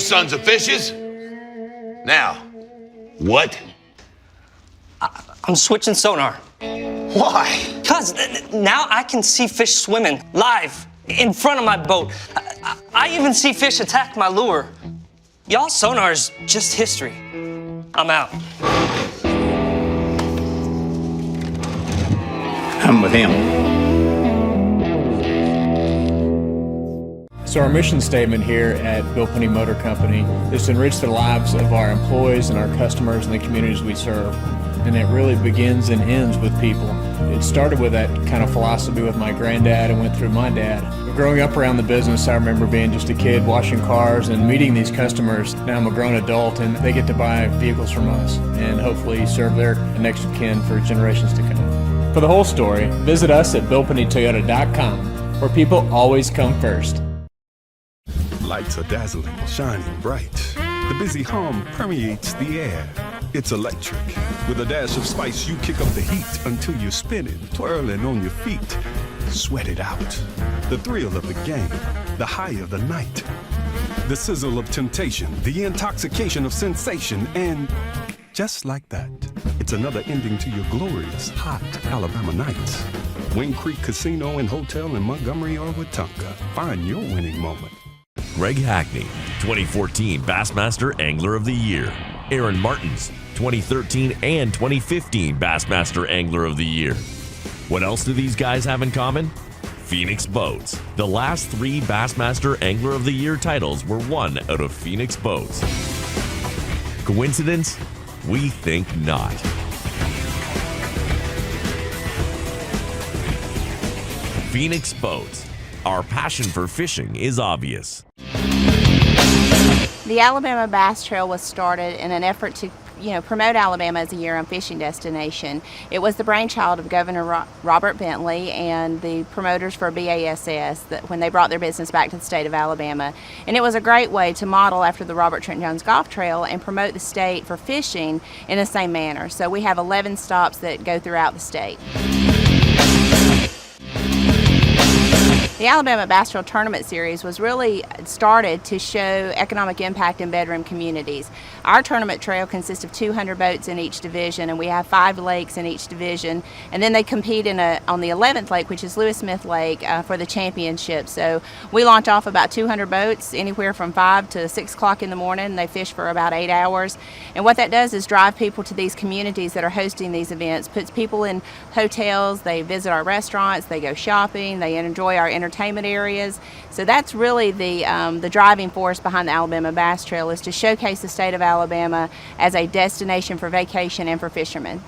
sons of fishes. Now, what? I'm switching sonar. Why? Because now I can see fish swimming live in front of my boat. I even see fish attack my lure. Y'all's sonar is just history. I'm out. I'm with him. So our mission statement here at Bill Penny Motor Company is to enrich the lives of our employees and our customers and the communities we serve. And it really begins and ends with people. It started with that kind of philosophy with my granddad and went through my dad. Growing up around the business, I remember being just a kid washing cars and meeting these customers. Now I'm a grown adult and they get to buy vehicles from us and hopefully serve their next of kin for generations to come. For the whole story, visit us at BillPennyToyota.com, where people always come first. Lights are dazzling, shining bright. The busy hum permeates the air. It's electric. With a dash of spice, you kick up the heat until you're spinning, twirling on your feet. Sweat it out. The thrill of the game, the high of the night. The sizzle of temptation, the intoxication of sensation, and just like that, it's another ending to your glorious, hot Alabama nights. Wing Creek Casino and Hotel in Montgomery or Wetumpka. Find your winning moment. Greg Hackney, 2014 Bassmaster Angler of the Year. Aaron Martins, 2013 and 2015 Bassmaster Angler of the Year. What else do these guys have in common? Phoenix Boats. The last 3 Bassmaster Angler of the Year titles were won out of Phoenix Boats. Coincidence? We think not. Phoenix Boats. Our passion for fishing is obvious. The Alabama Bass Trail was started in an effort to promote Alabama as a year-round fishing destination. It was the brainchild of Governor Robert Bentley and the promoters for BASS when they brought their business back to the state of Alabama. And it was a great way to model after the Robert Trent Jones Golf Trail and promote the state for fishing in the same manner. So we have 11 stops that go throughout the state. The Alabama Bass Trail Tournament Series was really started to show economic impact in bedroom communities. Our tournament trail consists of 200 boats in each division, and we have 5 lakes in each division. And then they compete on the 11th lake, which is Lewis Smith Lake, for the championship. So we launch off about 200 boats, anywhere from 5 to 6 o'clock in the morning. They fish for about 8 hours. And what that does is drive people to these communities that are hosting these events, puts people in hotels, they visit our restaurants, they go shopping, they enjoy our entertainment areas. So that's really the driving force behind the Alabama Bass Trail, is to showcase the state of Alabama as a destination for vacation and for fishermen.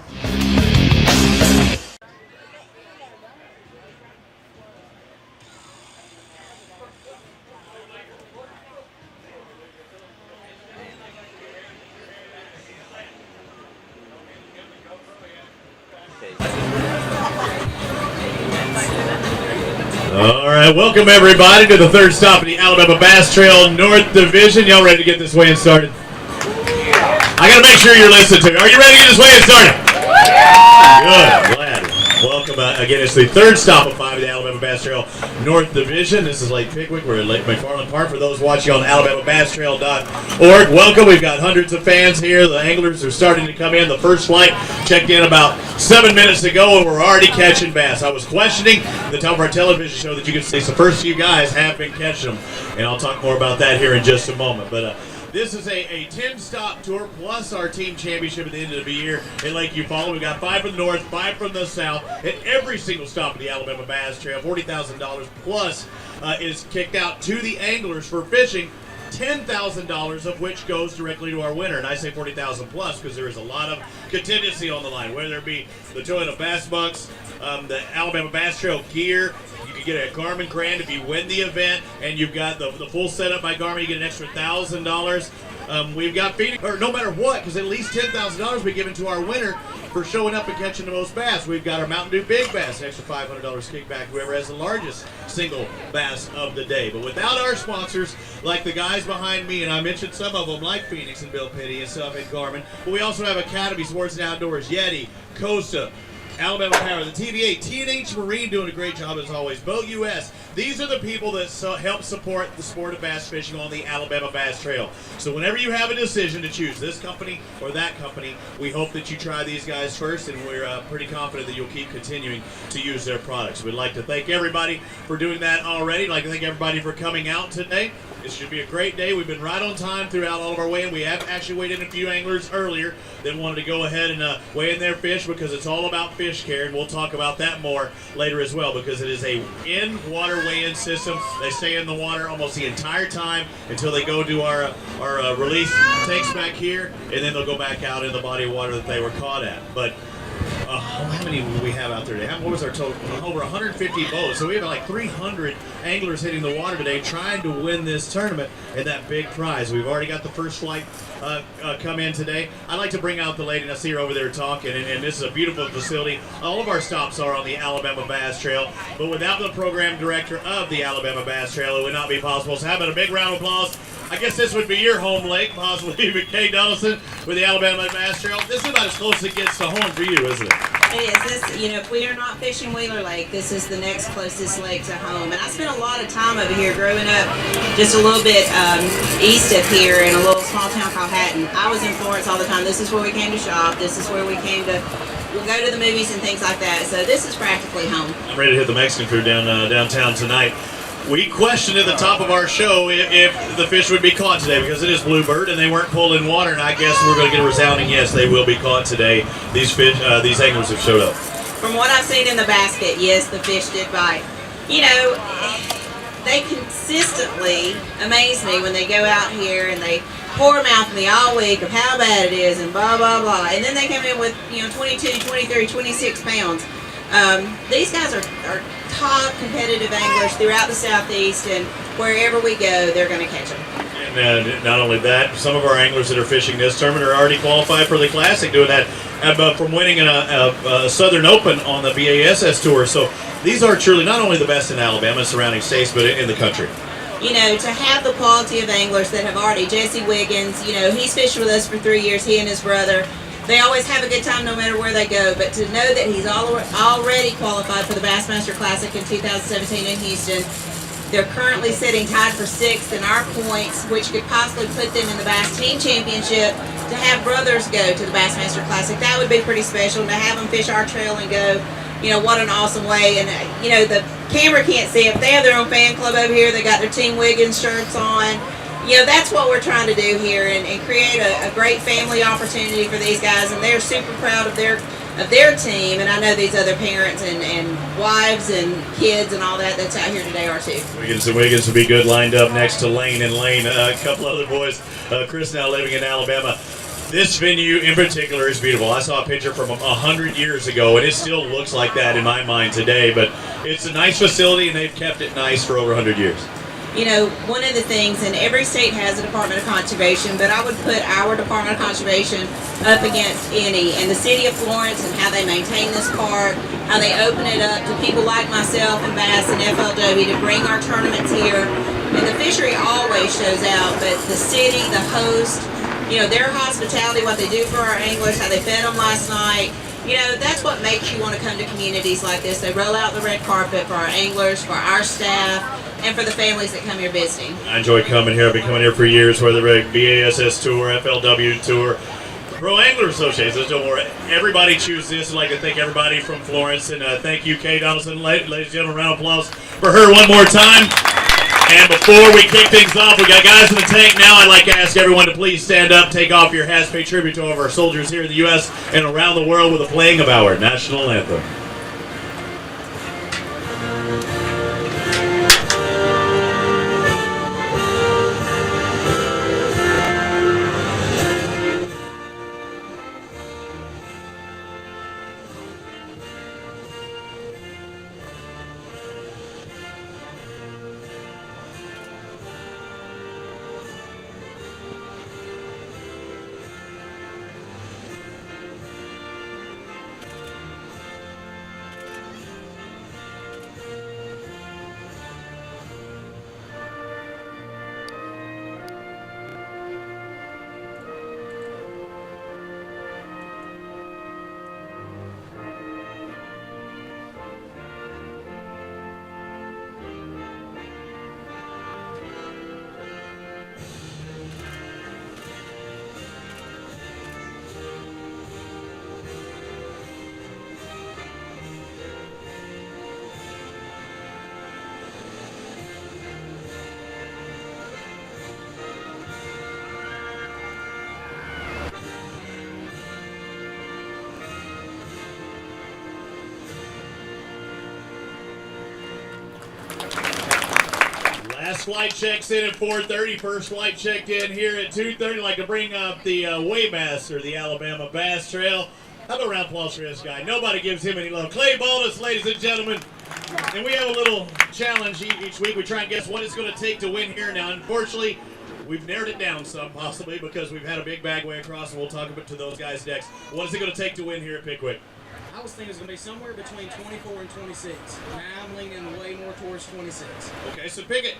All right, welcome everybody to the third stop of the Alabama Bass Trail North Division. Y'all ready to get this weigh-in started? I got to make sure you're listening to me. Are you ready to get this weigh-in started? Good, glad. Welcome again. It's the third stop of 5 of the Alabama Bass Trail North Division. This is Lake Pickwick. We're at Lake McFarland Park. For those watching on AlabamaBassTrail.org, welcome. We've got hundreds of fans here. The anglers are starting to come in. The first flight checked in about 7 minutes ago, and we're already catching bass. I was questioning at the top of our television show that you could see the first few guys have been catching them, and I'll talk more about that here in just a moment. But this is a 10-stop tour plus our team championship at the end of the year in Lake Eufaula. We've got 5 from the north, 5 from the south. At every single stop of the Alabama Bass Trail, $40,000 plus is kicked out to the anglers for fishing. $10,000 of which goes directly to our winner. And I say 40,000 plus because there is a lot of contingency on the line, whether it be the Toyota Bass Bunks, the Alabama Bass Trail gear. You can get a Garmin Grand if you win the event, and you've got the full setup by Garmin. You get an extra $1,000. We've got Phoenix, or no matter what, because at least $10,000 we given to our winner for showing up and catching the most bass. We've got our Mountain Dew Big Bass, an extra $500 kickback, whoever has the largest single bass of the day. But without our sponsors, like the guys behind me, and I mentioned some of them, like Phoenix and Bill Penny and stuff, and Garmin, but we also have Academy Sports and Outdoors, Yeti, Costa, Alabama Power, the TVA, TNH Marine doing a great job as always. Boat US. These are the people that help support the sport of bass fishing on the Alabama Bass Trail. So whenever you have a decision to choose this company or that company, we hope that you try these guys first, and we're pretty confident that you'll keep continuing to use their products. We'd like to thank everybody for doing that already. I'd like to thank everybody for coming out today. This should be a great day. We've been right on time throughout all of our weigh-in. We have actually weighed in a few anglers earlier that wanted to go ahead and weigh in their fish because it's all about fish care, and we'll talk about that more later as well because it is a in-water weigh-in system. They stay in the water almost the entire time until they go to our release tanks back here, and then they'll go back out in the body of water that they were caught at. But how many will we have out there today? What was our total? Over 150 boats. So we have like 300 anglers hitting the water today trying to win this tournament and that big prize. We've already got the first flight come in today. I'd like to bring out the lady, and I see her over there talking, and this is a beautiful facility. All of our stops are on the Alabama Bass Trail, but without the program director of the Alabama Bass Trail, it would not be possible. So how about a big round of applause? I guess this would be your home lake, possibly even Kay Donaldson with the Alabama Bass Trail. This is about as close as it gets to home for you, isn't it? It is. This, if we are not fishing Wheeler Lake, this is the next closest lake to home. And I spent a lot of time over here growing up just a little bit east of here in a little small town called Hatton. I was in Florence all the time. This is where we came to shop. This is where we came to go to the movies and things like that. So this is practically home. I'm ready to hit the Mexican food downtown tonight. We questioned at the top of our show if the fish would be caught today because it is bluebird and they weren't pulled in water, and I guess we're going to get a resounding yes, they will be caught today. These fish, these anglers have showed up. From what I've seen in the basket, yes, the fish did bite. They consistently amaze me when they go out here and they pour mouth me all week of how bad it is and blah, blah, blah. And then they come in with, 22, 23, 26 pounds. These guys are top competitive anglers throughout the Southeast, and wherever we go, they're going to catch them. And not only that, some of our anglers that are fishing this tournament are already qualified for the Classic, doing that from winning a Southern Open on the BASS Tour. So these are truly not only the best in Alabama and surrounding states, but in the country. To have the quality of anglers that have already, Jesse Wiggins, he's fished with us for 3 years, he and his brother. They always have a good time no matter where they go, but to know that he's already qualified for the Bassmaster Classic in 2017 in Houston, they're currently sitting tied for 6th in our points, which could possibly put them in the Bass Team Championship. To have brothers go to the Bassmaster Classic, that would be pretty special. To have them fish our trail and go, what an awesome way. And, the camera can't see it, but they have their own fan club over here. They got their Team Wiggins shirts on. That's what we're trying to do here and create a great family opportunity for these guys, and they're super proud of their team, and I know these other parents and wives and kids and all that's out here today are too. Wiggins will be good lined up next to Lane and Lane, a couple other boys. Chris now living in Alabama. This venue in particular is beautiful. I saw a picture from 100 years ago, and it still looks like that in my mind today, but it's a nice facility, and they've kept it nice for over 100 years. One of the things, and every state has a Department of Conservation, but I would put our Department of Conservation up against any. And the city of Florence and how they maintain this park, how they open it up to people like myself and Bass and FLW to bring our tournaments here. And the fishery always shows out, but the city, the host, their hospitality, what they do for our anglers, how they fed them last night, that's what makes you want to come to communities like this. They roll out the red carpet for our anglers, for our staff, and for the families that come here visiting. I enjoy coming here. I've been coming here for years, whether it's BASS Tour, FLW Tour, Pro Angler Association. Don't worry. Everybody chooses this. I'd like to thank everybody from Florence, and thank you, Kay Donaldson. Ladies and gentlemen, round of applause for her one more time. And before we kick things off, we got guys in the tank now. I'd like to ask everyone to please stand up, take off your hats, pay tribute to all of our soldiers here in the U.S. and around the world with the playing of our national anthem. Last flight checks in at 4:30. First flight checked in here at 2:30. I'd like to bring up the Waymaster, the Alabama Bass Trail. How about a round of applause for this guy? Nobody gives him any love. Clay Baldus, ladies and gentlemen. And we have a little challenge each week. We try and guess what it's going to take to win here. Now, unfortunately, we've narrowed it down some, possibly, because we've had a big bag way across, and we'll talk about to those guys next. What is it going to take to win here at Pickwick? I was thinking it's going to be somewhere between 24 and 26. Now I'm leaning way more towards 26. Okay, so pick it.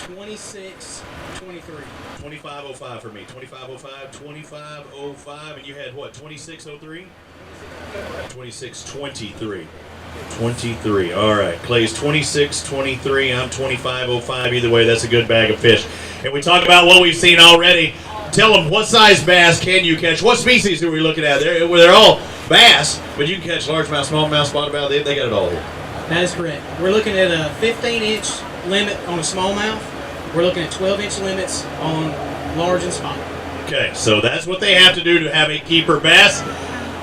26, 23. 25.05 for me. 25.05, 25.05, and you had what, 26.03? 26.23. 23. All right. Clay's 26.23. I'm 25.05. Either way, that's a good bag of fish. And we talk about what we've seen already. Tell them, what size bass can you catch? What species are we looking at? They're all bass, but you can catch largemouth, smallmouth, spotted They got it all here. That is correct. We're looking at a 15-inch limit on a smallmouth. We're looking at 12-inch limits on large and spotted. Okay, so that's what they have to do to have a keeper bass.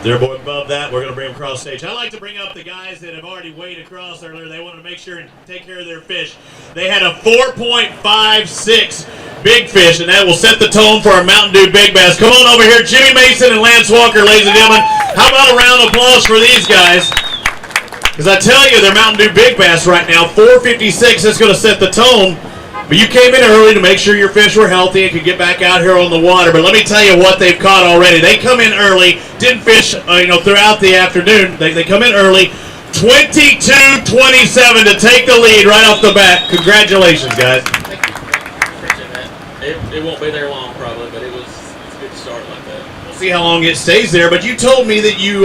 They're above that. We're going to bring them across stage. I like to bring up the guys that have already weighed across earlier. They wanted to make sure and take care of their fish. They had a 4.56 big fish, and that will set the tone for our Mountain Dew Big Bass. Come on over here, Jimmy Mason and Lance Walker, ladies and gentlemen. How about a round of applause for these guys? Because I tell you, they're Mountain Dew Big Bass right now. 4.56, that's going to set the tone. But you came in early to make sure your fish were healthy and could get back out here on the water. But let me tell you what they've caught already. They come in early, didn't fish throughout the afternoon. They come in early, 22-27 to take the lead right off the bat. Congratulations, guys. Thank you. Appreciate that. It won't be there long probably, but it's good to start like that. We'll see how long it stays there. But you told me that you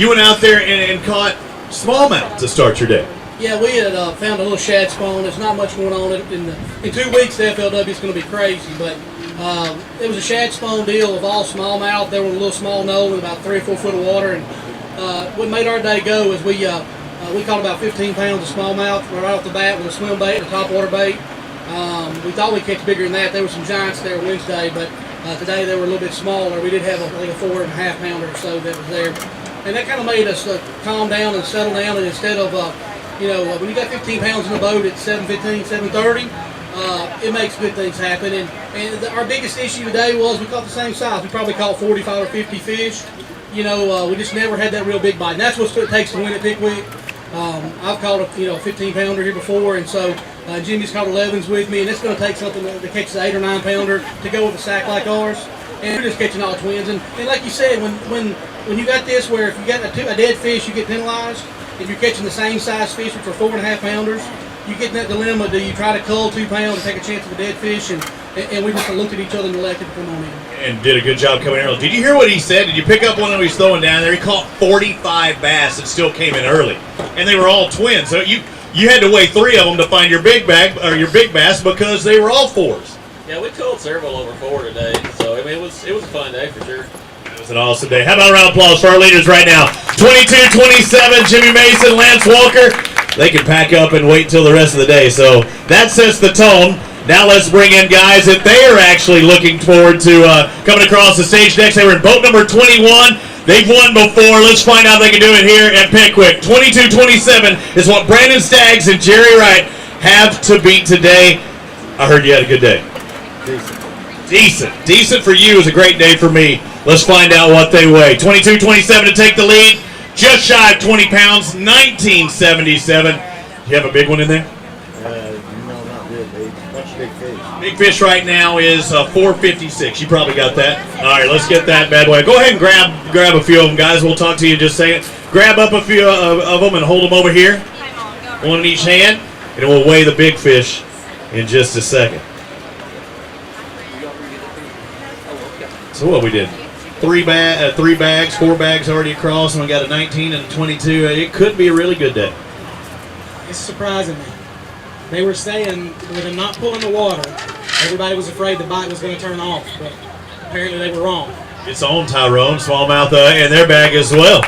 went out there and caught smallmouth to start your day. Yeah, we had found a little shad spawn. There's not much going on in 2 weeks. The FLW is going to be crazy, but it was a shad spawn deal of all smallmouth. They were in a little small knoll in about 3 or 4 foot of water, and what made our day go is we caught about 15 pounds of smallmouth right off the bat with a swim bait and a top water bait. We thought we'd catch bigger than that. There were some giants there Wednesday, but today they were a little bit smaller. We did have a 4.5 pounder or so that was there, and that kind of made us calm down and settle down. And instead of when you got 15 pounds in the boat at 7:15, 7:30, it makes good things happen. And our biggest issue today was we caught the same size. We probably caught 45 or 50 fish. We just never had that real big bite. And that's what it takes to win at Pickwick. I've caught a 15 pounder here before, and so Jimmy's caught 11s with me, and it's going to take something that catches an 8 or 9 pounder to go with a sack like ours. And we're just catching all twins. And like you said, when you got this, where if you got a dead fish, you get penalized. If you're catching the same size fish, which are 4.5 pounders, you get in that dilemma: do you try to cull 2 pounds and take a chance of a dead fish? And we just looked at each other and elected to come on in. And did a good job coming in early. Did you hear what he said? Did you pick up one that he was throwing down there? He caught 45 bass and still came in early, and they were all twins. So you had to weigh 3 of them to find your big bag or your big bass because they were all 4s. Yeah, we caught several over 4 today, so it was a fun day for sure. It was an awesome day. How about a round of applause for our leaders right now? 22-27, Jimmy Mason, Lance Walker. They can pack up and wait until the rest of the day. So that sets the tone. Now let's bring in guys that they are actually looking forward to coming across the stage next. They were in boat number 21. They've won before. Let's find out if they can do it here at Pickwick. 22-27 is what Brandon Staggs and Jerry Wright have to beat today. I heard you had a good day. Decent for you is a great day for me. Let's find out what they weigh. 22-27 to take the lead. Just shy of 20 pounds, 1977. You have a big one in there? No, not real big. What's big fish? Big fish right now is 4.56. You probably got that. All right, let's get that bad boy. Go ahead and grab a few of them, guys. We'll talk to you in just a second. Grab up a few of them and hold them over here. One in each hand, and we'll weigh the big fish in just a second. So what we did? 4 bags already across, and we got a 19 and a 22. It could be a really good day. It's surprising me. They were saying with them not pulling the water, everybody was afraid the bite was going to turn off, but apparently they were wrong. It's on Tyrone, smallmouth in their bag as well.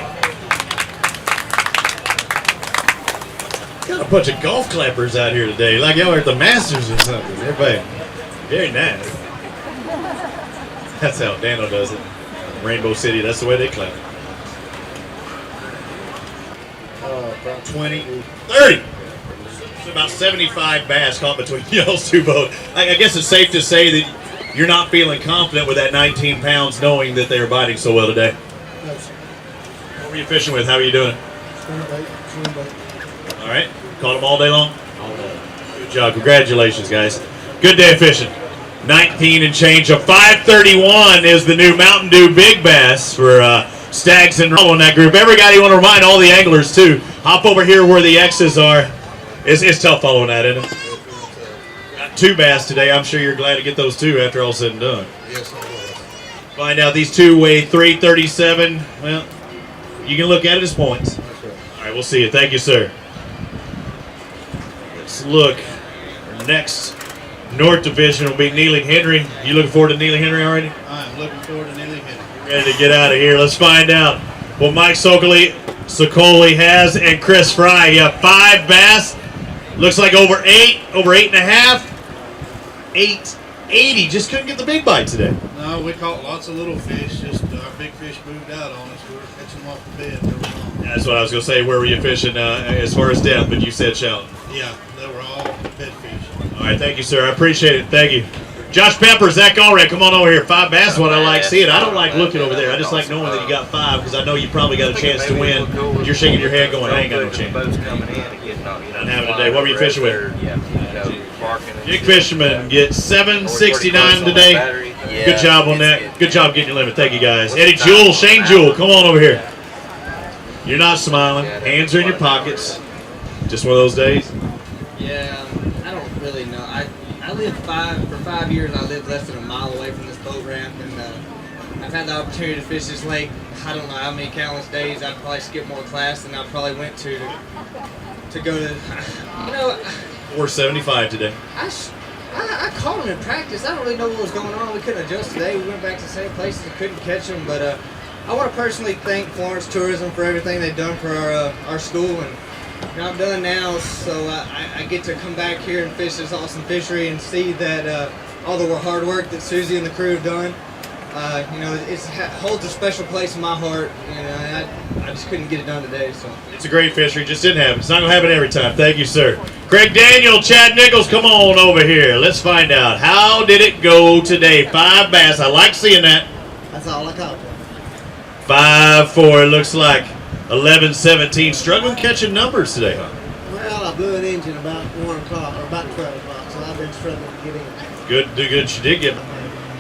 Got a bunch of golf clappers out here today, like y'all are at the Masters or something. Everybody, very nice. That's how Dano does it. Rainbow City, that's the way they clap. 20, 30. About 75 bass caught between y'all's two boats. I guess it's safe to say that you're not feeling confident with that 19 pounds knowing that they're biting so well today. No, sir. What were you fishing with? How are you doing? All right. Caught them all day long? All day. Good job. Congratulations, guys. Good day of fishing. 19 and change. A 531 is the new Mountain Dew Big Bass for Stags and Roll in that group. Everybody want to remind all the anglers, too. Hop over here where the X's are. It's tough following that, isn't it? Got 2 bass today. I'm sure you're glad to get those 2 after all said and done. Yes, I will. Find out these 2 weigh 337. Well, you can look at it as points. That's right. All right, we'll see you. Thank you, sir. Let's look. Our next North Division will be Neely Henry. You looking forward to Neely Henry already? I'm looking forward to Neely Henry. Ready to get out of here. Let's find out what Mike Socoli has and Chris Fry. You have 5 bass. Looks like over 8, over 8.5. 880. Just couldn't get the big bite today. No, we caught lots of little fish. Just our big fish moved out on us. We were catching them off the bed. They were long. That's what I was going to say. Where were you fishing as far as depth? But you said shallow. Yeah, they were all bed fish. All right, thank you, sir. I appreciate it. Thank you. Josh Pepper, Zach Allred, come on over here. 5 bass is what I like seeing. I don't like looking over there. I just like knowing that you got 5 because I know you probably got a chance to win. You're shaking your head going, I ain't got no chance. Not having a day. What were you fishing with? Dick Fisherman gets 769 today. Good job on that. Good job getting your limit. Thank you, guys. Eddie Jewell, Shane Jewell, come on over here. You're not smiling. Hands are in your pockets. Just one of those days? Yeah, I don't really know. I lived for 5 years. I lived less than a mile away from this boat ramp, and I've had the opportunity to fish this lake. I don't know how many countless days. I'd probably skip more class than I probably went to go to. You know, 475 today. I caught them in practice. I don't really know what was going on. We couldn't adjust today. We went back to the same places and couldn't catch them. But I want to personally thank Florence Tourism for everything they've done for our school, and I'm done now, so I get to come back here and fish this awesome fishery and see that all the hard work that Susie and the crew have done. You know, it holds a special place in my heart. You know, I just couldn't get it done today. So it's a great fishery. Just didn't happen. It's not gonna happen every time. Thank you, sir. Craig Daniel, Chad Nichols, come on over here. Let's find out how did it go today. 5 bass. I like seeing that. That's all I caught. 5-4. It looks like 11-17. Struggling catching numbers today, huh? Well, I blew an engine about 1 o'clock or about 12 o'clock, so I've been struggling to get in. Good. You did get.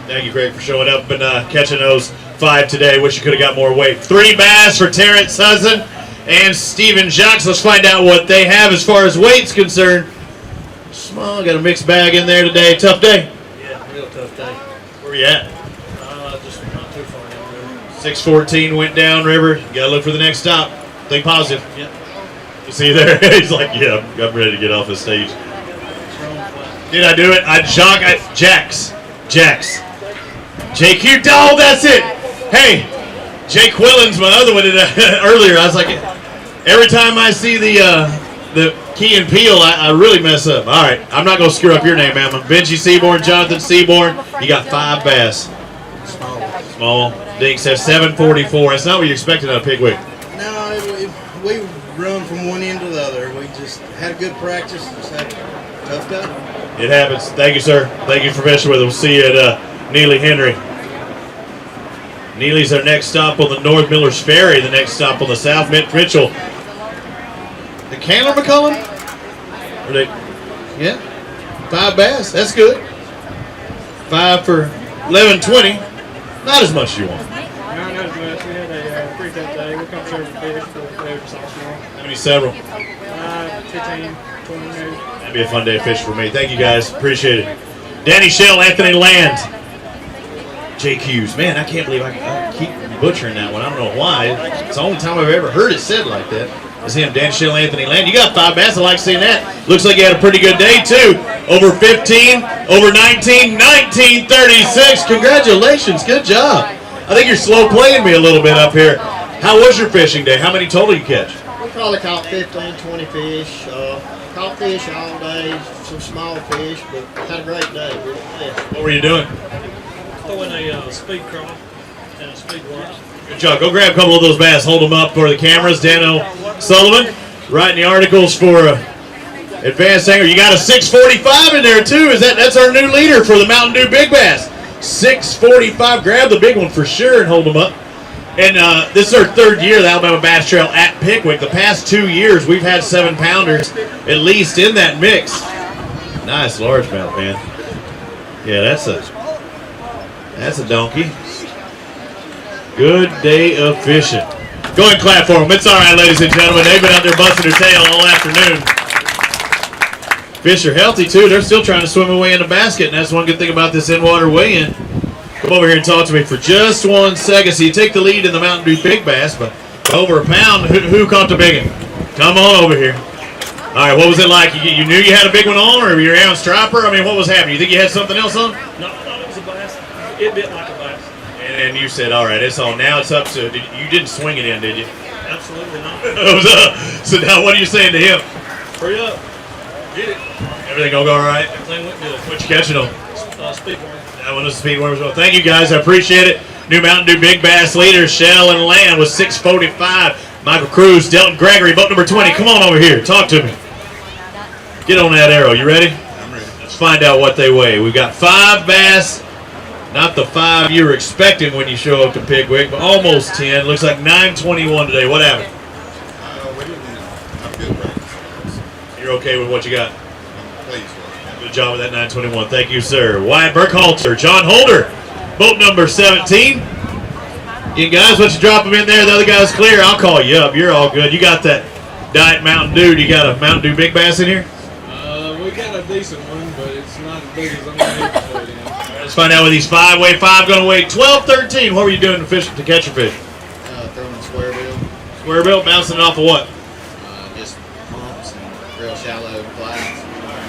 Thank you, Craig, for showing up and catching those 5 today. Wish you could have got more weight. 3 bass for Terrence Hudson and Steven Jacques. Let's find out what they have as far as weight's concerned. Small, got a mixed bag in there today. Tough day. Yeah, real tough day. Where you at? Just not too far down 614 went downriver. You gotta look for the next stop. Think positive. there. Yep. You see there? He's like, yeah, I'm ready to get off the stage. Did I do it? Jax. JQ Dog, that's it. Hey, Jake Quillen's my other one earlier. I was like, every time I see the Key and Peele, I really mess up. All right, I'm not going to screw up your name, man. Benji Seaborn, Jonathan Seaborn. You got 5 bass. Small. Dinks have 744. That's not what you expected out of Pickwick. No, we run from one end to the other. We just had a good practice. Just had a tough day. It happens. Thank you, sir. Thank you for fishing with us. We'll see you at Neely Henry. Neely's our next stop on the North Millers Ferry. The next stop on the South Mitchell. The Candler McCullum? Are they? Yeah. 5 bass. That's good. 5 for 11.20. Not as much as you want. No, not as much. We had a pretty tough day. We caught several fish for the sophomore. How many several? 15, 20 maybe. That'd be a fun day of fishing for me. Thank you, guys. Appreciate it. Danny Shell, Anthony Land. Jake Hughes. Man, I can't believe I keep butchering that one. I don't know why. It's the only time I've ever heard it said like that. It's him, Danny Shell, Anthony Land. You got 5 bass. I like seeing that. Looks like you had a pretty good day, too. Over 15, over 19, 1936. Congratulations. Good job. I think you're slow playing me a little bit up here. How was your fishing day? How many total you catch? We probably caught 15, 20 fish. Caught fish all day, some small fish, but had a great day. What were you doing? Throwing a speed crawl and a speed wash. Good job. Go grab a couple of those bass. Hold them up for the cameras. Dan O'Sullivan writing the articles for Advanced angler. You got a 645 in there too. That's our new leader for the Mountain Dew Big Bass. 645. Grab the big one for sure and hold them up. And this is our third year of the Alabama Bass Trail at Pickwick. The past 2 years, we've had 7-pounders at least in that mix. Nice largemouth, man. Yeah, that's a donkey. Good day of fishing. Go ahead and clap for them. It's all right, ladies and gentlemen. They've been out there busting their tail all afternoon. Fish are healthy, too. They're still trying to swim away in the basket, and that's one good thing about this in-water weigh-in. Come over here and talk to me for just 1 second. So you take the lead in the Mountain Dew Big Bass, but over a pound. Who caught the big one? Come on over here. All right, what was it like? You knew you had a big one on, or you were on striper? I mean, what was happening? You think you had something else on? No, I thought it was a bass. It bit like a bass. And you said, all right, it's on. Now it's up to, you didn't swing it in, did you? Absolutely not. It was up. So now what are you saying to him? Hurry up. Get it. Everything gonna go all right? Everything went good. What you catching on? Speed worm. That one was speed worm as well. Thank you guys, I appreciate it. New Mountain Dew Big Bass leader, Shell and Land with 645. Michael Cruz, Delton Gregory, boat number 20. Come on over here, talk to me. Get on that arrow, you ready? I'm ready. Let's find out what they weigh. We've got 5 bass. Not the 5 you were expecting when you show up to Pickwick, but almost 10. Looks like 921 today. What happened? I'm good, right? You're okay with what you got? Please, well. Good job with that 921. Thank you, sir. Wyatt Burkhalter, John Holder, boat number 17. You guys, once you drop them in there, the other guy's clear. I'll call you up. You're all good. You got that Diet Mountain Dew. You got a Mountain Dew Big Bass in here? We got a decent one, but it's not as big as I'm going to put in. Let's find out what these 5 weigh. 5 going to weigh 12, 13. What were you doing to catch your fish? Throwing square bill. Square bill, bouncing it off of what? Just pumps and real shallow flats.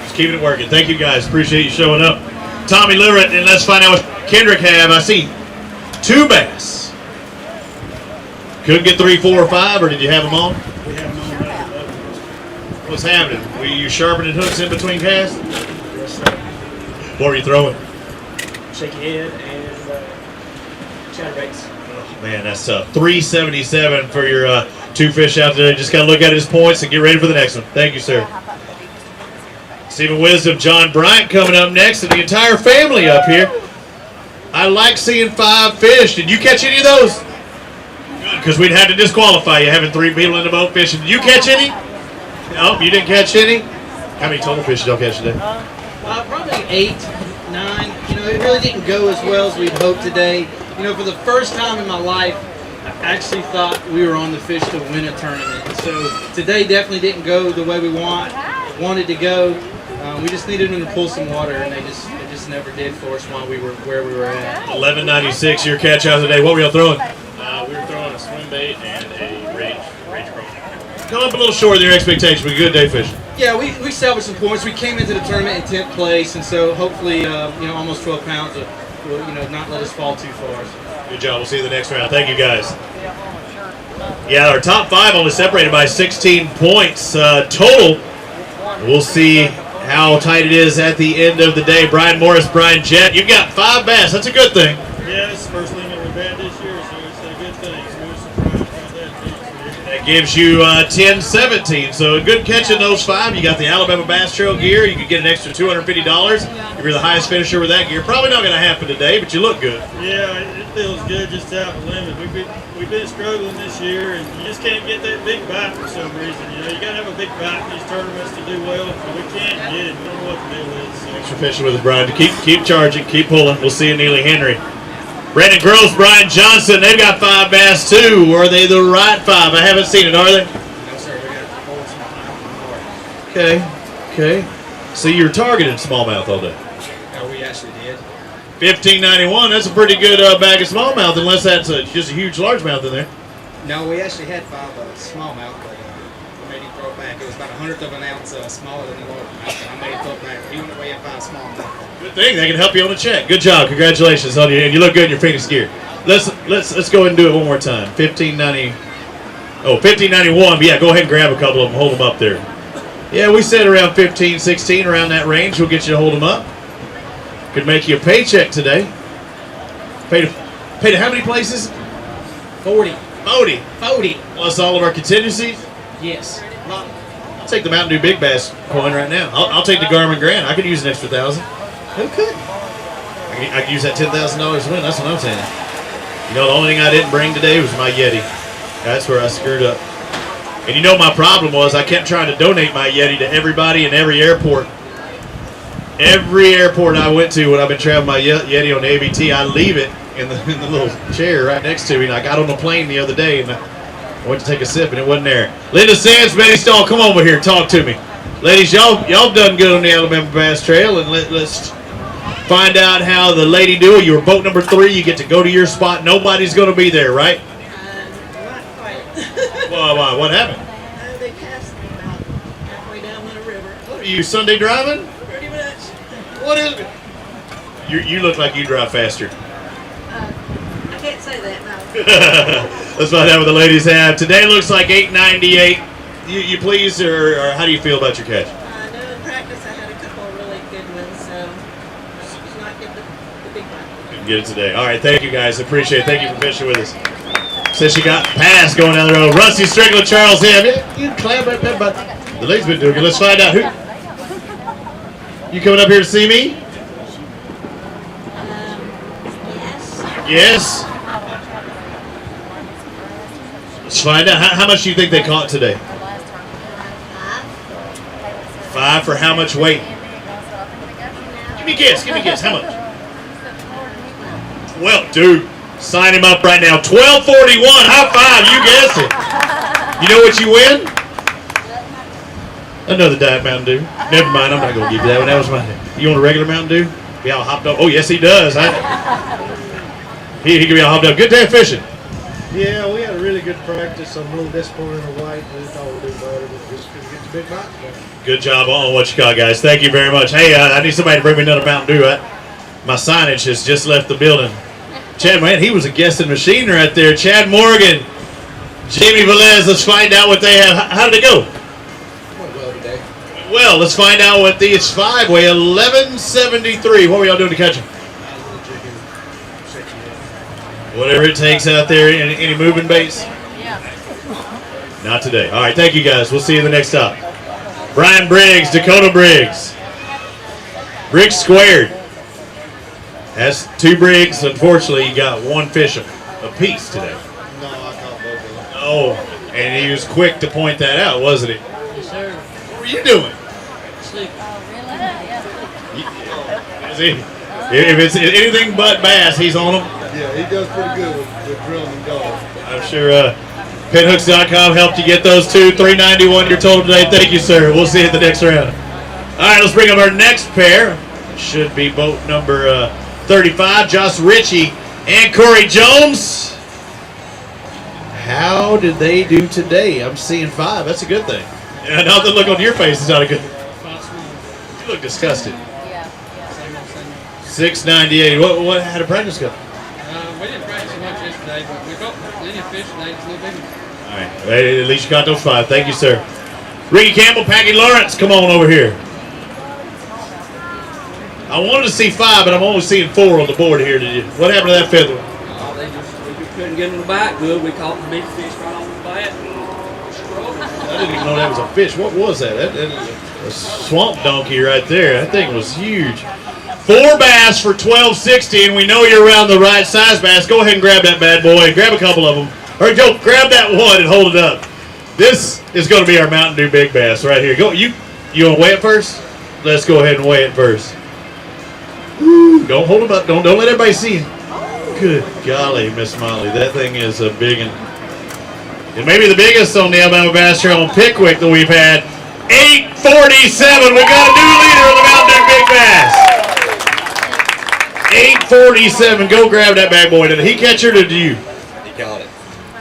Just keeping it working. Thank you guys. Appreciate you showing up. Tommy Liverett, and let's find out what Kendrick have. I see 2 bass. Couldn't get 3, 4, or 5, or did you have them on? We have them on right. What's happening? Were you sharpening hooks in between casts? Yes, sir. What were you throwing? Shaky head and chatterbaits. Oh, man, that's tough. 377 for your 2 fish out there. Just got to look at his points and get ready for the next one. Thank you, sir. Stephen Wisdom, John Bryant coming up next, and the entire family up here. I like seeing 5 fish. Did you catch any of those? Good, because we'd have to disqualify you having 3 people in the boat fishing. Did you catch any? No, you didn't catch any? How many total fish did y'all catch today? Probably 8, 9. You know, it really didn't go as well as we'd hoped today. You know, for the first time in my life, I actually thought we were on the fish to win a tournament. So today definitely didn't go the way we wanted to go. We just needed them to pull some water, and they just never did for us while we were where we were at. 1196, your catch out today. What were y'all throwing? We were throwing a swim bait and a range crawl. Come up a little short than your expectations, but good day fishing. Yeah, we salvaged some points. We came into the tournament in 10th place, and so hopefully, you know, almost 12 pounds will, you know, not let us fall too far. Good job. We'll see you the next round. Thank you, guys. Yeah, our top 5 only separated by 16 points total. We'll see how tight it is at the end of the day. Brian Morris, Brian Jett, you've got 5 bass. That's a good thing. Yeah, it's the first thing that we've had this year, so it's a good thing. So we're surprised about that too. That gives you 10-17. So a good catch in those 5. You got the Alabama Bass Trail gear. You could get an extra $250 if you're the highest finisher with that gear. Probably not going to happen today, but you look good. Yeah, it feels good just out the limit. We've been struggling this year, and you just can't get that big bite for some reason. You know, you got to have a big bite in these tournaments to do well. So we can't get it. We don't know what to do with it. So. Thanks for fishing with us, Brian. Keep charging, keep pulling. We'll see you, Neely Henry. Brandon Groves, Brian Johnson, they've got 5 bass too. Are they the right 5? I haven't seen it, are they? No, sir. We got 4 smallmouth. Okay. So you're targeting smallmouth all day. No, we actually did. $15.91. That's a pretty good bag of smallmouth, unless that's just a huge largemouth in there. No, we actually had 5 smallmouth, but we made him throw it back. It was about 1/100 of an ounce smaller than the largemouth, and I made him throw it back. He went away and found smallmouth. Good thing. They can help you on the check. Good job. Congratulations on you. And you look good in your Phoenix gear. Let's go ahead and do it one more time. $15.91. But yeah, go ahead and grab a couple of them. Hold them up there. Yeah, we said around 15, 16, around that range. We'll get you to hold them up. Could make you a paycheck today. Paid to how many places? 40. 40. 40. Plus all of our contingencies. Yes. I'll take the Mountain Dew Big Bass coin right now. I'll take the Garmin Grand. I could use an extra 1,000. Who could? I could use that $10,000 to win. That's what I'm saying. You know, the only thing I didn't bring today was my Yeti. That's where I screwed up. And you know my problem was I kept trying to donate my Yeti to everybody in every airport. Every airport I went to when I've been traveling my Yeti on the ABT, I leave it in the little chair right next to me. And I got on the plane the other day and I went to take a sip and it wasn't there. Linda Sands, Betty Stahl, come over here and talk to me. Ladies, y'all done good on the Alabama Bass Trail, and let's find out how the lady do. You were boat number 3. You get to go to your spot. Nobody's going to be there, right? Not quite. Well, what happened? They passed me about halfway down the river. What are you, Sunday driving? Pretty much. What is it? You look like you drive faster. I can't say that now. Let's find out what the ladies have. Today looks like 898. You pleased, or how do you feel about your catch? I know in practice I had a couple of really good ones, so just not get the big one. Didn't get it today. All right, thank you guys. Appreciate it. Thank you for fishing with us. Says she got past going down the road. Rusty Strickland, Charles M. You clam right there, but the lady's been doing good. Let's find out who. You coming up here to see me? Yes. Yes. Let's find out. How much do you think they caught today? 5 for how much weight? Give me a guess. Give me a guess. How much? Well, dude, sign him up right now. 1241. High five. You guessed it. You know what you win? Another Diet Mountain Dew. Never mind. I'm not going to give you that one. That was mine. You want a regular Mountain Dew? Be all hopped up. Oh, yes, he does. He can be all hopped up. Good day of fishing. Yeah, we had a really good practice. I'm a little disappointed in the white. We thought we'd do better, but just couldn't get the big bite. Good job on what you caught, guys. Thank you very much. Hey, I need somebody to bring me another Mountain Dew. My signage has just left the building. Chad, man, he was a guessing machine right there. Chad Morgan, Jamie Velez. Let's find out what they have. How did it go? Well today. Well, let's find out what these 5 weigh. 1173. What were y'all doing to catch them? Whatever it takes out there. Any moving baits? Yeah. Not today. All right, thank you guys. We'll see you in the next stop. Brian Briggs, Dakota Briggs. Briggs squared. Has 2 Briggs. Unfortunately, he got 1 fish apiece today. No, I caught both of them. Oh, and he was quick to point that out, wasn't he? Yes, sir. What were you doing? Sleep. Is he? If it's anything but bass, he's on them. Yeah, he does pretty good with drilling and dogs. I'm sure pinhooks.com helped you get those 2. $391 your total today. Thank you, sir. We'll see you at the next round. All right, let's bring up our next pair. Should be boat number 35. Josh Ritchie and Corey Jones. How did they do today? I'm seeing 5. That's a good thing. Yeah, now the look on your face is not a good thing. You look disgusted. Yeah. 698. What? How did practice go? We didn't practice much yesterday, but we caught plenty of fish today. It's a little bigger. All right. Hey, at least you got those 5. Thank you, sir. Ricky Campbell, Peggy Lawrence, come on over here. I wanted to see 5, but I'm only seeing 4 on the board here. What happened to that feather? We couldn't get them to bite good. We caught the big fish right on the bat. I didn't even know that was a fish. What was that? That is a swamp donkey right there. That thing was huge. 4 bass for $12.60, and we know you're around the right size bass. Go ahead and grab that bad boy. Grab a couple of them. Or Joe, grab that one and hold it up. This is going to be our Mountain Dew Big Bass right here. Go. You want to weigh it first? Let's go ahead and weigh it first. Ooh, don't hold them up. Don't let everybody see it. Good golly, Miss Molly. That thing is a big one. It may be the biggest on the Alabama Bass Trail on Pickwick that we've had. 847. We got a new leader of the Mountain Dew Big Bass. 847. Go grab that bad boy. Did he catch her or did you? He caught it.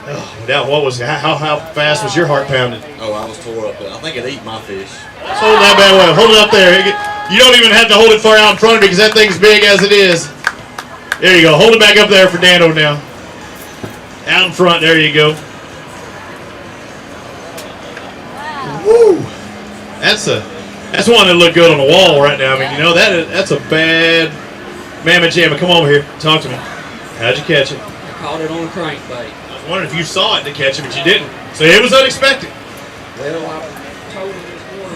Oh, now what was how fast was your heart pounding? Oh, I was tore up. I think it ate my fish. Let's hold that bad boy. Hold it up there. You don't even have to hold it far out in front of me because that thing's big as it is. There you go. Hold it back up there for Dano now. Out in front. There you go. Woo! That's one that looked good on the wall right now. I mean, you know that's a bad mamma jamma. Come over here. Talk to me. How'd you catch it? I caught it on a crankbait. I was wondering if you saw it to catch it, but you didn't. So it was unexpected. Well, I told him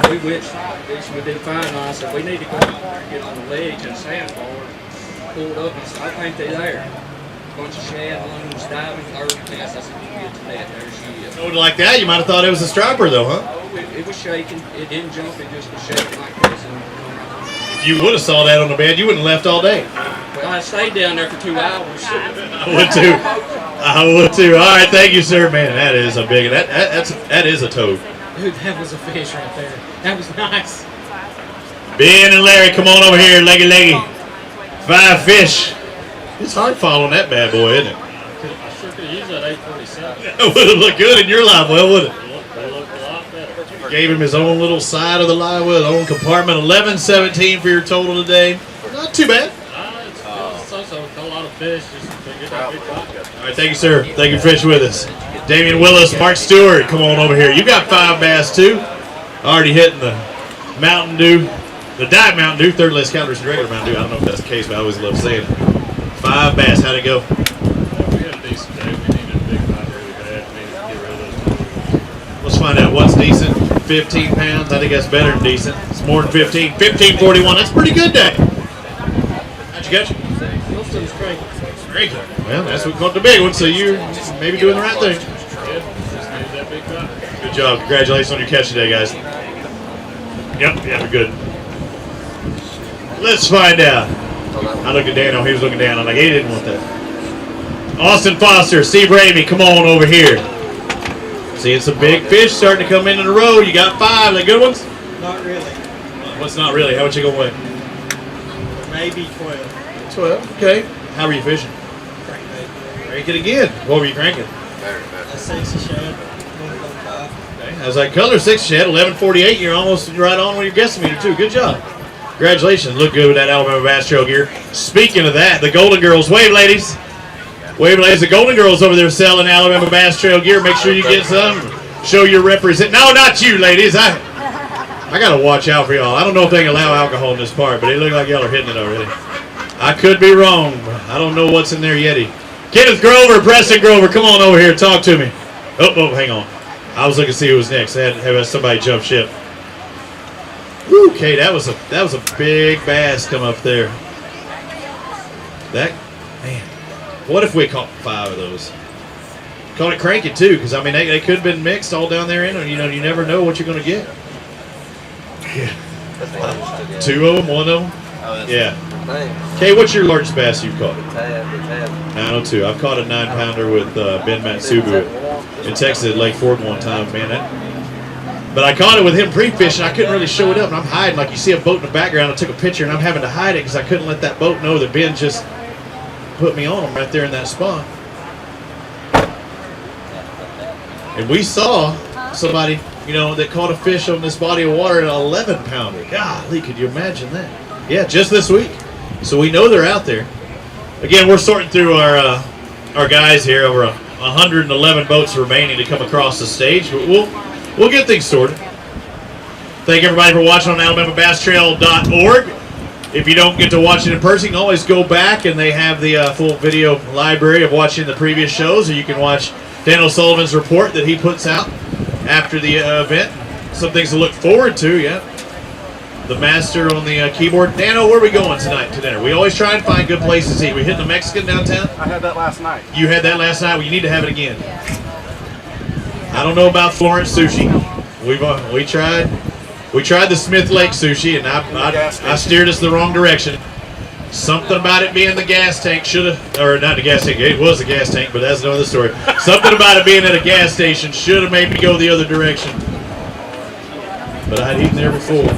we witched fish. We did fine. And I said, we need to go out there and get on the ledge and sandbar. Pulled up and said, I think they're there. Bunch of shad, loons, diving, third cast. I said, you get to that. There she is. Oh, like that, you might have thought it was a striper, though, huh? Oh, it was shaking. It didn't jump. It just was shaking like this. And if you would have saw that on the bed, you wouldn't have left all day. well, I stayed down there for 2 hours. I would too. I would too. All right, thank you, sir. Man, that is a big. That is a toad. Dude, that was a fish right there. That was nice. Ben and Larry, come on over here, leggy. 5 fish. It's hard following that bad boy, isn't it? I sure could use that 847. It would have looked good in your live well, wouldn't it? They look a lot better. Gave him his own little side of the live well, own compartment. 11-17 for your total today. Not too bad. It's also a lot of fish just to get that big bite. All right, thank you, sir. Thank you for fishing with us. Damian Willis, Mark Stewart, come on over here. You got 5 bass too. Already hitting the Mountain Dew, the Diet Mountain Dew, 3rd less calories than regular Mountain Dew. I don't know if that's the case, but I always love saying it. 5 bass. How'd it go? We had a decent day. We needed a big bite really bad. We needed to get rid of those. Let's find out what's decent. 15 pounds. I think that's better than decent. It's more than 15. 15.41. That's a pretty good day. How'd you catch it? Most of them's cranky. Great. Well, that's what caught the big one, so you're maybe doing the right thing. Yeah, just needed that big bite. Good job. Congratulations on your catch today, guys. Yep, yeah, we're good. Let's find out. I looked at Daniel. He was looking down. I'm like, he didn't want that. Austin Foster, Steve Ramey, come on over here. Seeing some big fish starting to come into the road. You got 5. Are they good ones? Not really. What's not really? How much you gonna weigh? Maybe 12. 12. Okay. How were you fishing? Crank it again. What were you cranking? A 6 shad. 1.5. Okay. How's that color? 6 shed, 11.48. You're almost right on with your guesstimator too. Good job. Congratulations. Look good with that Alabama Bass Trail gear. Speaking of that, the Golden Girls. Wave, ladies. Wave, ladies. The Golden Girls over there selling Alabama Bass Trail gear. Make sure you get some. Show your represent. No, not you, ladies. I got to watch out for y'all. I don't know if they can allow alcohol in this part, but it look like y'all are hitting it already. I could be wrong. I don't know what's in there yeti. Kenneth Grover, Preston Grover, come on over here. Talk to me. Oh, hang on. I was looking to see who was next. I had to have somebody jump ship. Okay, that was a big bass come up there. That, man, what if we caught 5 of those? Caught it cranking too, because I mean they could have been mixed all down there in, and you never know what you're gonna get. Yeah. 2 of them, 1 of them. Yeah. Okay, what's your largest bass you've caught? 902. I've caught a 9-pounder with Ben Matsubu in Texas at Lake Ford one time, man. But I caught it with him pre-fishing. I couldn't really show it up, and I'm hiding. Like you see a boat in the background. I took a picture, and I'm having to hide it because I couldn't let that boat know that Ben just put me on him right there in that spot. And we saw somebody, that caught a fish on this body of water, an 11-pounder. Golly, could you imagine that? Yeah, just this week. So we know they're out there. Again, we're sorting through our guys here. Over 111 boats remaining to come across the stage. But we'll get things sorted. Thank everybody for watching on AlabamaBassTrail.org. If you don't get to watch it in person, you can always go back, and they have the full video library of watching the previous shows, or you can watch Daniel Sullivan's report that he puts out after the event. Some things to look forward to, yeah. The master on the keyboard. Dano, where are we going tonight to dinner? We always try and find good places to eat. We hitting the Mexican downtown? I had that last night. You had that last night? Well, you need to have it again. I don't know about Florence sushi. We tried the Smith Lake sushi, and I steered us the wrong direction. Something about it being the gas tank or not the gas tank, it was a gas tank, but that's another story. Something about it being at a gas station should have made me go the other direction. But I'd eaten there before.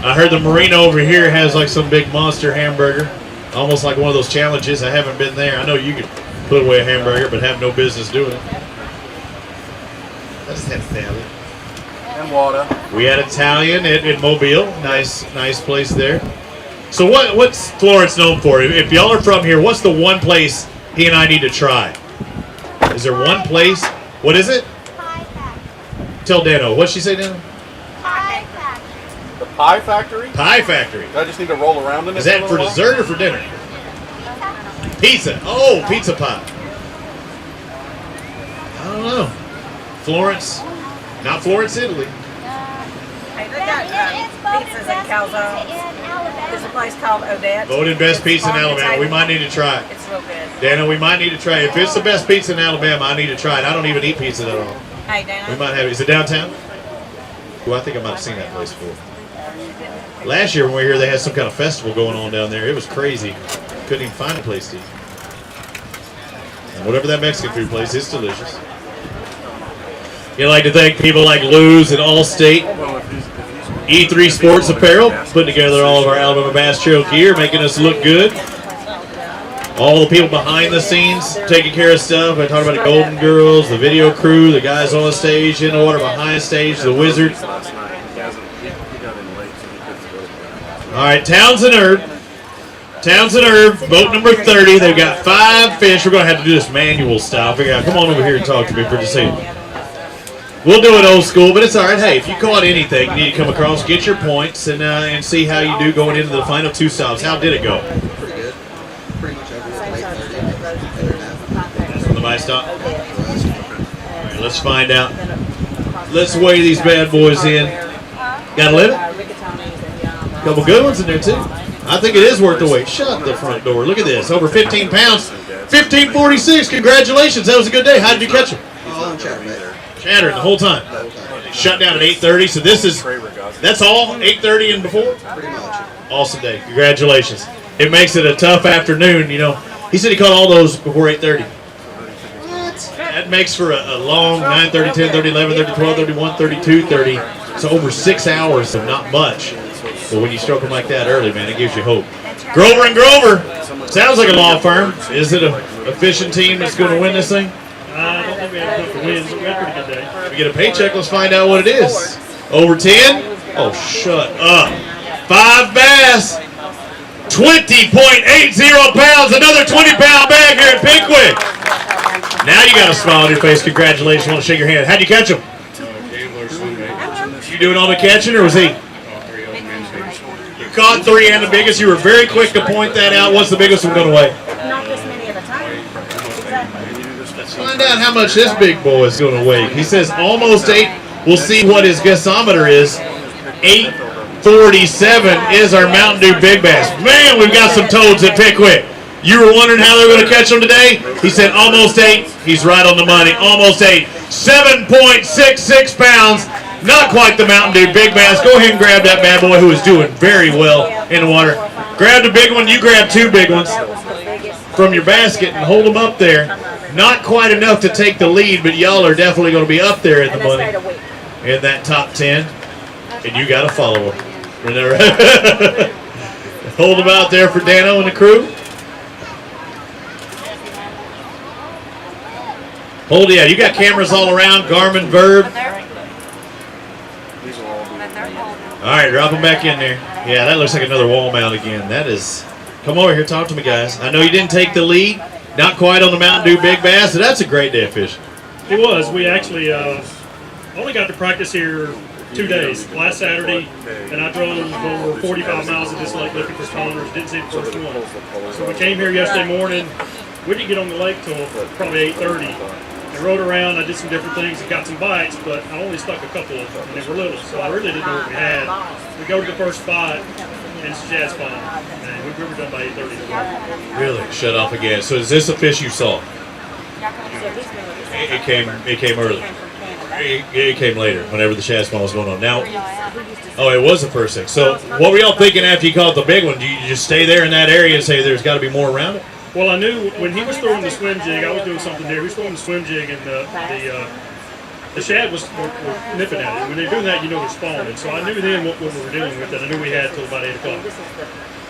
I heard the marina over here has like some big monster hamburger, almost like one of those challenges. I haven't been there. I know you could put away a hamburger, but have no business doing it. I just had Italian. And water. We had Italian in Mobile. Nice place there. So what's Florence known for? If y'all are from here, what's the one place he and I need to try? Is there one place? What is it? Pie Factory. Tell Dano. What'd she say, Dano? Pie Factory. The Pie Factory? Pie Factory. Do I just need to roll around in it? Is that for dessert or for dinner? Pizza. Oh, pizza pie. I don't know. Florence. Not Florence, Italy. Hey, they got pizzas and calzones. There's a place called Odette. Voted best pizza in Alabama. We might need to try it. It's real good. Dana, we might need to try it. If it's the best pizza in Alabama, I need to try it. I don't even eat pizza that often. Hey, Dana. We might have it. Is it downtown? Well, I think I might have seen that place before. Last year when we were here, they had some kind of festival going on down there. It was crazy. Couldn't even find a place to eat. And whatever that Mexican food place, it's delicious. You'd like to thank people like Lou's and Allstate, E3 Sports Apparel, putting together all of our Alabama Bass Trail gear, making us look good. All the people behind the scenes taking care of stuff. I talked about the Golden Girls, the video crew, the guys on the stage, in the water behind the stage, the Wizard. All right, Townsend Herb. Townsend Herb, boat number 30. They've got 5 fish. We're going to have to do this manual style. Figure out. Come on over here and talk to me for just a second. We'll do it old school, but it's all right. Hey, if you caught anything, you need to come across, get your points, and see how you do going into the final 2 stops. How did it go? Pretty good. Pretty much over 8:30. That's from the bite stop. All right, let's find out. Let's weigh these bad boys in. Got a limit? Couple good ones in there too. I think it is worth the wait. Shut the front door. Look at this. Over 15 pounds. 1546. Congratulations. That was a good day. How did you catch them? Oh, Chattering the whole time. Shut down at 8:30. So that's all 8:30 and before? Pretty much. Awesome day. Congratulations. It makes it a tough afternoon, you know. He said he caught all those before 8:30. That makes for a long 9:30, 10:30, 11:30, 12:30, 1:30, 2:30. So over 6 hours, so not much. But when you stroke them like that early, man, it gives you hope. Grover and Grover. Sounds like a law firm. Is it a fishing team that's going to win this thing? I don't think we have enough to win, but we had a pretty good day. We get a paycheck. Let's find out what it is. Over 10? Oh, shut up. 5 bass. 20.80 pounds. Another 20-pound bag here at Pickwick. Now you got a smile on your face. Congratulations. I want to shake your hand. How'd you catch him? You doing all the catching, or was he? You caught 3 and the biggest. You were very quick to point that out. What's the biggest one going to weigh? Not this many at a time. Let's find out how much this big boy is going to weigh. He says almost 8. We'll see what his guessometer is. 847 is our Mountain Dew Big Bass. Man, we've got some toads at Pickwick. You were wondering how they were going to catch them today? He said almost 8. He's right on the money. Almost 8. 7.66 pounds. Not quite the Mountain Dew Big Bass. Go ahead and grab that bad boy who is doing very well in the water. Grab the big one. You grab 2 big ones from your basket and hold them up there. Not quite enough to take the lead, but y'all are definitely going to be up there at the money in that top 10. And you got to follow them. Hold them out there for Dano and the crew. Hold it. Yeah, you got cameras all around. Garmin, Verb. All right, drop them back in there. Yeah, that looks like another wall mount again. That is. Come over here, talk to me, guys. I know you didn't take the lead. Not quite on the Mountain Dew Big Bass, but that's a great day of fishing. It was. We actually only got to practice here 2 days. Last Saturday, and I drove over 45 miles of this lake looking for spawners. Didn't see the first one. So we came here yesterday morning. We didn't get on the lake till probably 8:30. I rode around. I did some different things and got some bites, but I only stuck a couple of them, and they were little, so I really didn't know what we had. We go to the first spot, and it's a shad spawn, and we were done by 8:30. Really? Shut off again. So is this a fish you saw? It came early. It came later, whenever the shad spawn was going on. Now, oh, it was the first thing. So what were y'all thinking after you caught the big one? Do you just stay there in that area and say there's got to be more around it? Well, I knew when he was throwing the swim jig, I was doing something there. He was throwing the swim jig, and the shad were nipping at it. When they're doing that, you know they're spawning. So I knew then what we were dealing with, and I knew we had till about 8 o'clock.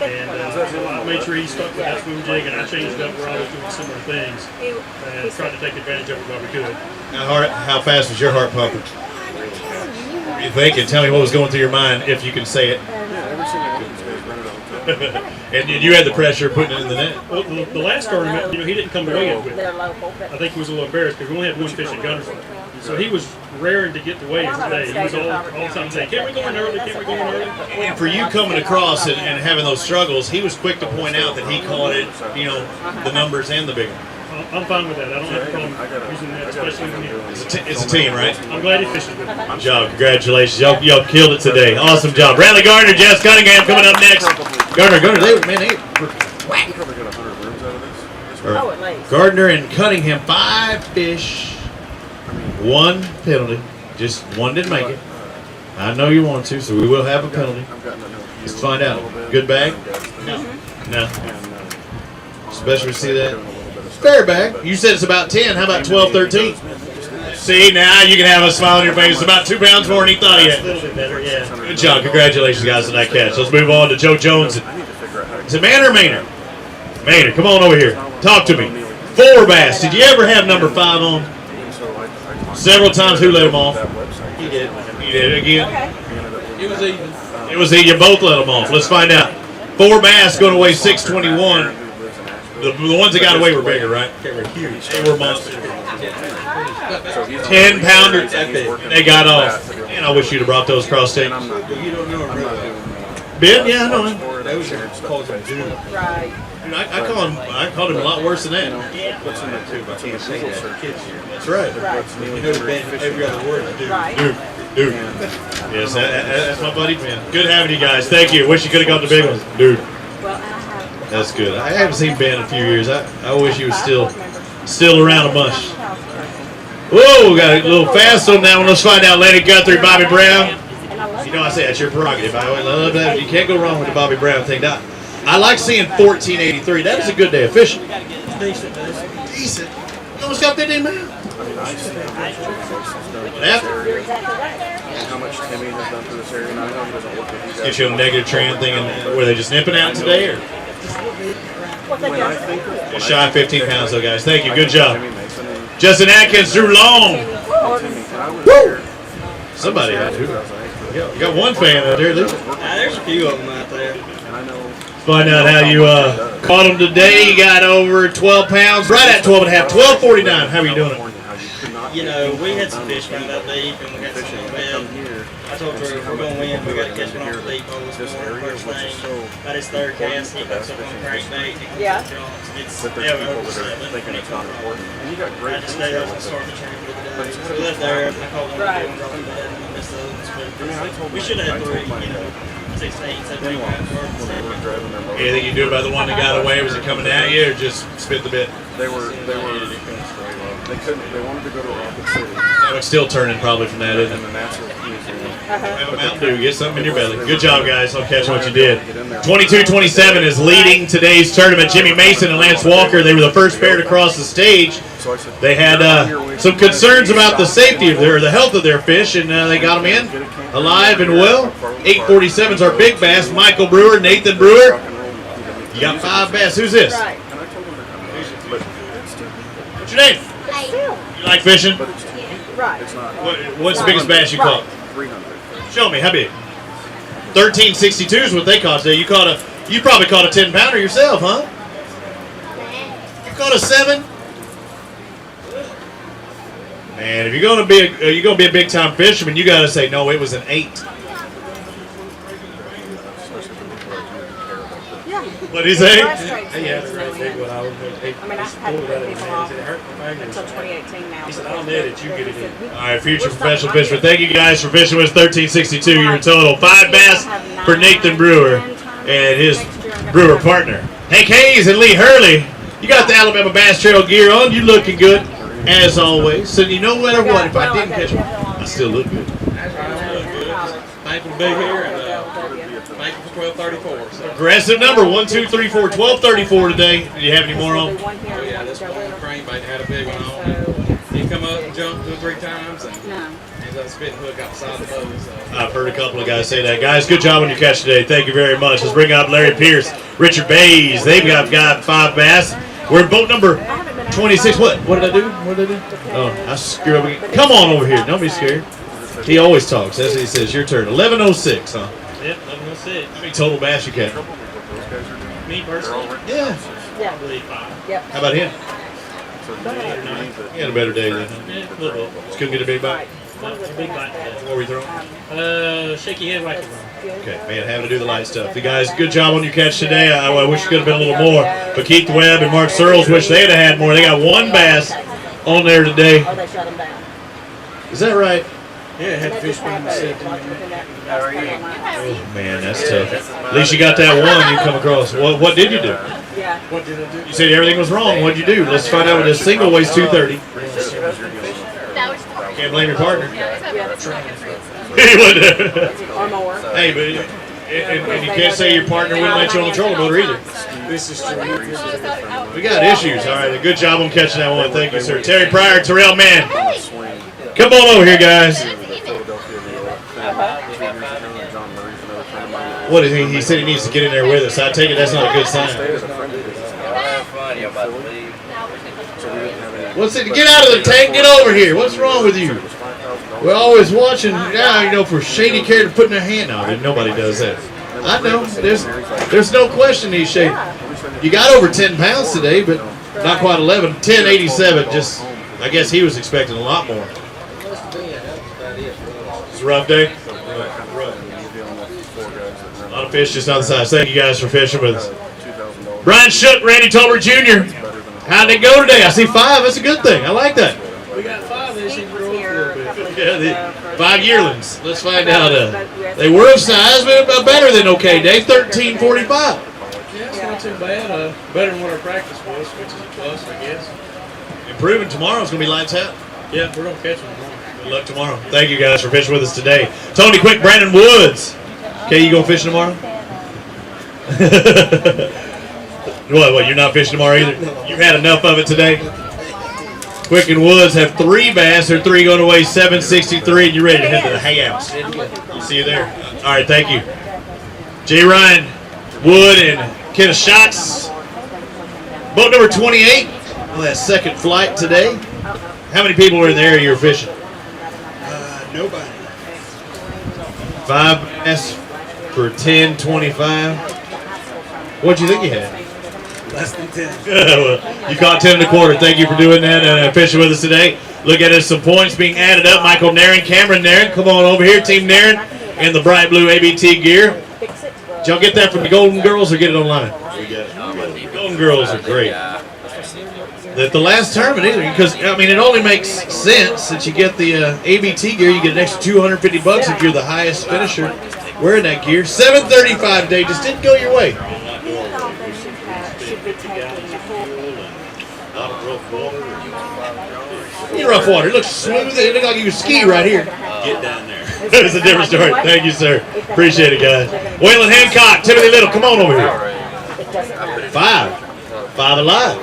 And so I made sure he stuck with that swim jig, and I changed up where I was doing similar things and tried to take advantage of it while we could. How fast was your heart pumping? What were you thinking? Tell me what was going through your mind, if you can say it. And you had the pressure of putting it in the net. Well, the last tournament, he didn't come to weigh in with it. I think he was a little embarrassed because we only had 1 fish at Gunnersville. So he was raring to get to weigh in today. He was all the time saying, "Can we go in early? Can we go in early?" And for you coming across and having those struggles, he was quick to point out that he caught it, the numbers and the big one. I'm fine with that. I don't have a problem using that, especially when you. It's a team, right? I'm glad he fished with me. Good job. Congratulations. Y'all killed it today. Awesome job. Bradley Gardner, Jess Cunningham coming up next. Gardner, Gardner and Cunningham, 5 fish, 1 penalty. Just one didn't make it. I know you want to, so we will have a penalty. Let's find out. Good bag? No. Especially see that. Fair bag. You said it's about 10. How about 12, 13? See, now you can have a smile on your face. It's about 2 pounds more than he thought he had. A little bit better, yeah. Good job. Congratulations, guys, on that catch. Let's move on to Joe Jones. Is it Manor or Maynard? Maynard, come on over here. Talk to me. 4 bass. Did you ever have number 5 on? Several times. Who let him off? He did. You did again? It was even. It was you both let them off. Let's find out. 4 bass going away 621. The ones that got away were bigger, right? They were huge. They were monsters. 10 pounders. They got off. And I wish you'd have brought those cross stakes. You don't know him really. Ben? Yeah, I know him. Those are called him dude. Right. Dude, I called him a lot worse than that. What's in there too? But can't say that. Kids here. That's right. You know Ben, every other word is dude. Right. Dude. Yes, that's my buddy Ben. Good having you guys. Thank you. Wish you could have got the big ones. Dude. Well, I have. That's good. I haven't seen Ben in a few years. I wish he was still around a bunch. Whoa, got a little fast on that one. Let's find out. Lenny Guthrie, Bobby Brown. You know, I say that's your prerogative. I love that. You can't go wrong with the Bobby Brown thing. I like seeing 1483. That is a good day of fishing. Decent. Decent. You almost got 15 man. How much Timmy has done for this area, and I know he doesn't work with you guys. Get you a negative trend thing, and were they just nipping out today, or just shy of 15 pounds, though, guys? Thank you. Good job. Justin Atkins, Drew Long. Woo! Somebody had to. Yeah, you got one fan out there, Luke. There's a few of them out there. Find out how you caught them today. You got over 12 pounds, right at 12 and a half, 12.49. How are you doing it? You know, we had some fish found out deep, and we got some on bed. I told her if we're going to win, we got to catch one off the deep hole. First thing, about his 3rd cast, he got something on crankbait. Yeah. It's over 7. Thinking it's not important. And you got great I just stayed up and started the train for the day. So we left there, I called him and dropped him bed, and we missed those. We should have had 3, 16, 17 pounds. Anything you do about the one that got away? Was it coming at you, or just spit the bit? They couldn't. They wanted to go to Rocket City. That was still turning probably from that, isn't it? And the National Museum. Have a Mountain Dew. Get something in your belly. Good job, guys. I'll catch what you did. 22-27 is leading today's tournament. Jimmy Mason and Lance Walker, they were the first pair to cross the stage. They had some concerns about the safety of the health of their fish, and they got them in alive and well. 847 is our big bass. Michael Brewer, Nathan Brewer. You got 5 bass. Who's this? What's your name? You like fishing? Right. What's the biggest bass you caught? 300. Show me. How big? 1362 is what they caught today. You probably caught a 10-pounder yourself, huh? You caught a 7? Man, if you're gonna be a big time fisherman, you gotta say no. It was an 8. What did he say? Yeah, that's right. Big one. I mean, I hadn't put people off until 2018 now. He said, I'll net it, you get it in. All right, future professional fisherman. Thank you guys for fishing with 1362. Your total 5 bass for Nathan Brewer and his Brewer partner. Hank Hayes and Lee Hurley. You got the Alabama Bass Trail gear on. You looking good, as always. So you know what, if I didn't catch one, I still look good. Thankful to be here, and thankful for 1234. So. Aggressive number, 1, 2, 3, 4, 1234 today. Do you have any more on? Oh yeah, this one crankbait had a big one on. He come up and jumped 2 or 3 times, and he's a spitting hook outside the boat. So. I've heard a couple of guys say that. Guys, good job on your catch today. Thank you very much. Let's bring up Larry Pierce, Richard Bays. They've got 5 bass. We're boat number 26. What did I do? Oh, I screwed up. Come on over here. Don't be scared. He always talks. That's what he says. Your turn. 1106, huh? Yep, 1106. How many total bass you catch? Me personally? Yeah. Probably 5. Yep. How about him? He had a better day than him. Yeah, a little bit. Just couldn't get a big bite. Big bite. What were you throwing? Shaky head wacky bone. Okay, man, having to do the light stuff. The guys, good job on your catch today. I wish you could have been a little more. But Keith Webb and Mark Searles wish they'd have had more. They got one bass on there today. Oh, they shut them down. Is that right? Yeah, had fish being set. Oh, man, that's tough. At least you got that one you come across. What did you do? Yeah. What did I do? You said everything was wrong. What'd you do? Let's find out what this single weighs 230. Can't blame your partner. He would. Or more. Hey, but and you can't say your partner wouldn't let you on the trolling motor either. This is true. We got issues. All right, good job on catching that one. Thank you, sir. Terry Pryor, Terrell Mann. Come on over here, guys. What is he? He said he needs to get in there with us. I take it that's not a good sign. What's it? Get out of the tank. Get over here. What's wrong with you? We're always watching. Yeah, for shady character putting their hand out. Nobody does that. I know. There's no question he's shady. You got over 10 pounds today, but not quite 11. 1087. Just, I guess he was expecting a lot more. It's a rough day. A lot of fish just on the sides. Thank you guys for fishing with us. Brian Shook, Randy Tolbert Jr. How'd it go today? I see 5. That's a good thing. I like that. We got 5 this year. Yeah, the 5 yearlings. Let's find out. They were of size, but better than okay. Day 13:45. Yeah, it's not too bad. Better than what our practice was, which is a plus, I guess. Improving tomorrow's gonna be lights out. Yeah, we're gonna catch them tomorrow. Good luck tomorrow. Thank you guys for fishing with us today. Tony Quick, Brandon Woods. Okay, you going fishing tomorrow? What? You're not fishing tomorrow either? You've had enough of it today? Quick and Woods have 3 bass. They're 3 going away 763, and you're ready to head to the hangouts. I'll see you there. All right, thank you. Jay Ryan, Wood, and Kenneth Schatz. Boat number 28 on that second flight today. How many people were in the area you were fishing? Nobody. 5 bass for 10.25. What'd you think you had? Less than 10. Well, you caught 10 1/4. Thank you for doing that and fishing with us today. Look at it, some points being added up. Michael Nairn, Cameron Nairn, come on over here. Team Nairn in the bright blue ABT gear. Did y'all get that from the Golden Girls or get it online? Golden Girls are great. At the last tournament either, because it only makes sense that you get the ABT gear. You get an extra $250 if you're the highest finisher wearing that gear. 7:35 day just didn't go your way. In rough water, it looks smooth. It looked like you could ski right here. Get down there. It's a different story. Thank you, sir. Appreciate it, guys. Waylon Hancock, Timothy Little, come on over here. 5 alive.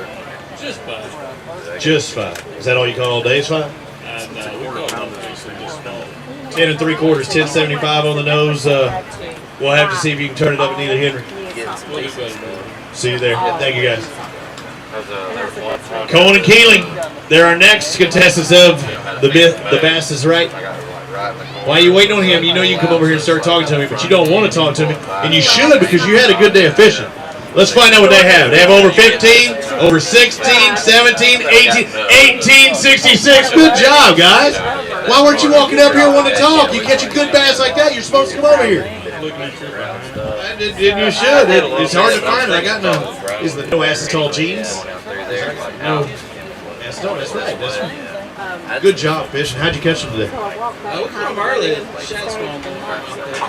Just 5. Just 5. Is that all you caught all day? Is 5? No, we caught them basically just small. 10 3/4, 10.75 on the nose. We'll have to see if you can turn it up at Neely Henry. See you there. See you guys. Cohen and Keeling, they're our next contestants of the Bass is Right. Why are you waiting on him? You know you can come over here and start talking to me, but you don't want to talk to me. And you should, because you had a good day of fishing. Let's find out what they have. They have over 15, over 16, 17, 18, 1866. Good job, guys. Why weren't you walking up here wanting to talk? You catch a good bass like that, you're supposed to come over here. You should. It's hard to find. I got no. Is the no acetol jeans? No. Acetol. That's right. That's right. Good job fishing. How'd you catch them today? We caught them early. Shad spawn.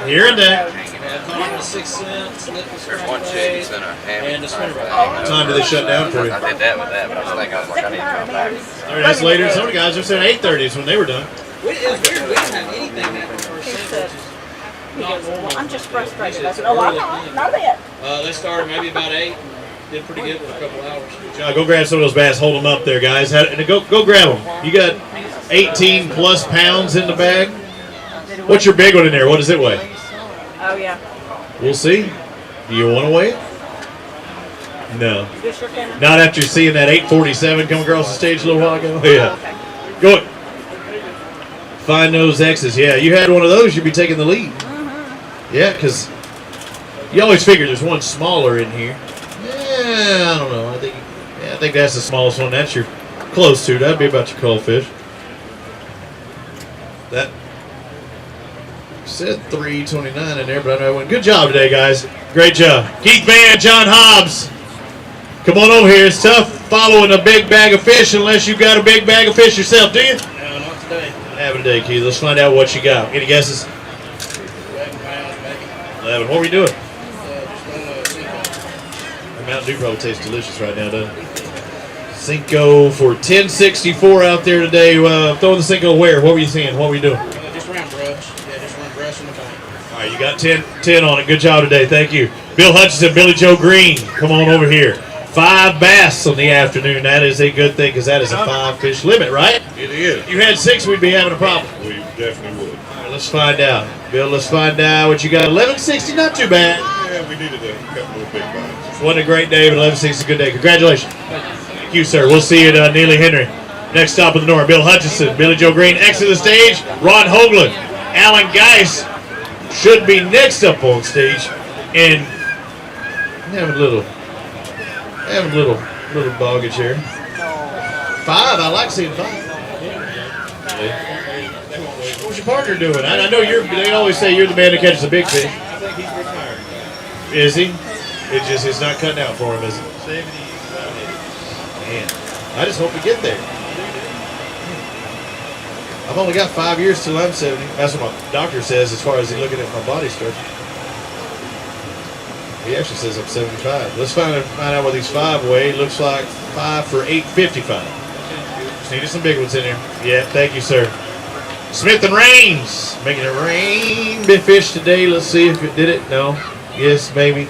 Here and there. Caught them at 6 cents. There's one chicken center. And the spinner. What time do they shut down for you? I did that with that, but I was thinking, I need to come back. 30 minutes later. Some guys are saying 8:30 is when they were done. It was weird. We didn't have anything that first. He goes, well, I'm just frustrated. I said, oh, I'm not a bit. They started maybe about 8. Did pretty good for a couple hours. John, go grab some of those bass. Hold them up there, guys. Go grab them. You got 18 plus pounds in the bag. What's your big one in there? What does it weigh? Oh, yeah. We'll see. Do you want to weigh it? No. Not after seeing that 847 come across the stage a little while ago. Yeah. Go it. Find those X's. Yeah, you had one of those, you'd be taking the lead. Yeah, because you always figure there's one smaller in here. Yeah, I don't know. I think that's the smallest one. That's your close to. That'd be about your cold fish. That said 329 in there, but I know I went. Good job today, guys. Great job. Keith Van, John Hobbs. Come on over here. It's tough following a big bag of fish unless you've got a big bag of fish yourself, do you? No, not today. Have a day, Keith. Let's find out what you got. Any guesses? 11 pounds, maybe. 11. What were you doing? Just on the Cinco. The Mountain Dew probably tastes delicious right now, doesn't it? Cinco for 1064 out there today. Throwing the Cinco where? What were you seeing? What were you doing? Just around brush. Yeah, just around brush in the bank. All right, you got 10 on it. Good job today. Thank you. Bill Hutchinson, Billy Joe Green, come on over here. 5 bass on the afternoon. That is a good thing because that is a 5-fish limit, right? It is. If you had 6, we'd be having a problem. We definitely would. All right, let's find out. Bill, let's find out what you got. 1160, not too bad. Yeah, we needed a couple of big bites. Wasn't a great day, but 1160 is a good day. Congratulations. Thank you, sir. We'll see you at Neely Henry. Next stop in the north, Bill Hutchinson, Billy Joe Green, exit the stage. Ron Hoagland, Alan Geis should be next up on stage, and having a little boggage here. 5, I like seeing 5. What's your partner doing? I know they always say you're the man that catches the big fish. I think he's retired. Is he? It's not cutting out for him, is it? 70. Man, I just hope we get there. I've only got 5 years till I'm 70. That's what my doctor says as far as looking at my body structure. He actually says I'm 75. Let's find out what these 5 weigh. Looks like 5 for 855. Just needed some big ones in there. Yeah, thank you, sir. Smith and Rains making it rain big fish today. Let's see if it did it. No. Yes, maybe.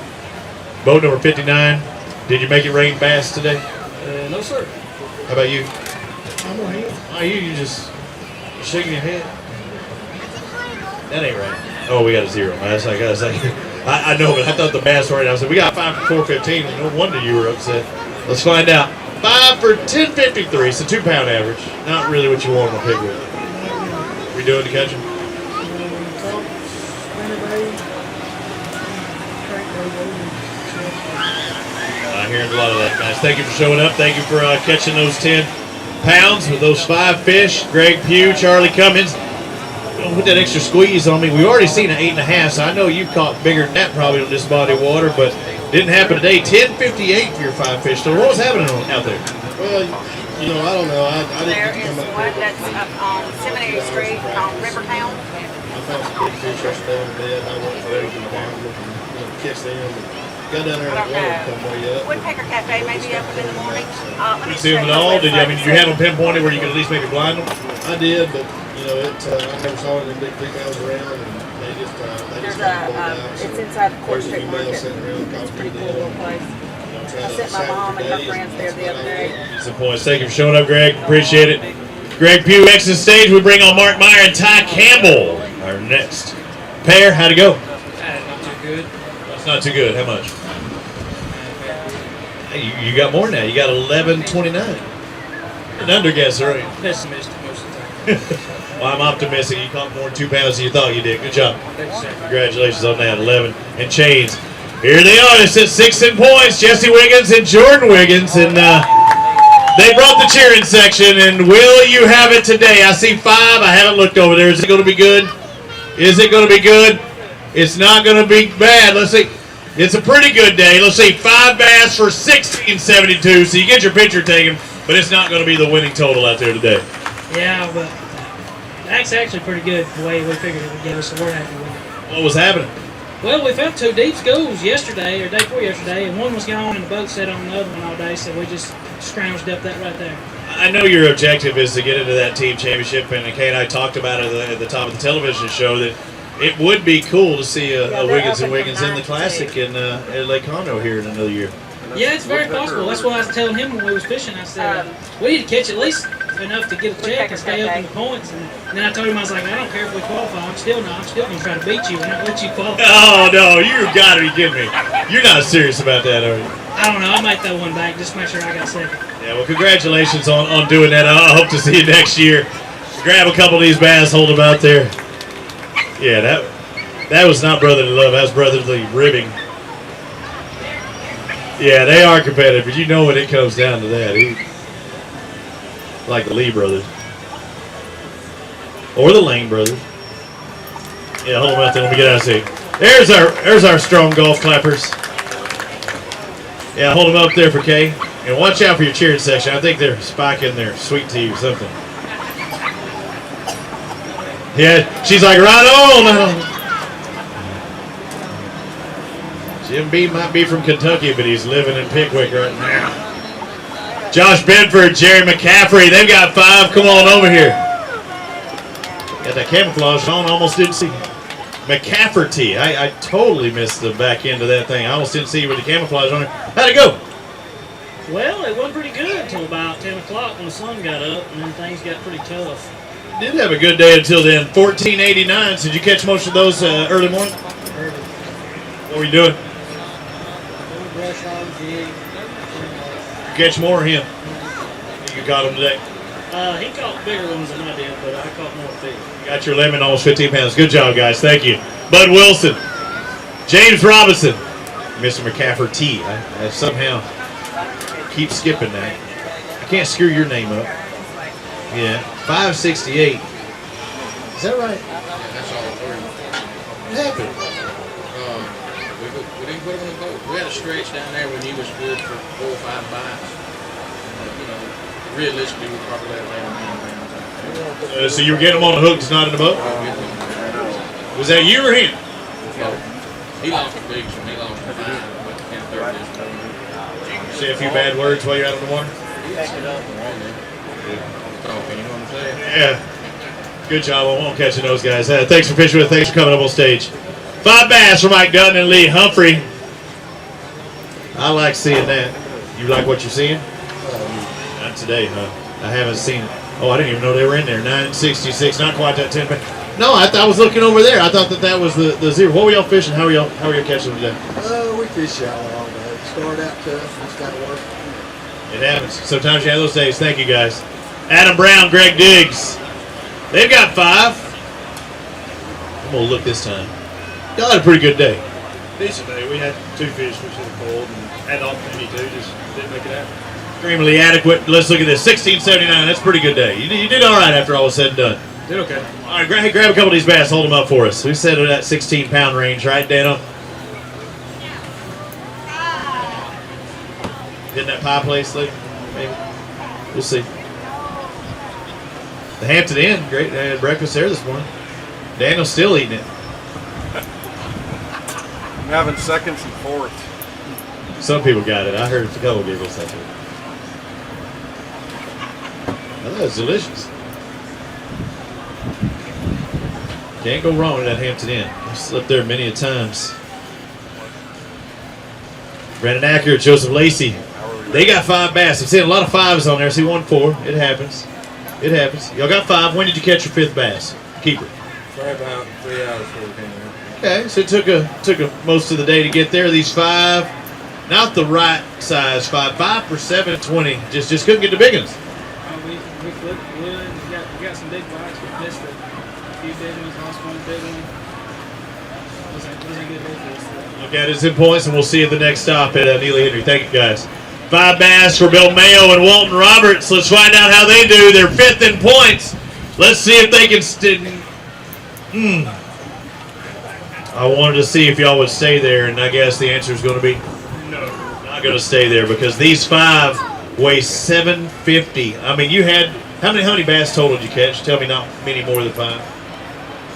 Boat number 59. Did you make it rain bass today? No, sir. How about you? I'm on here. Oh, you just shaking your head. That ain't right. Oh, we got a 0. I know, but I thought the bass were right. I said we got 5 for 415. No wonder you were upset. Let's find out. 5 for 1053. It's a 2-pound average. Not really what you want on a Pickwick. We doing to catch him? I'm hearing a lot of that, guys. Thank you for showing up. Thank you for catching those 10 pounds with those 5 fish. Greg Pugh, Charlie Cummins. Don't put that extra squeeze on me. We've already seen an 8.5, so I know you caught bigger than that probably on this body of water, but didn't happen today. 10.58 for your 5 fish. So what was happening out there? Well, I don't know. I There didn't is come up one with that's up on Seminary Street on Rivertown. I found some big fish yesterday on the bed. I went for it and catch them. Got down there I and don't the water know. come way up. Woodpecker Cafe may be open in the morning. Let me You see them at check all? the Did you had them website. pinpointed where you could at least maybe blind them? I did, but I never saw any big females around, and they just There's got pulled a, out. it's inside the Court There's a Street few males Market. sitting around It's a talking pretty to cool them. little place. Trying I to sent my decide mom and her days friends there the other day. Some points. Thank you for showing up, Greg. Appreciate it. Greg Pugh, exit stage. We bring on Mark Meyer and Ty Campbell. Our next pair. How'd it go? Not too good. That's not too good. How much? Hey, you got more now. You got 11.29. An underguesser, right? Pessimistic most of the time. Well, I'm optimistic. You caught more than 2 pounds than you thought you did. Good job. Thanks, sir. Congratulations on that. 11 and chains. Here they are. It's at 6 in points. Jesse Wiggins and Jordan Wiggins. And they brought the cheering section. And will you have it today? I see 5. I haven't looked over there. Is it going to be good? Is it going to be good? It's not going to be bad. Let's see. It's a pretty good day. Let's see. 5 bass for 16.72. So you get your picture taken. But it's not going to be the winning total out there today. Yeah, but that's actually pretty good the way we figured it would go, so we're happy with it. What was happening? Well, we found 2 deep schools yesterday, or day before yesterday, and one was gone and the boat sat on the other one all day, so we just scrounged up that right there. I know your objective is to get into that team championship, and Kay and I talked about it at the top of the television show that it would be cool to see a Wiggins and Wiggins in the Classic in Lake Conroe here in another year. Yeah, it's very possible. That's what I was telling him when we was fishing. I said, we need to catch at least enough to get a check and stay up in the points. And then I told him, I was like, I don't care if we qualify. I'm still going to try to beat you and not let you qualify. Oh, no, you got to be kidding me. You're not serious about that, are you? I don't know. I might throw one back just to make sure I got second. Yeah, well, congratulations on doing that. I hope to see you next year. Grab a couple of these bass, hold them out there. Yeah, that was not brotherly love. That was brotherly ribbing. Yeah, they are competitive, but you know when it comes down to that. Like the Lee brothers. or the Lane brothers. Yeah, hold them out there. Let me get out of here. There's our strong golf clappers. Yeah, hold them up there for Kay. And watch out for your cheering section. I think they're spiking their sweet tea or something. Yeah, she's like, right on. Jim B might be from Kentucky, but he's living in Pickwick right now. Josh Bedford, Jerry McCaffrey, they've got 5. Come on over here. Got that camouflage on, almost didn't see. McCafferty, I totally missed the back end of that thing. I almost didn't see you with the camouflage on it. How'd it go? Well, it wasn't pretty good until about 10 o'clock when the sun got up, and then things got pretty tough. Did have a good day until then. 1489. Did you catch most of those early morning? What were you doing? Brush on, jig. You catch more of him? You caught him today? He caught bigger ones than I did, but I caught more fish. Got your lemon, almost 15 pounds. Good job, guys. Thank you. Bud Wilson, James Robinson, Mr. McCafferty. I somehow keep skipping that. I can't screw your name up. Yeah, 568. Is that right? Yeah, that's all three. What happened? We didn't put him on the boat. We had a stretch down there when he was good for 4 or 5 bites. Realistically, we probably let him down. So you were getting him on the hook, just not in the boat? Was that you or him? He lost a big one. He lost a 5, but can't throw this boat. Say a few bad words while you're out on the water? He acted up wrong there. Talking, you know what I'm saying? Yeah. Good job. I won't catching those guys. Thanks for fishing with us. Thanks for coming up on stage. 5 bass for Mike Dutton and Lee Humphrey. I like seeing that. You like what you're seeing? Not today, huh? I haven't seen it. Oh, I didn't even know they were in there. 966, not quite that 10 pound. No, I was looking over there. I thought that was the zero. What were y'all fishing? How are y'all catching them today? We fish shallow all day. Started out tough. Just got to work. It happens. Sometimes you have those days. Thank you, guys. Adam Brown, Greg Diggs. They've got 5. I'm going to look this time. Y'all had a pretty good day. Decent day. We had 2 fish which was cold and had the opportunity to, just didn't make it happen. Extremely adequate. Let's look at this. 1679. That's a pretty good day. You did all right after all was said and done. Did okay. All right, grab a couple of these bass. Hold them up for us. We set it at that 16-pound range, right, Dano? Getting that pie place, Lee? Maybe. We'll see. The Hampton Inn. Great. They had breakfast there this morning. Daniel's still eating it. I'm having seconds and fourths. Some people got it. I heard a couple giggles. That's it. Oh, that's delicious. Can't go wrong with that Hampton Inn. I've slept there many a times. Brandon Acker, Joseph Lacey. They got 5 bass. I'm seeing a lot of 5s on there. I see 1 4. It happens. It happens. Y'all got 5. When did you catch your 5th bass? Keeper. Probably about 3 hours before we came here. Okay, so it took a most of the day to get there. These 5, not the right size 5. 5 for 720. Just couldn't get the big ones. We flipped wood. We got some big bites. We missed a few big ones. Lost 1 big one. Wasn't a good day for us. Look at his in points, and we'll see you at the next stop at Neely Henry. Thank you, guys. 5 bass for Bill Mayo and Walton Roberts. Let's find out how they do. They're 5th in points. Let's see if they can I wanted to see if y'all would stay there, and I guess the answer is going to be no. Not going to stay there because these 5 weigh 750. I mean, you had how many bass total did you catch? Tell me not many more than 5.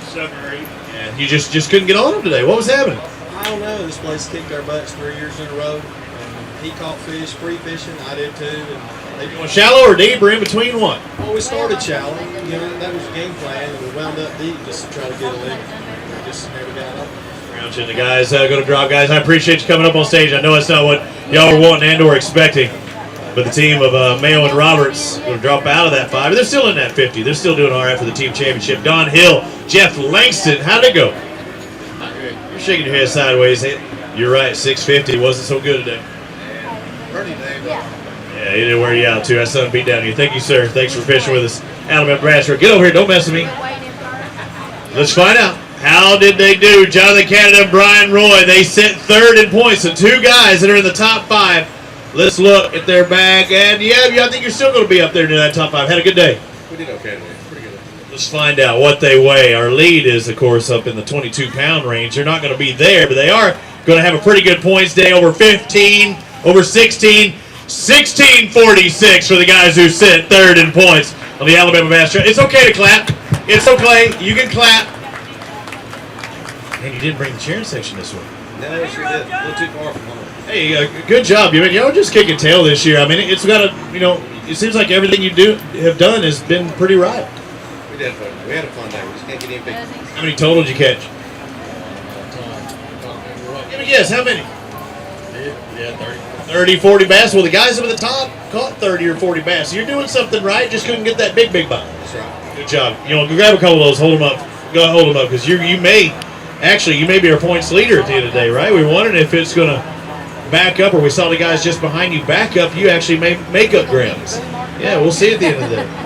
7 or 8. And you just couldn't get on them today. What was happening? I don't know. This place kicked our butts 3 years in a row. And he caught fish, free fishing. I did too. And they going shallow or deep or in between what? Well, we started shallow. You know, that was the game plan, and we wound up deep just to try to get a lick. We just never got up. The guys going to drop. Guys, I appreciate you coming up on stage. I know it's not what y'all were wanting and or expecting, but the team of Mayo and Roberts going to drop out of that 5. They're still in that 50. They're still doing all right for the team championship. Don Hill, Jeff Langston. How'd it go? You're shaking your head sideways. You're right. 650 wasn't so good today. Yeah, he didn't wear you out too. That sun beat down on you. Thank you, sir. Thanks for fishing with us. Alabama Bradshaw. Get over here. Don't mess with me. Let's find out. How did they do? Jonathan Canada and Brian Roy. They sit 3rd in points. So 2 guys that are in the top 5. Let's look at their bag. And yeah, I think you're still going to be up there near that top 5. Had a good day. We did okay today. Pretty good. Let's find out what they weigh. Our lead is, of course, up in the 22-pound range. They're not going to be there, but they are going to have a pretty good points day, over 15, over 16, 1646 for the guys who sit third in points on the Alabama Bass Trail. It's okay to clap. It's okay. You can clap. And you didn't bring the cheering section this week. No, sure did. A little too far from home. Hey, good job. Y'all just kicking tail this year. I mean, it's got a, it seems like everything you have done has been pretty right. We did fun. We had a fun day. We just can't get any big. How many total did you catch? Give me a guess. How many? Yeah, 30. 30, 40 bass. Well, the guys up at the top caught 30 or 40 bass. So you're doing something right. Just couldn't get that big bite. That's right. Good job. Grab a couple of those. Hold them up. Go hold them up because you may be our points leader at the end of the day, right? We wondered if it's going to back up, or we saw the guys just behind you back up. You actually may make up grounds. Yeah, we'll see at the end of the day.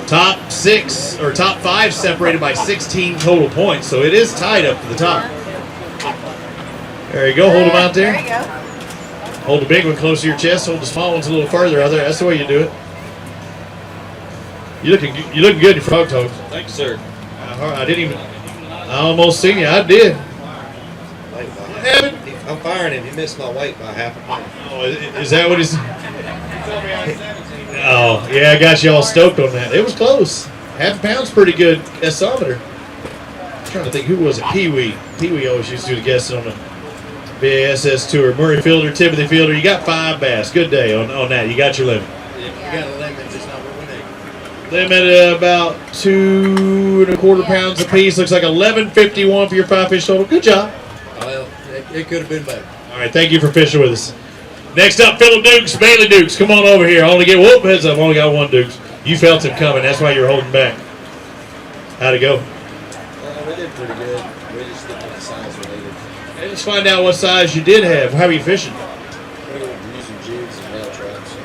Top 6 or top 5 separated by 16 total points, so it is tied up to the top. There you go. Hold them out there. There you go. Hold the big one close to your chest. Hold the small ones a little further out there. That's the way you do it. You looking good in your frog toes. Thanks, sir. I almost seen you. I did. I'm firing him. He missed my weight by half a pound. Oh, is that what he's... Oh, yeah, I got you all stoked on that. It was close. Half a pound's pretty good gasometer. I'm trying to think, who was it? Pee-wee. Pee-wee always used to do the guessing on the BASS tour. Murray Fielder, Timothy Fielder. You got 5 bass. Good day on that. You got your limit. Yeah, you got a limit. Just not what we need. Limit about 2 1/4 pounds a piece. Looks like 11.51 for your 5 fish total. Good job. Well, it could have been better. All right, thank you for fishing with us. Next up, Phillip Dukes, Bailey Dukes. Come on over here. I only get heads up. I only got one Dukes. You felt him coming. That's why you're holding back. How'd it go? We did pretty good. We just didn't have the size we needed. Hey, let's find out what size you did have. How are you fishing? We were using jigs and nail traps.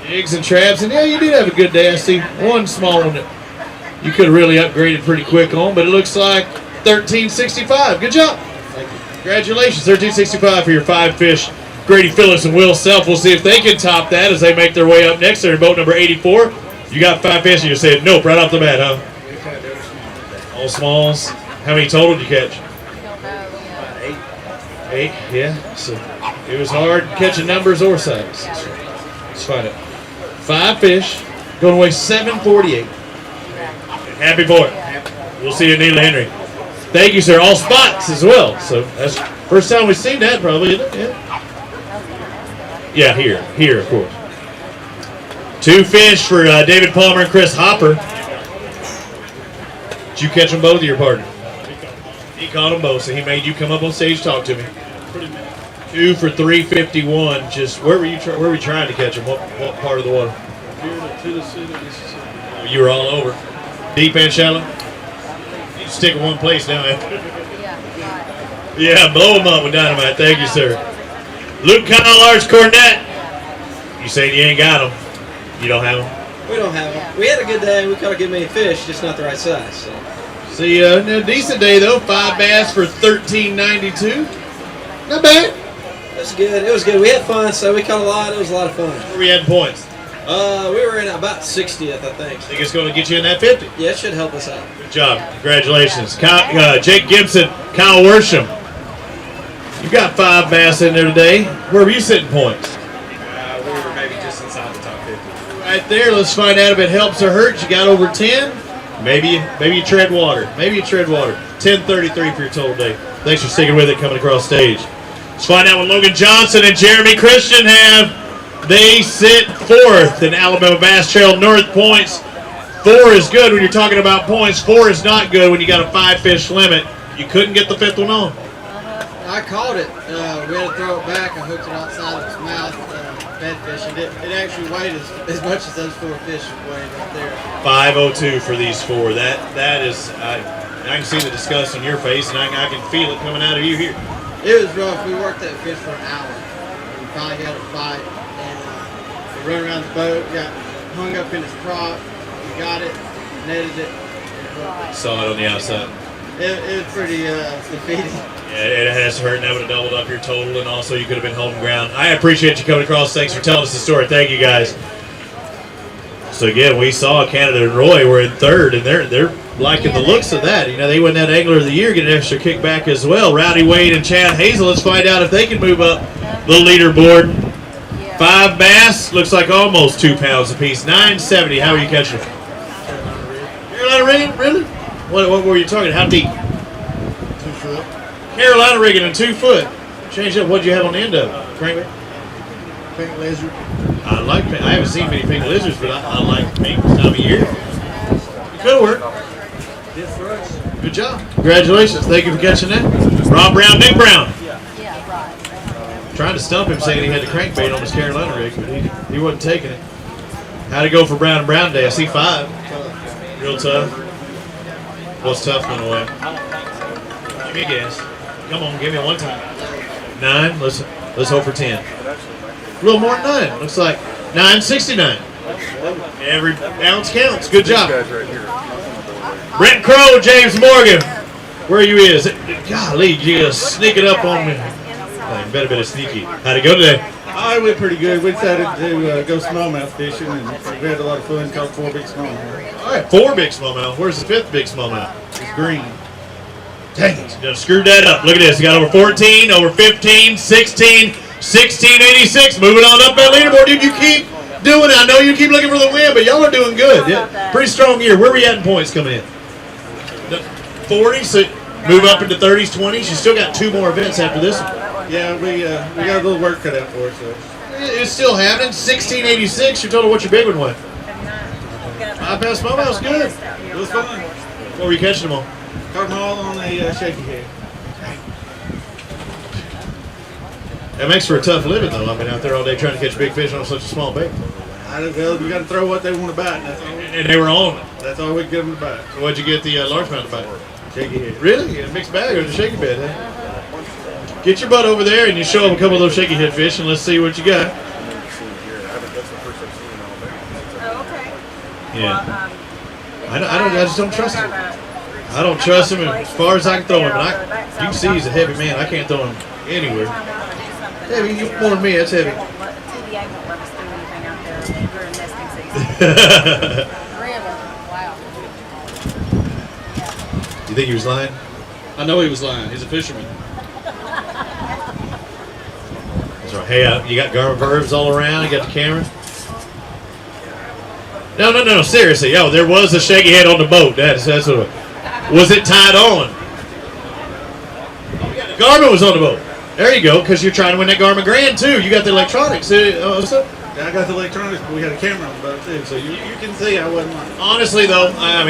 Jigs and traps, and yeah, you did have a good day. I see one small one that you could have really upgraded pretty quick on, but it looks like 1365. Good job. Thank you. Congratulations, 1365 for your 5 fish. Grady Phillips and Will Self. We'll see if they can top that as they make their way up next. They're in boat number 84. You got 5 fish, and you said nope right off the bat, huh? All smalls. How many total did you catch? 8, yeah. So it was hard catching numbers or size. Let's find it. 5 fish, going away 748. Happy boy. We'll see you at Needle Henry. Thank you, sir. All spots as well. So that's the first time we've seen that, probably, isn't it? Yeah, here, of course. 2 fish for David Palmer and Chris Hopper. Did you catch them both, or your partner? He caught them both, so he made you come up on stage, talk to me. 2 for 351. Just where were you trying to catch them? What part of the water? You were all over. Deep and shallow. You stick in one place now. Yeah, blow them up with dynamite. Thank you, sir. Luke Kyle, Lars Cornett. You saying you ain't got them? You don't have them? We don't have them. We had a good day. We caught a good many fish, just not the right size. So. See, a decent day though. 5 bass for $13.92. Not bad. It was good. It was good. We had fun, so we caught a lot. It was a lot of fun. Where we had points? We were in about 60th, I think. Think it's going to get you in that 50? Yeah, it should help us out. Good job. Congratulations. Jake Gibson, Kyle Worsham. You got 5 bass in there today. Where were you sitting points? We were maybe just inside the top 50. Right there. Let's find out if it helps or hurts. You got over 10. Maybe you tread water. 10:33 for your total day. Thanks for sticking with it coming across stage. Let's find out what Logan Johnson and Jeremy Christian have. They sit 4th in Alabama Bass Trail North points. 4 is good when you're talking about points. 4 is not good when you got a 5 fish limit. You couldn't get the 5th one on. I caught it. We had to throw it back. I hooked it outside of its mouth, bed fishing. It actually weighed as much as those 4 fish weighed right there. 502 for these 4. That is, I can see the disgust on your face, and I can feel it coming out of you here. It was rough. We worked that fish for an hour. We finally got a fight, and we run around the boat. Got hung up in his prop. We got it, netted it. Saw it on the outside. It was pretty defeating. Yeah, it has hurt, and that would have doubled up your total, and also you could have been holding ground. I appreciate you coming across. Thanks for telling us the story. Thank you, guys. Let's So again, we saw Canada and Roy were in third, and they're liking the looks of that. You know, they win that Angler of the Year, get an extra kickback as well. Rowdy Wade and Chad Hazel. Let's find out if they can move up the leaderboard. 5 bass, looks like almost 2 pounds apiece. 970. How are you catching them? Carolina rigging, really? What were you talking? How deep? 2 foot. Carolina rigging and 2 foot. Change up. What'd you have on the end of it? Crankbait? Pink lizard. I like pink. I haven't seen many pink lizards, but I like pink this time of year. It could work. Good job. Congratulations. Thank you for catching that. Rob Brown, Nick Brown. Trying to stump him saying he had the crankbait on his Carolina rig, but he wasn't taking it. How'd it go for Brown and Brown today? I see 5. Real tough. What's tough going away? Give me a guess. Come on, give me one time. 9. Let's hope for 10. A little more than 9. Looks like 969. Every ounce counts. Good job. Brent Crow, James Morgan. Where you is? Golly, you just sneak it up on me. Better bit of sneaky. How'd it go today? Oh, it went pretty good. We decided to go smallmouth fishing, and we had a lot of fun. Caught 4 big smallmouth. All right, 4 big smallmouth. Where's the 5th big smallmouth? It's green. Dang it. Just screwed that up. Look at this. You got over 14, over 15, 16, 1686. Moving on up that leaderboard. Dude, you keep doing it. I know you keep looking for the win, but y'all are doing good. Yeah, pretty strong year. Where are we at in points coming in? 40, so move up into 30s, 20s. You still got 2 more events after this one. Yeah, we got a little work cut out for us. So. It's still happening. 1686. You told her what your big one was. 5 pound smallmouth was good. It was fun. What were you catching them on? Caught them all on a shaky head. That makes for a tough living, though. I've been out there all day trying to catch big fish on such a small bait. Well, you got to throw what they want to bite. That's all. And they were on it. That's all we can get them to bite. So what'd you get the largemouth to bite? Shaky head. Really? A mixed bag or a shaky bed, huh? Get your butt over there and you show them a couple of those shaky head fish and let's see what you got. Yeah. I just don't trust him. I don't trust him as far as I can throw him. But you can see he's a heavy man. I can't throw him anywhere. Heavy, you more than me. That's heavy. You think he was lying? I know he was lying. He's a fisherman. That's right. Hey, you got Garmin verbs all around. You got the camera. No. Seriously, there was a shaky head on the boat. That's what it was. Was it tied on? Garmin was on the boat. There you go, because you're trying to win that Garmin Grand too. You got the electronics. What's up? I got the electronics, but we had a camera on the boat too, so you can see I wasn't lying. Honestly, though, I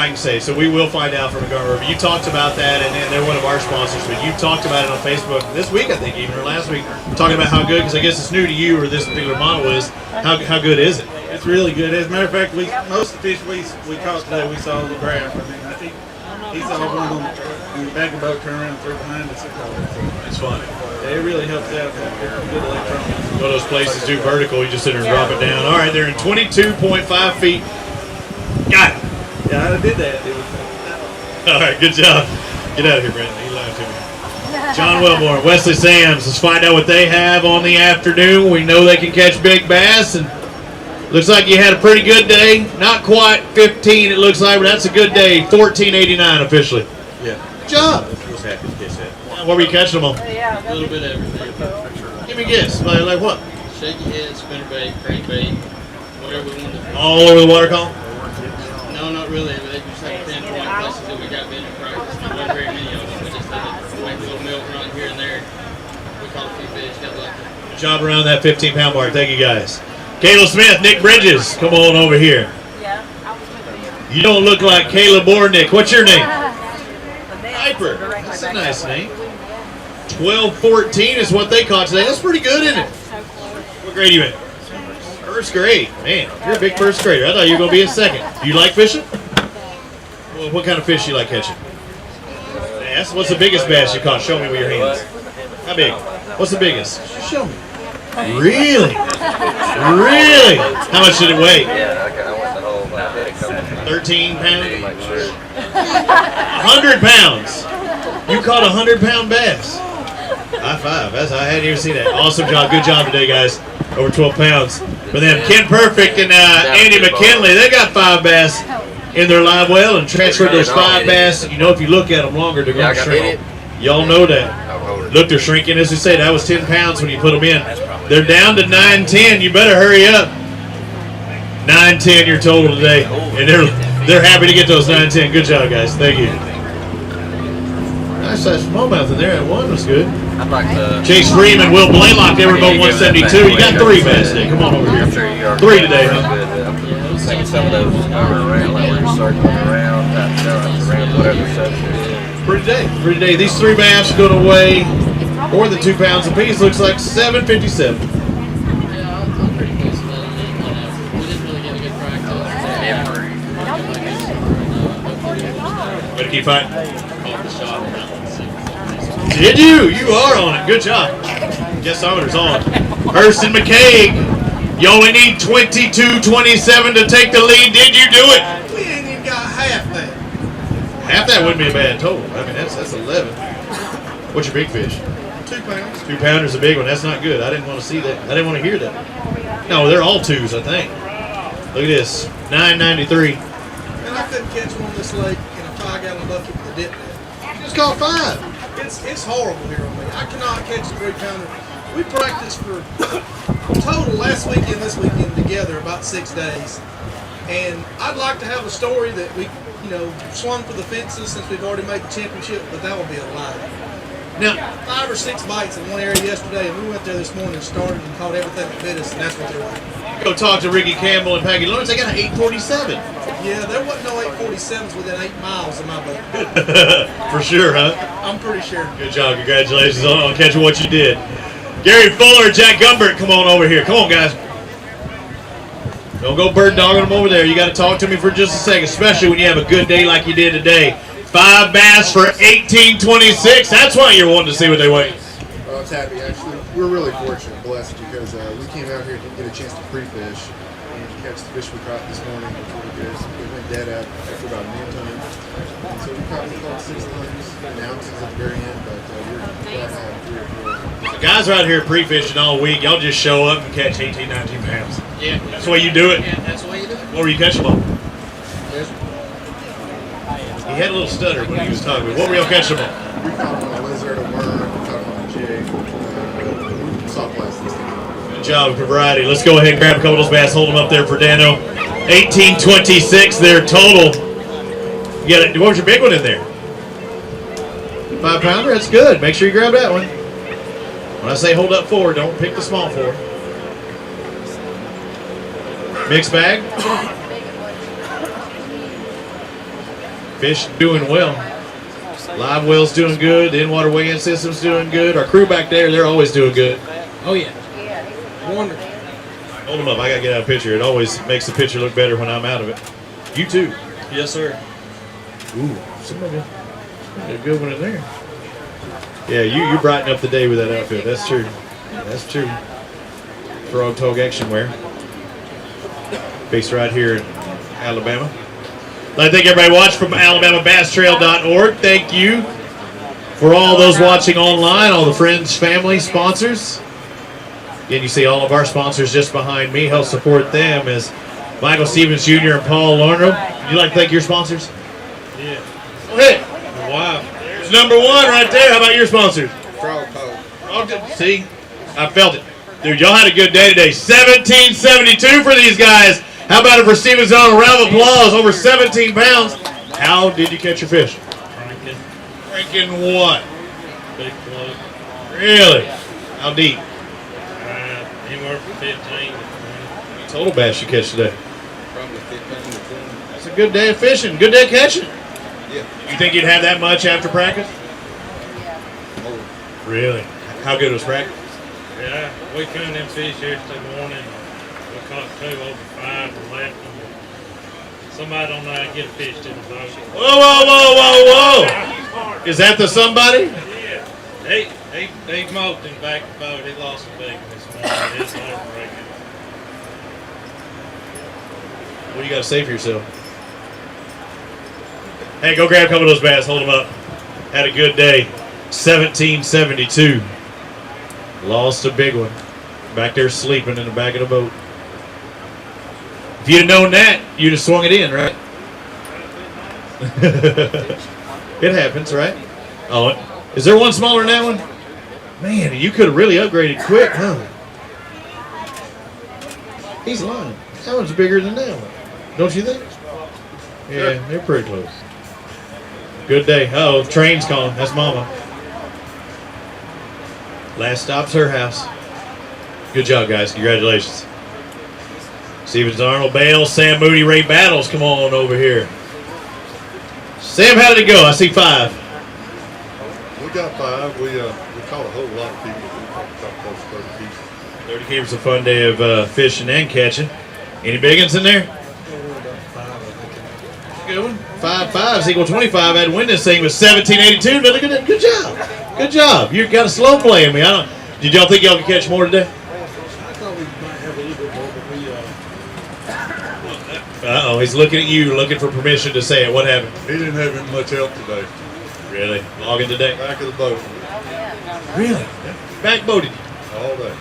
can say, so we will find out from a Garmin. You talked about that, and they're one of our sponsors, but you talked about it on Facebook this week, I think, even, or last week, talking about how good, because I guess it's new to you, or this particular model is, how good is it? It's really good. As a matter of fact, most of the fish we caught today, we saw the graph. I think he saw one on the back of the boat turn around and throw behind us. It's fun. Yeah, it really helps out. Good electronics. One of those places do vertical, you just sit there and drop it down. All right, they're in 22.5 feet. Got it. Yeah, I did that. All right, good job. Get out of here, Brandon. He lied to me. John Wilmore, Wesley Sams. Let's find out what they have on the afternoon. We know they can catch big bass, and looks like you had a pretty good day. Not quite 15, it looks like, but that's a good day. 1489 officially. Yeah. Good job. I was happy to catch that. What were you catching them on? A little bit of everything. Give me a guess. Like what? Shaky head, spinnerbait, crankbait, whatever we wanted to do. All over the water column? No, not really. They just have 10 point places that we got been in practice. There wasn't very many of them. We just had to make a little milk run here and there. We caught a few fish, got lucky. Good job around that 15-pound mark. Thank you, guys. Kayla Smith, Nick Bridges, come on over here. You don't look like Kayla or Nick. What's your name? Piper. That's a nice name. 12-14 is what they caught today. That's pretty good, isn't it? What grade are you in? First grade. Man, you're a big first grader. I thought you were going to be in second. Do you like fishing? Well, what kind of fish do you like catching? Bass? What's the biggest bass you caught? Show me with your hands. How big? What's the biggest? Show me. Really? Really? How much did it weigh? Yeah, I want the whole 13 pounds? 100 pounds. You caught a 100-pound bass. High five. I hadn't even seen that. Awesome job. Good job today, guys. over 12 pounds. But then Ken Perfect and Andy McKinley, they got 5 bass in their live well and transferred those 5 bass. You know, if you look at them longer, they're going to shrink. Y'all know that. Look, they're shrinking. As we say, that was 10 pounds when you put them in. They're down to 9-10. You better hurry up. 9-10 your total today. And they're happy to get those 9-10. Good job, guys. Thank you. Nice size smallmouth in there. That one was good. I'd like to. Chase Freeman, Will Blaylock, they were both 172. You got 3 bass today. Come on over here. 3 today, huh? I'm thinking some of those going around, like we're circling around, whatever subject. Pretty day. Pretty day. These 3 bass are going to weigh more than 2 pounds apiece. Looks like 757. I'm pretty close to that. We didn't really get a good practice. Better keep fighting. Did you? You are on it. Good job. Guessometer's on. Hurston McCaig, you only need 22-27 to take the lead. Did you do it? We ain't even got half that. Half that wouldn't be a bad total. I mean, that's 11. What's your big fish? 2 pounds. 2 pounders a big one. That's not good. I didn't want to see that. I didn't want to hear that. No, they're all 2s, I think. Look at this. 993. And I couldn't catch one this lake in a 5-gallon bucket with a dip net. Just caught 5. It's horrible here on me. I cannot catch a 3-pounder. We practiced for total last weekend, this weekend together about 6 days. And I'd like to have a story that we, swung for the fences since we've already made the championship, but that would be a lie. Now, 5 or 6 bites in one area yesterday, and we went there this morning and started and caught everything that bit us, and that's what they're like. Go talk to Ricky Campbell and Peggy Lawrence. They got an 847. Yeah, there wasn't no 847s within 8 miles of my boat. For sure, huh? I'm pretty sure. Good job. Congratulations on catching what you did. Gary Fuller, Jack Gumbert, come on over here. Come on, guys. Don't go bird dogging them over there. You got to talk to me for just a second, especially when you have a good day like you did today. 5 bass for 1826. That's why you're wanting to see what they weigh. I was happy, actually. We're really fortunate, blessed, because we came out here and didn't get a chance to pre-fish and catch the fish we caught this morning, which was good. We went dead out after about noon time. And so we caught 6 times and ounces at the very end, but we're glad to have 3 or 4. The guys are out here pre-fishing all week. Y'all just show up and catch 18, 19 pounds. Yeah. That's the way you do it. Yeah, that's the way you do it. What were you catching them on? He had a little stutter when he was talking. What were y'all catching them on? We caught them on a lizard, a worm, we caught them on a jig, soft plast this time. Good job for variety. Let's go ahead and grab a couple of those bass. Hold them up there for Dano. 1826 their total. You got it. What was your big one in there? 5 pounder? That's good. Make sure you grab that one. When I say hold up 4, don't pick the small 4. Mixed bag. Fish doing well. Live well's doing good. The in-water weigh-in system's doing good. Our crew back there, they're always doing good. Oh, yeah. Wonderful. Hold them up. I got to get out of the picture. It always makes the picture look better when I'm out of it. You too. Yes, sir. Ooh, somebody a good one in there. Yeah, you brighten up the day with that outfit. That's true. That's true. Frog Tog Action Wear. Based right here in Alabama. I'd like to thank everybody watching from AlabamaBassTrail.org. Thank you for all those watching online, all the friends, family, sponsors. Again, you see all of our sponsors just behind me. Help support them as Michael Stevens Jr. and Paul Lornrow. Would you like to thank your sponsors? Yeah. Go ahead. Wow. There's number 1 right there. How about your sponsors? Frog Tog. See? I felt it. Dude, y'all had a good day today. 1772 for these guys. How about it for Stevens on? A round of applause. Over 17 pounds. How did you catch your fish? Franken. Franken what? Big float. Really? How deep? Anywhere from 15 to 20. Total bass you catch today? Probably 15 to 20. That's a good day of fishing. Good day of catching. Yeah. You think you'd have that much after practice? Oh. Really? How good was practice? Yeah, we found them fish yesterday morning. We caught 2 over 5 and left them. Somebody don't know how to get a fish to the boat. Whoa, whoa, whoa, whoa, whoa! Is that the somebody? Yeah. He moped him back the boat. He lost a big one this morning. It's heartbreaking. What do you got to say for yourself? Hey, go grab a couple of those bass. Hold them up. Had a good day. 1772. Lost a big one. Back there sleeping in the back of the boat. If you'd have known that, you'd have swung it in, right? It happens, right? Oh, is there one smaller than that one? Man, you could have really upgraded quick, huh? He's lying. That one's bigger than that one. Don't you think? Yeah, they're pretty close. Good day. Uh-oh, train's calling. That's Mama. Last stop's her house. Good job, guys. Congratulations. Stevens Arnold, Bale, Sam Moody, Ray Battles. Come on over here. Sam, how did it go? I see 5. We got 5. We caught a whole lot of people. We caught close to 30 people. 30 keepers, a fun day of fishing and catching. Any big ones in there? Good one. 5.5 equal 25. I'd win this thing with 1782. Look at that. Good job. Good job. You got a slow playing me. Did y'all think y'all could catch more today? I thought we might have a little bit more, but we Uh-oh, he's looking at you, looking for permission to say it. What happened? He didn't have much help today. Really? Logging today? Back of the boat. Really? Back boated you? All day.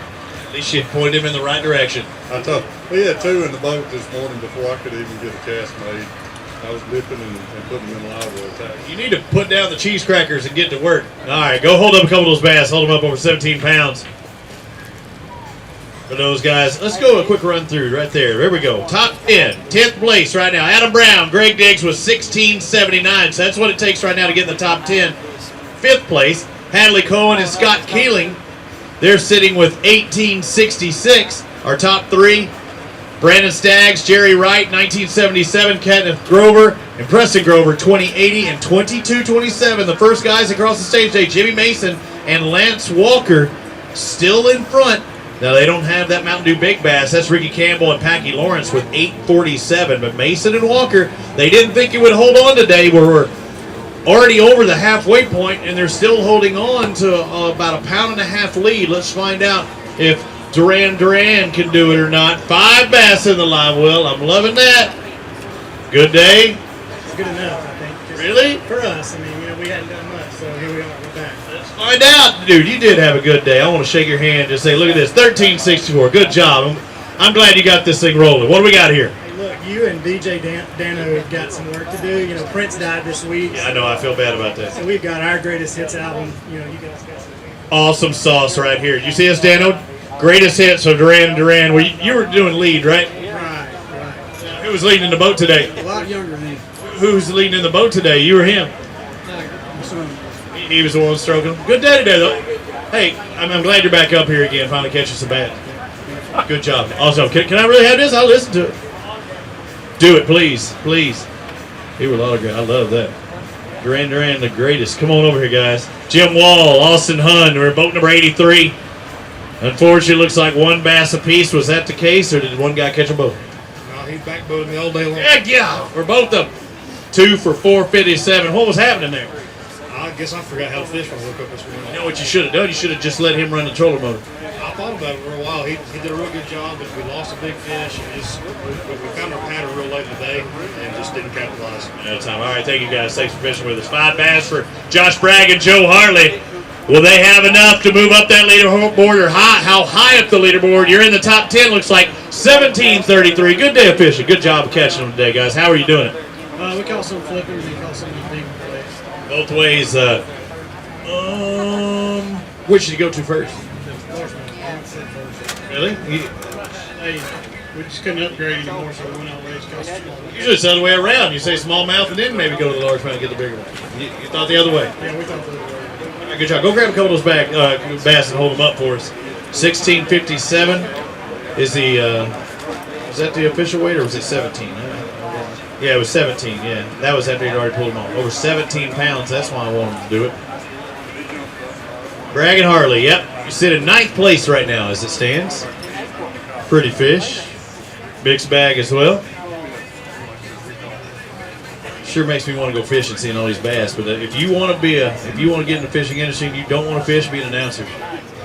At least you pointed him in the right direction. I told we had 2 in the boat this morning before I could even get a cast made. I was dipping and putting them in live well. You need to put down the cheese crackers and get to work. All right, go hold up a couple of those bass. Hold them up over 17 pounds. For those guys, let's go a quick run through right there. There we go. Top 10, 10th place right now. Adam Brown, Greg Diggs with 1679. So that's what it takes right now to get in the top 10. 5th place, Hadley Cohen and Scott Keeling. They're sitting with 1866. Our top 3, Brandon Staggs, Jerry Wright, 1977, Kenneth Grover, and Preston Grover, 2080 and 2227. The first guys across the stage today, Jimmy Mason and Lance Walker, still in front. Now, they don't have that Mountain Dew Big Bass. That's Ricky Campbell and Packy Lawrence with 847. But Mason and Walker, they didn't think it would hold on today. We're already over the halfway point, and they're still holding on to about a 1.5 pound lead. Let's find out if Duran can do it or not. 5 bass in the live well. I'm loving that. Good day. It's good enough, I think. Just really? For us. I mean, we hadn't done much, so here we are. We're back. Let's find out. Dude, you did have a good day. I want to shake your hand and just say, look at this. 1364. Good job. I'm glad you got this thing rolling. What do we got here? Hey, look, you and DJ Dano have got some work to do. You know, Prince died this week. Yeah, I know. I feel bad about that. So we've got our greatest hits album. You know, you guys got some. Awesome sauce right here. You see us, Dano? Greatest hits of Duran. Well, you were doing lead, right? Right. Who was leading in the boat today? A lot younger than me. Who's leading in the boat today? You or him? My son. He was the one stroking. Good day today, though. Hey, I'm glad you're back up here again, finally catching some bad. Good job. Also, can I really have this? I'll listen to it. Do it, please. Please. He will autograph. I love that. Duran, the greatest. Come on over here, guys. Jim Wall, Austin Hunn. We're boat number 83. Unfortunately, it looks like 1 bass apiece. Was that the case, or did one guy catch a boat? No, he's back boating me all day long. Heck yeah! For both of them. 2 for 457. What was happening there? I guess I forgot how to fish when I woke up this morning. You know what you should have done? You should have just let him run the trolling motor. I thought about it for a while. He did a real good job, but we lost a big fish. And we found our pattern real late in the day and just didn't capitalize. No time. All right, thank you guys. Thanks for fishing with us. 5 bass for Josh Bragg and Joe Hartley. Will they have enough to move up that leaderboard, or how high up the leaderboard? You're in the top 10, looks like 1733. Good day of fishing. Good job of catching them today, guys. How are you doing it? We caught some flippers and caught some big plays. Both ways. Which did you go to first? Really? Hey, we just couldn't upgrade anymore, so we went out ways. Usually it's the other way around. You say smallmouth and then maybe go to the large and get the bigger one. You thought the other way? Yeah, we thought the other way. All right, good job. Go grab a couple of those bass and hold them up for us. 1657 is the, was that the official weight or was it 17? Yeah, it was 17, yeah. That was after he'd already pulled them off. Over 17 pounds, that's why I wanted to do it. Bragg and Harley, yep. You sit in 9th place right now as it stands. Pretty fish. Mixed bag as well. Sure makes me want to go fishing seeing all these bass, but if you want to get in the fishing industry and you don't want to fish, be an announcer.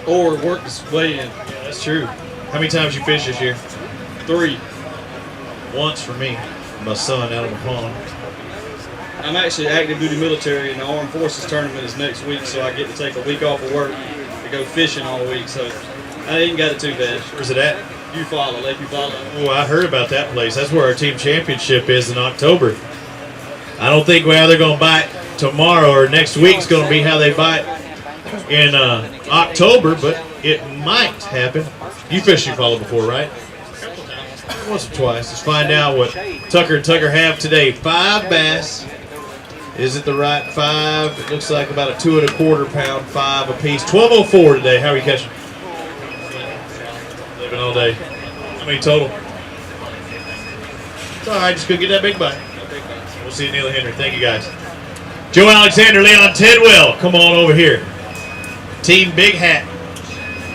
Or work this way in. Yeah, that's true. How many times you fish this year? 3. Once for me. My son out on the pond. I'm actually active duty military, and the Armed Forces tournament is next week, so I get to take a week off of work to go fishing all week. So I ain't got it too bad. Where's it at? Eufaula, Lake Eufaula. Oh, I heard about that place. That's where our team championship is in October. I don't think how they're going to bite tomorrow or next week's going to be how they bite in October, but it might happen. You fished Eufaula before, right? Once or twice. Let's find out what Tucker and Tucker have today. 5 bass. Is it the right 5? It looks like about a 2 1/4 pound, 5 apiece. 12:04 today. How are you catching? Living all day. How many total? It's all right. Just couldn't get that big bite. We'll see you, Neil Henry. Thank you, guys. Joe Alexander, Leon Tidwell, come on over here. Team Big Hat.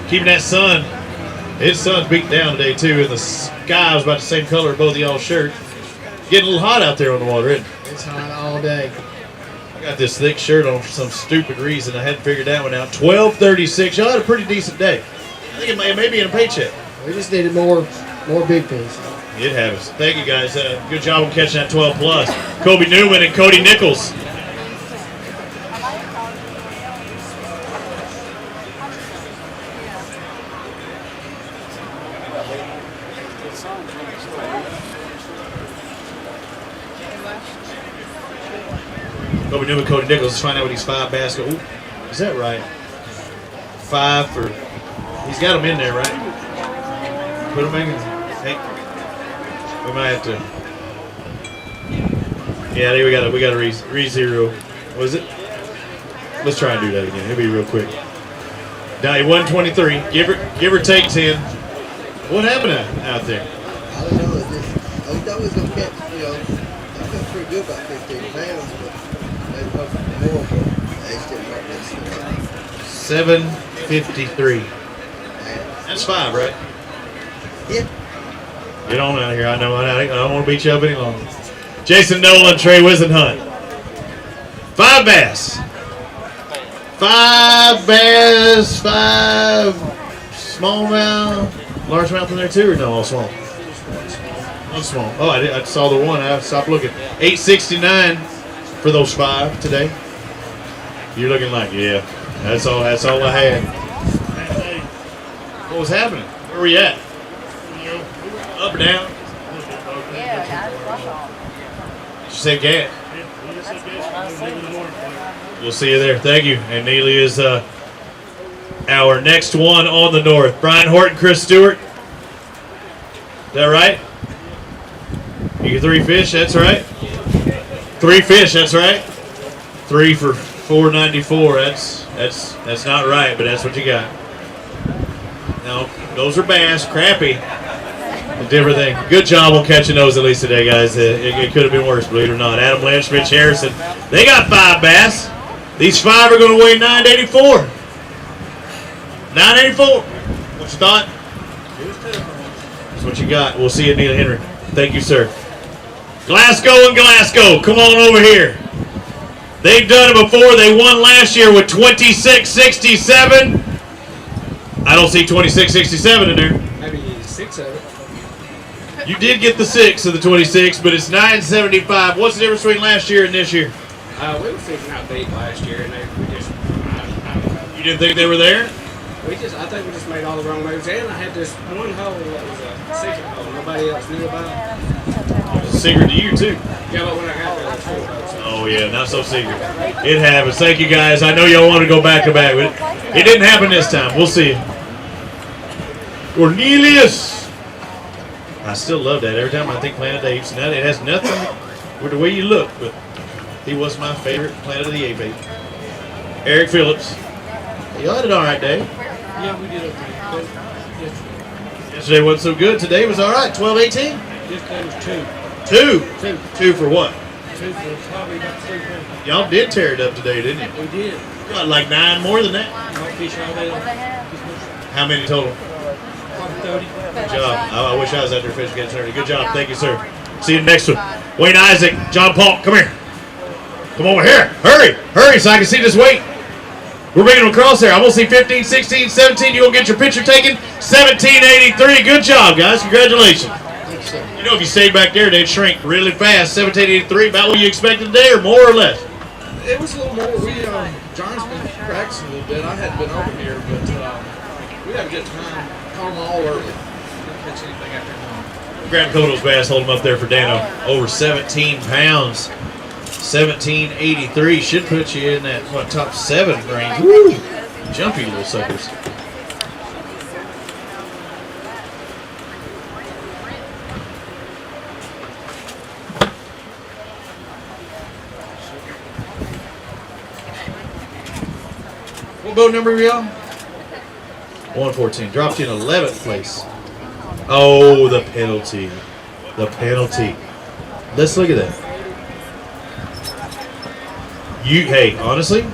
Keeping that sun. His sun's beat down today, too, and the sky was about the same color of both of y'all's shirts. Getting a little hot out there on the water, isn't it? It's hot all day. I got this thick shirt on for some stupid reason. I hadn't figured that one out. 12:36. Y'all had a pretty decent day. I think it may be in a paycheck. We just needed more big fish. It happens. Thank you, guys. Good job on catching that 12 plus. Kobe Newman and Cody Nichols. Kobe Newman, Cody Nichols. Let's find out what these 5 bass go. Ooh, is that right? 5 for. He's got them in there, right? Put them in. Hey, we might have to. Yeah, we got a re-zero. Was it? Let's try and do that again. It'll be real quick. Down 123. Give or take 10. What happened out there? I don't know. I thought we was gonna catch. I felt pretty good about 15 pounds, but maybe hoping more. But I just didn't like this. 753. That's 5, right? Yeah. Get on out of here. I know. I don't want to beat you up any longer. Jason Nolan, Trey Wisenhunt. 5 bass. 5 bass. 5 smallmouth. Largemouth in there too, or no? All small. All small. Oh, I saw the one. I stopped looking. 869 for those 5 today. You're looking like, yeah. That's all I had. What was happening? Where were you at? Up or down? Did you say gas? We'll see you there. Thank you. And Neely is our next one on the north. Brian Horton, Chris Stewart. Is that right? You get 3 fish, that's right. 3 fish, that's right. 3 for $4.94. That's not right, but that's what you got. No, those are bass, crappie. A different thing. Good job on catching those at least today, guys. It could have been worse, believe it or not. Adam Lynch, Mitch Harrison. They got 5 bass. These 5 are going to weigh 984. 984. What you thought? That's what you got. We'll see you, Neil Henry. Thank you, sir. Glasgow and Glasgow, come on over here. They've done it before. They won last year with 26-67. I don't see 26-67 in there. Maybe 6 of it. You did get the 6 of the 26, but it's 975. What's the difference between last year and this year? We were fishing out bait last year, and we just. You didn't think they were there? I think we just made all the wrong moves. And I had this one hole that was a secret hole nobody else knew about. It was a secret to you, too. Yeah, but when I got there, it was full of it. Oh, yeah, not so secret. It happens. Thank you, guys. I know y'all want to go back to back, but it didn't happen this time. We'll see you. Cornelius. I still love that. Every time I think Planet Apes, now it has nothing with the way you look, but he was my favorite Planet of the Apes ape. Eric Phillips. Y'all had an all right day. Yeah, we did okay. Yesterday wasn't so good. Today was all right. 12-18? Yesterday was 2. 2? 2 for what? 2 for probably about 3 pounds. Y'all did tear it up today, didn't you? We did. Got like 9 more than that. All fish all day long. How many total? Probably 30. Good job. I wish I was out there fishing against 30. Good job. Thank you, sir. See you next one. Wayne Isaac, John Paul, come here. Come over here. Hurry. Hurry so I can see this weight. We're bringing them across there. I'm going to see 15, 16, 17. You're going to get your picture taken. 1783. Good job, guys. Congratulations. You know, if you stayed back there, they'd shrink really fast. 1783. About what you expected today, or more or less? It was a little more. John's been practicing a little bit. I hadn't been over here, but we We have a good time. Call them all early. Don't catch anything after 9. Grab a couple of those bass, hold them up there for Dano. Over 17 pounds. 1783 should put you in that top 7 range. Woo! Jumpy little suckers. What boat number are we on? 114. Dropped you in 11th place. Oh, the penalty. The penalty. Let's look at that. Hey, honestly,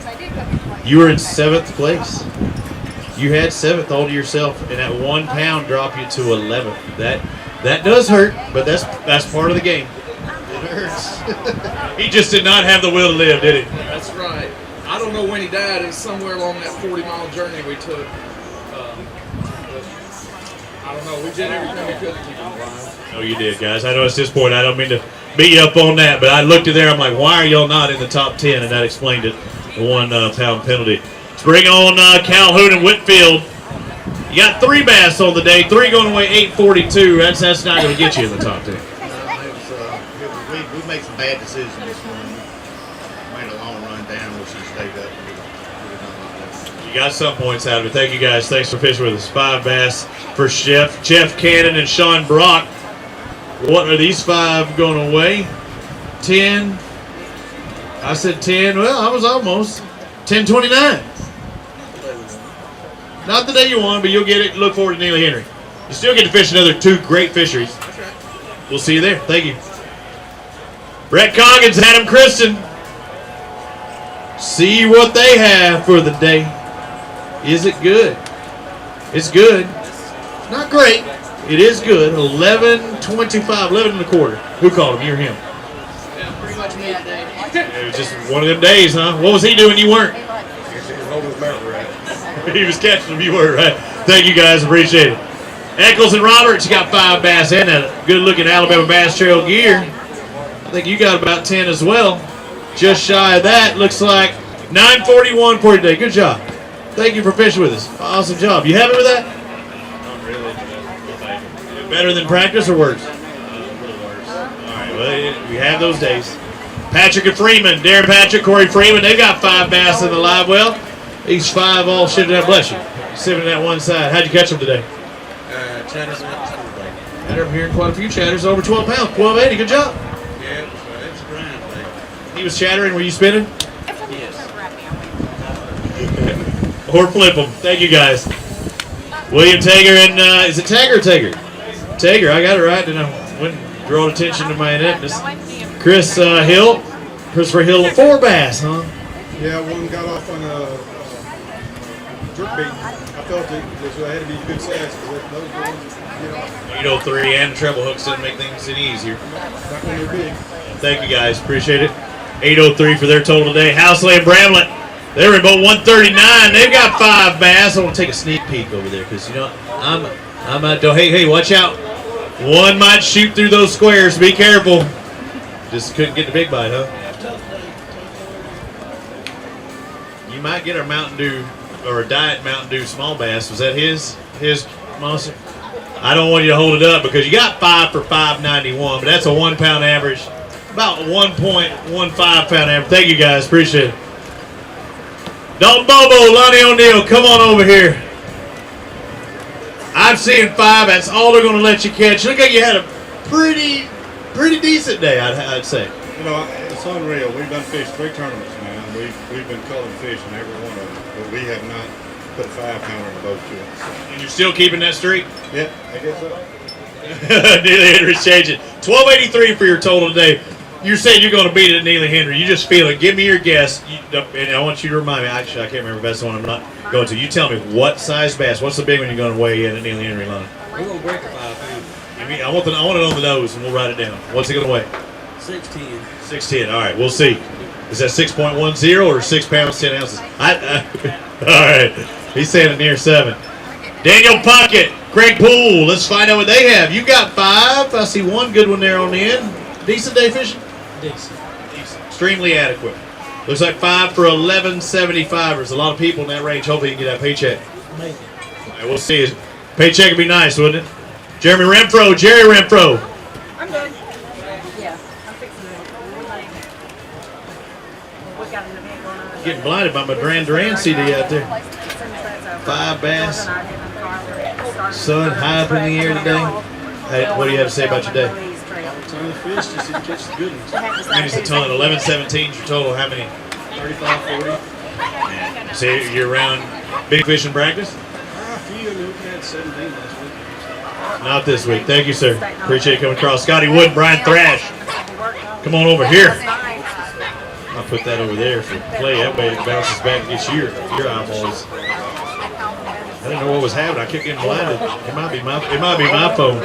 you were in 7th place. You had 7th all to yourself, and that 1 pound dropped you to 11th. That does hurt, but that's part of the game. It hurts. He just did not have the will to live, did he? That's right. I don't know when he died. It's somewhere along that 40-mile journey we took. I don't know. We did everything we could to keep him alive. Oh, you did, guys. I know at this point I don't mean to beat you up on that, but I looked at there. I'm like, why are y'all not in the top 10? And that explained it. The 1 pound penalty. Let's bring on Calhoun and Whitfield. You got 3 bass on the day. 3 going away 842. That's not going to get you in the top 10. We made some bad decisions this morning. Made a long run down. We should have stayed up. You got some points out of it. Thank you, guys. Thanks for fishing with us. 5 bass for Jeff Cannon and Sean Brock. What are these 5 going away? 10. I said 10. Well, I was almost. 10:29. Not the day you won, but you'll get it. Look forward to Neely Henry. You still get to fish another 2 great fisheries. We'll see you there. Thank you. Brett Coggins, Adam Kristen. See what they have for the day. Is it good? It's good. Not great. It is good. 11.25, 11 and a quarter. Who called him? You or him? Yeah, pretty much me today. It was just one of them days, huh? What was he doing? You weren't. He was catching them. You were, right? Thank you, guys. Appreciate it. Eccles and Roberts, you got 5 bass and a good-looking Alabama Bass Trail gear. I think you got about 10 as well. Just shy of that. Looks like 941 for today. Good job. Thank you for fishing with us. Awesome job. You happy with that? Not really. Better than practice or worse? A little worse. All right, well, we have those days. Patrick and Freeman, Darren Patrick, Corey Freeman, they've got 5 bass in the live well. These 5 all shifted up, bless you. Sitting at one side. How'd you catch them today? Chatters went to school day. I'm hearing quite a few chatters, over 12 pounds, 1280, good job. Yeah, it's a grind day. He was chattering, were you spinning? Yes. Or flip them. Thank you, guys. William Tager and, is it Tager or Tager? Tager, I got it right, and I wouldn't draw attention to my ineptness. Christopher Hill, 4 bass, huh? Yeah, one got off on a jerk bait. I felt it had to be good size because those ones get off. 803 and treble hooks didn't make things any easier. Not when they're big. Thank you, guys. Appreciate it. 803 for their total today. Housley and Bramlett, they're in boat 139. They've got 5 bass. I want to take a sneak peek over there because, you know, I'm out. Hey, watch out. One might shoot through those squares. Be careful. Just couldn't get the big bite, huh? You might get a Mountain Dew or a Diet Mountain Dew small bass. Was that his monster? I don't want you to hold it up because you got 5 for $5.91, but that's a 1 pound average. About 1.15 pound average. Thank you, guys. Appreciate it. Dalton Bobo, Lonnie O'Neill, come on over here. I'm seeing 5. That's all they're going to let you catch. Look like you had a pretty decent day, I'd say. You know, it's unreal. We've done fished 3 tournaments now. We've been culling fish in every one of them, but we have not put a 5-pounder in the boat yet. And you're still keeping that streak? Yeah, I guess so. Neely Henry's changing. 1283 for your total today. You're saying you're going to beat it at Neely Henry. You just feel it. Give me your guess. And I want you to remind me. Actually, I can't remember if that's the one I'm not going to. You tell me what size bass. What's the big one you're going to weigh in at Neely Henry line? We're going to break a 5 pound. I want it on the nose, and we'll write it down. What's it going to weigh? 610. 610. All right, we'll see. Is that 6.10 or 6 pounds, 10 ounces? All right. He's saying it near 7. Daniel Puckett, Craig Poole. Let's find out what they have. You got 5. I see one good one there on the end. Decent day fishing? Decent. Extremely adequate. Looks like 5 for 11.75. There's a lot of people in that range. Hopefully you can get that paycheck. Maybe. right, we'll see. Paycheck would be nice, wouldn't it? Jerry Renfro. I'm good. Yeah, I'm fixing it. We got an event going on. Getting blinded by my Duran CD out there. 5 bass. Sun high up in the air today. Hey, what do you have to say about your day? Ton of fish, just didn't catch the good ones. How many's a ton? 11, 17 your total. How many? 35, 40. So you're around big fish in practice? A few, we had 17 last week. Not this week. Thank you, sir. Appreciate you coming across. Scotty Wood, Brian Thrash. Come on over here. I'll put that over there for play. That way it bounces back and gets your eyeballs. I didn't know what was happening. I kept getting blinded. It might be my phone.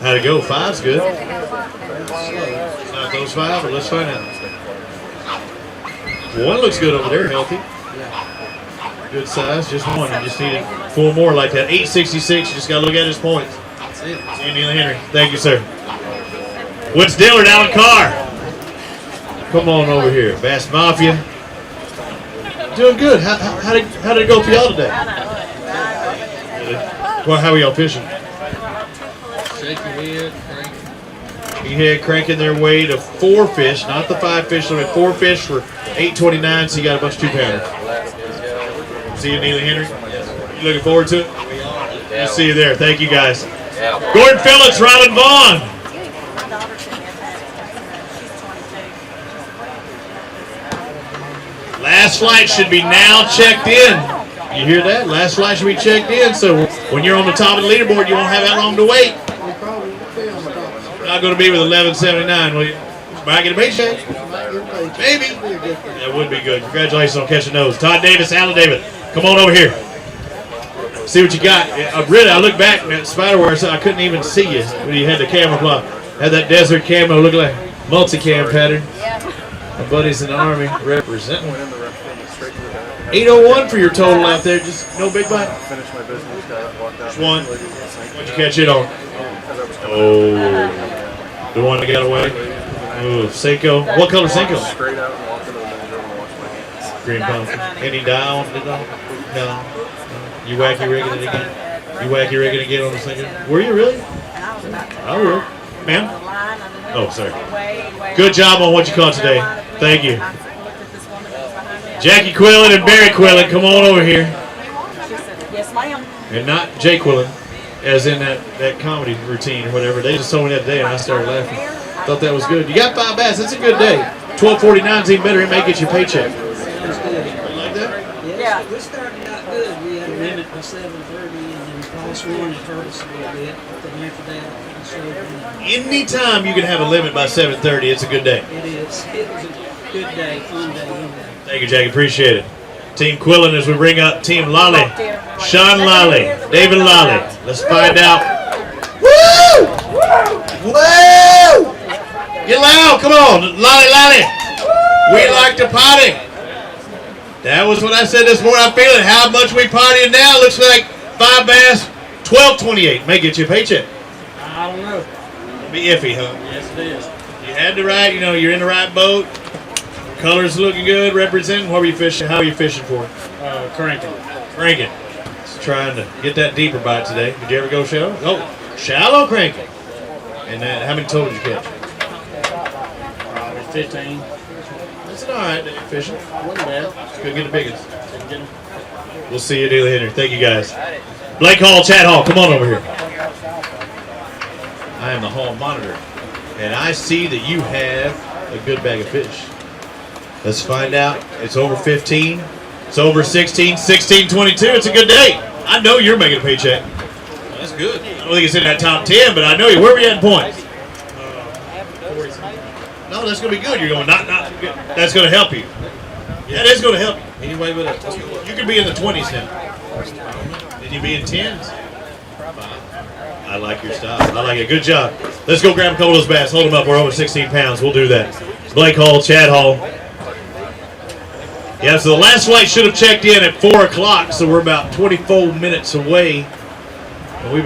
How'd it go? 5's good. It's not those 5, but let's find out. One looks good over there, healthy. Good size, just one. You just needed 4 more like that. 866, you just got to look at his points. That's it. See you, Neil Henry. Thank you, sir. Woods Dillard, Alan Carr. Come on over here. Bass Mafia. Doing good. How did it go for y'all today? Well, how are y'all fishing? Shake your head, crank. You had cranking their way to 4 fish, not the 5 fish. So 4 fish for 829, so you got a bunch of 2-pounders. See you, Neil Henry. You looking forward to it? We'll see you there. Thank you, guys. Gordon Phillips, Ryland Vaughn. Last flight should be now checked in. You hear that? Last flight should be checked in. So when you're on the top of the leaderboard, you won't have that long to wait. Not going to be with 1179, will you? Might get a paycheck. Maybe. That would be good. Congratulations on catching those. Todd Davis, Alan David. Come on over here. See what you got. I looked back at Spiderware, so I couldn't even see you when you had the camera block. Had that desert camo look like multicam pattern. My buddies in the Army representing. 801 for your total out there. Just no big bite. Just one. What'd you catch it on? Oh, the one that got away. Oh, Seiko. What color Seiko? Green pumpkin. Any dye on it? No. You wacky rigging it again? You wacky rigging again on the Seiko? Were you really? I will. Ma'am? Oh, sorry. Good job on what you caught today. Thank you. Jackie Quillen and Barry Quillen, come on over here. Yes, ma'am. And not Jay Quillen, as in that comedy routine or whatever. They just told me that today and I started laughing. Thought that was good. You got 5 bass. That's a good day. 1249 is even better. It may get you a paycheck. You like that? Yeah. We started out good. We had a limit by 7:30, and then cross one it hurt us a little bit. But then after that, it showed. Anytime you can have a limit by 7:30, it's a good day. It is. It was a good day, fun day. Thank you, Jackie. Appreciate it. Team Quillen as we bring up Team Lally. Sean Lally. David Lally. Let's find out. Woo! Woo! Get loud. Come on. Lally. We like to party. That was what I said this morning. I'm feeling how much we partying now. Looks like 5 bass, 1228. May get you a paycheck. I don't know. It'll be iffy, huh? Yes, it is. You had the right, you're in the right boat. Colors looking good, representing. What were you fishing? How are you fishing for? Cranking. Just trying to get that deeper bite today. Did you ever go shallow? Oh, shallow cranking. And how many total did you catch? Probably 15. That's an all right day fishing. Wasn't bad. Couldn't get the biggest. We'll see you, Daily Henry. Thank you, guys. Blake Hall, Chad Hall, come on over here. I am the hall monitor, and I see that you have a good bag of fish. Let's find out. It's over 15. It's over 16, 16, 22. It's a good day. I know you're making a paycheck. That's good. I don't think it's in that top 10, but I know you. Where are we at in points? No, that's going to be good. You're going, not good. That's going to help you. That is going to help you. Anyway, but you could be in the 20s now. Can you be in 10s? I like your style. I like it. Good job. Let's go grab a couple of those bass. Hold them up. We're over 16 pounds. We'll do that. Blake Hall, Chad Hall. Yeah, so the last flight should have checked in at 4 o'clock, so we're about 24 minutes away. And we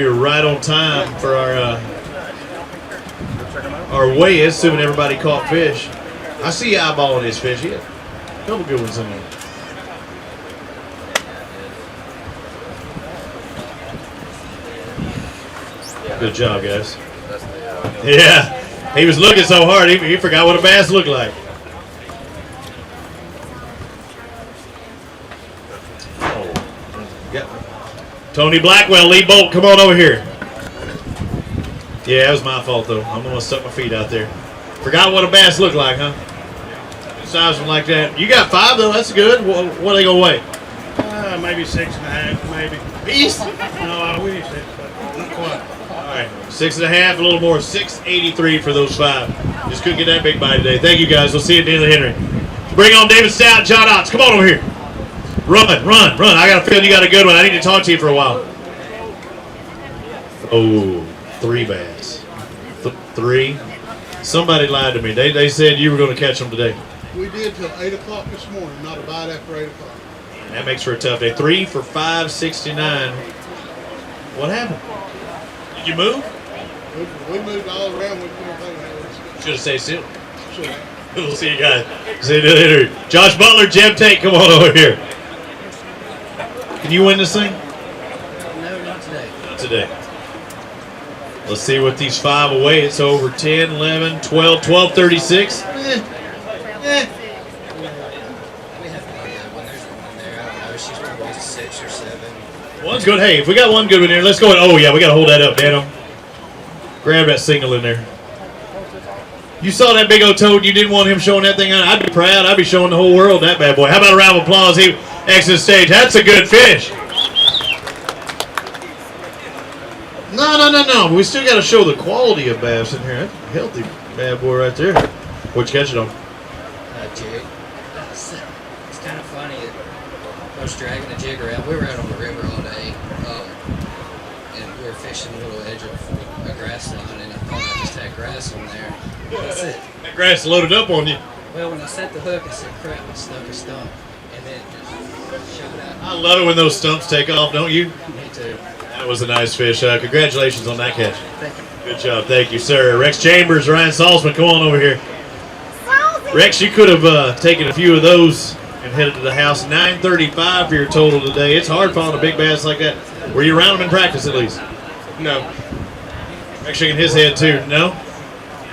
were right on time for our weigh, assuming everybody caught fish. I see you eyeballing this fish. He had a couple good ones in there. Good job, guys. Yeah, he was looking so hard, he forgot what a bass looked like. Tony Blackwell, lead bolt, come on over here. Yeah, it was my fault, though. I'm going to stuck my feet out there. Forgot what a bass looked like, huh? Size one like that. You got 5, though. That's good. What are they going to weigh? Maybe 6.5, maybe. Beast? No, I wish it, but not quite. All right, 6.5, a little more. 683 for those 5. Just couldn't get that big bite today. Thank you, guys. We'll see you at the end of Henry. Bring on David Stout and John Otts. Come on over here. Run. I got a feeling you got a good one. I need to talk to you for a while. Oh, 3 bass. 3. Somebody lied to me. They said you were going to catch them today. We did till 8 o'clock this morning, not a bite after 8 o'clock. That makes for a tough day. 3 for 569. What happened? Did you move? We moved all around with everything. Should have stayed still. Sure. We'll see you guys. See you later. Josh Butler, Jeb Tate, come on over here. Can you win this thing? No, not today. Not today. Let's see what these 5 away. It's over 10, 11, 12, 1236. One's good. Hey, if we got one good one here, let's go. Oh, yeah, we got to hold that up, Dano. Grab that signal in there. You saw that big old toad. You didn't want him showing that thing on. I'd be proud. I'd be showing the whole world that bad boy. How about a round of applause? He exits stage. That's a good fish. No. We still got to show the quality of bass in here. That's a healthy bad boy right there. What'd you catch it on? Jig. It's kind of funny. I was dragging the jig around. We were out on the river all day, and we were fishing a little edge of a grass line, and I thought I just had grass on there. That's it. That grass loaded up on you. Well, when I set the hook, I said, crap, I stuck a stump, and then it just shot out. I love it when those stumps take off, don't you? Me too. That was a nice fish. Congratulations on that catch. Thank you. Good job. Thank you, sir. Rex Chambers, Ryan Salzman, come on over here. Rex, you could have taken a few of those and headed to the house. 935 for your total today. It's hard finding a big bass like that. Were you around them in practice at least? No. Rex shaking his head too. No?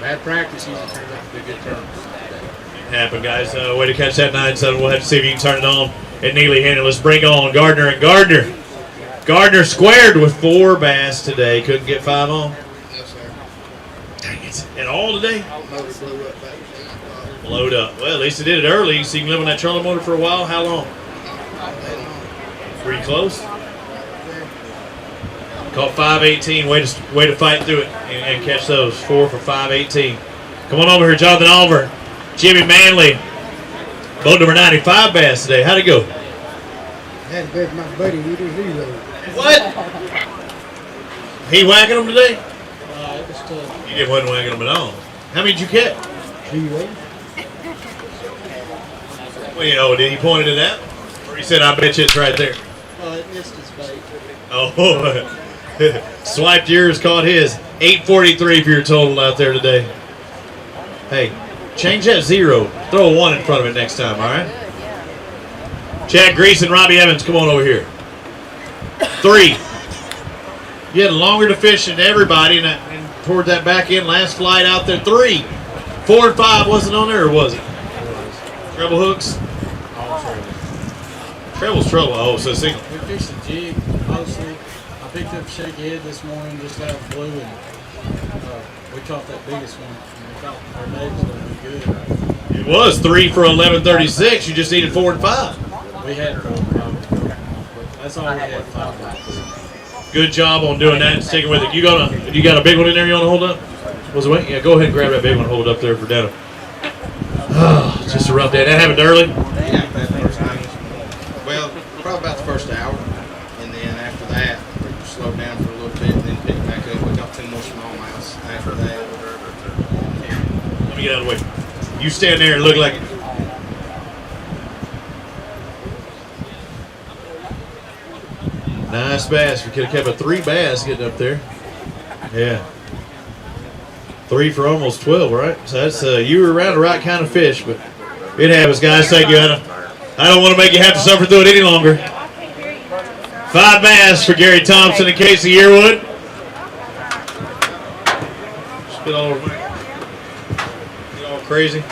Bad practice usually turns out to be a good turn. Happen, guys. Way to catch that 9-7. We'll have to see if you can turn it on at Neely Henry. Let's bring on Gardner and Gardner. Gardner squared with 4 bass today. Couldn't get 5 on. Yes, sir. Dang it. And all today? Motor blew up back. Load up. Well, at least it did it early, so you can live on that trolling motor for a while. How long? Pretty close. Caught 518. Way to fight through it and catch those. 4 for 518. Come on over here, Jonathan Oliver. Jimmy Manley. Boat number 95 bass today. How'd it go? Had to bet my buddy with his reload. What? He whacking them today? It was tough. You wasn't whacking them at all. How many did you catch? 3 ways. Well, you know, did he point it at that? Or he said, I bet you it's right there. It missed his bait. Oh, swiped yours, caught his. 843 for your total out there today. Hey, change that 0. Throw a 1 in front of it next time, all right? Chad Grease and Robbie Evans, come on over here. 3. You had longer to fish than everybody and poured that back in last flight out there. 3. 4 and 5 wasn't on there, or was it? Treble hooks? Treble's trouble. Oh, so single. We fished a jig mostly. I picked up a shaky head this morning just out of the blue, and we caught that biggest one. And we thought our day was going to be good. It was 3 for 1136. You just needed 4 and 5. We had 4 and 5. That's all we had. 5 bites. Good job on doing that and sticking with it. You got a big one in there you want to hold up? Was it wait? Yeah, go ahead and grab that big one and hold it up there for Dano. Oh, just a rough day. That happened early? Yeah, that first time. Well, probably about the first hour. And then after that, we slowed down for a little bit and then picked back up. We got 2 more smallmouths after that. Let me get out of the way. You stand there and look like it. Nice bass. We could have kept a 3 bass getting up there. Yeah. 3 for almost 12, right? So that's you were around the right kind of fish, but it happens, guys. Thank you, Anna. I don't want to make you have to suffer through it any longer. 5 bass for Gary Thompson and Casey Yearwood. Spit all over. Get all crazy.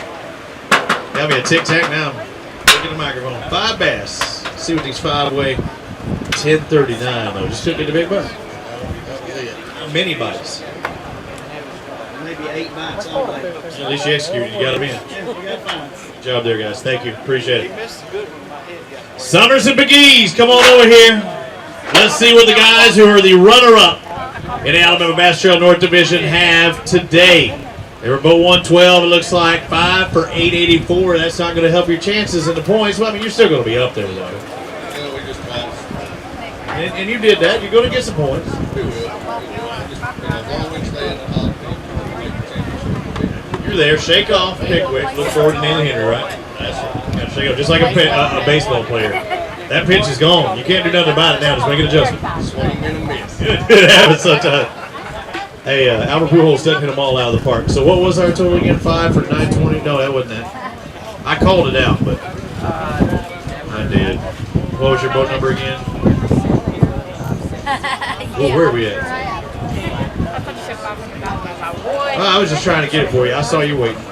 Got me a tic-tac now. Look at the microphone. 5 bass. Let's see what these 5 weigh. 1039 though. Just took me the big butt. Mini bites. Maybe 8 bites all day. At least you executed. You got them in. Good job there, guys. Thank you. Appreciate it. Summers and McGee's, come on over here. Let's see what the guys who are the runner-up in the Alabama Bass Trail North Division have today. They were both 112, it looks like. 5 for 884. That's not going to help your chances in the points. Well, I mean, you're still going to be up there, though. And you did that. You're going to get some points. You're there. Shake off Pickwick. Look forward to Neely Henry, right? That's it. You got to shake off. Just like a baseball player. That pitch is gone. You can't do nothing about it now. Just make an adjustment. Swing and a miss. Good having such a... Hey, Albert Pujols doesn't hit them all out of the park. So what was our total again? 5 for 920? No, that wasn't that. I called it out, but I did. What was your boat number again? Well, where are we at? Well, I was just trying to get it for you. I saw you waiting.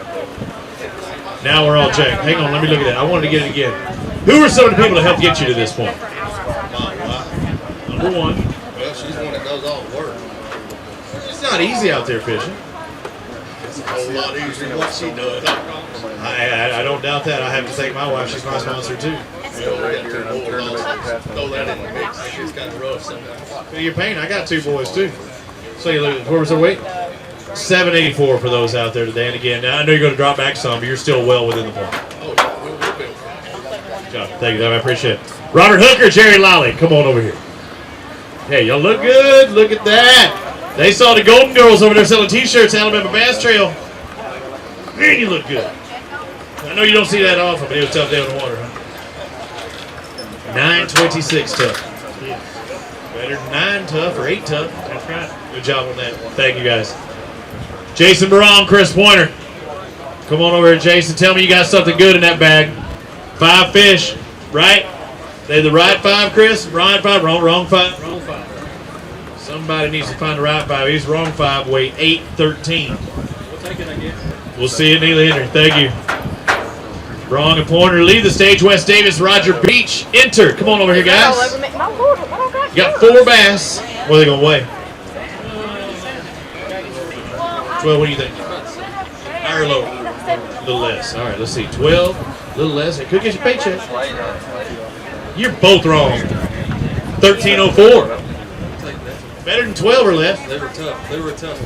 Now we're all checked. Hang on, let me look at that. I wanted to get it again. Who are some of the people that helped get you to this point? Number 1. Well, she's the one that does all the work. It's not easy out there fishing. It's a whole lot easier than what she does. I don't doubt that. I have to thank my wife. She's my sponsor, too. Throw that in the mix. It's kind of rough sometimes. You're paying. I got 2 boys, too. So you look, where was their weight? 784 for those out there today. And again, now I know you're going to drop back some, but you're still well within the point. Oh, yeah. We'll build. Good job. Thank you, I appreciate it. Robert Hooker, Jerry Lally, come on over here. Hey, y'all look good. Look at that. They saw the Golden Girls over there selling T-shirts, Alabama Bass Trail. Man, you look good. I know you don't see that often, but it was tough day on the water, huh? 926 tough. Better than 9 tough or 8 tough. That's right. Good job on that. Thank you, guys. Jason Barone, Chris Pointer. Come on over here, Jason. Tell me you got something good in that bag. 5 fish, right? They the right 5, Chris? Right 5, wrong 5? Wrong 5. Somebody needs to find the right 5. He's wrong 5, weight 813. We'll take it, I guess. We'll see you, Neely Henry. Thank you. Wrong and Pointer leave the stage. Wes Davis, Roger Beach, enter. Come on over here, guys. You got 4 bass. What are they going to weigh? 12, what do you think? Higher or lower? A little less. All right, let's see. 12, a little less. It could get your paycheck. You're both wrong. 1304. Better than 12 or less. They were tough. They were tough.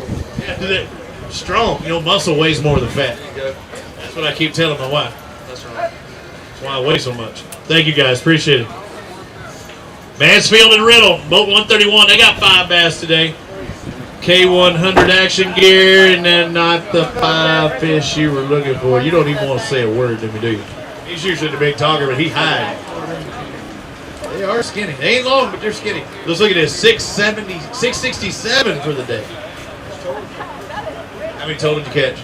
Yeah, strong. You know, muscle weighs more than fat. There you go. That's what I keep telling my wife. That's right. That's why I weigh so much. Thank you, guys. Appreciate it. Mansfield and Riddle, boat 131. They got 5 bass today. K100 action gear, and then not the 5 fish you were looking for. You don't even want to say a word to me, do you? He's usually the big talker, but he hides. They are skinny. They ain't long, but they're skinny. Let's look at this. 667 for the day. How many total did you catch?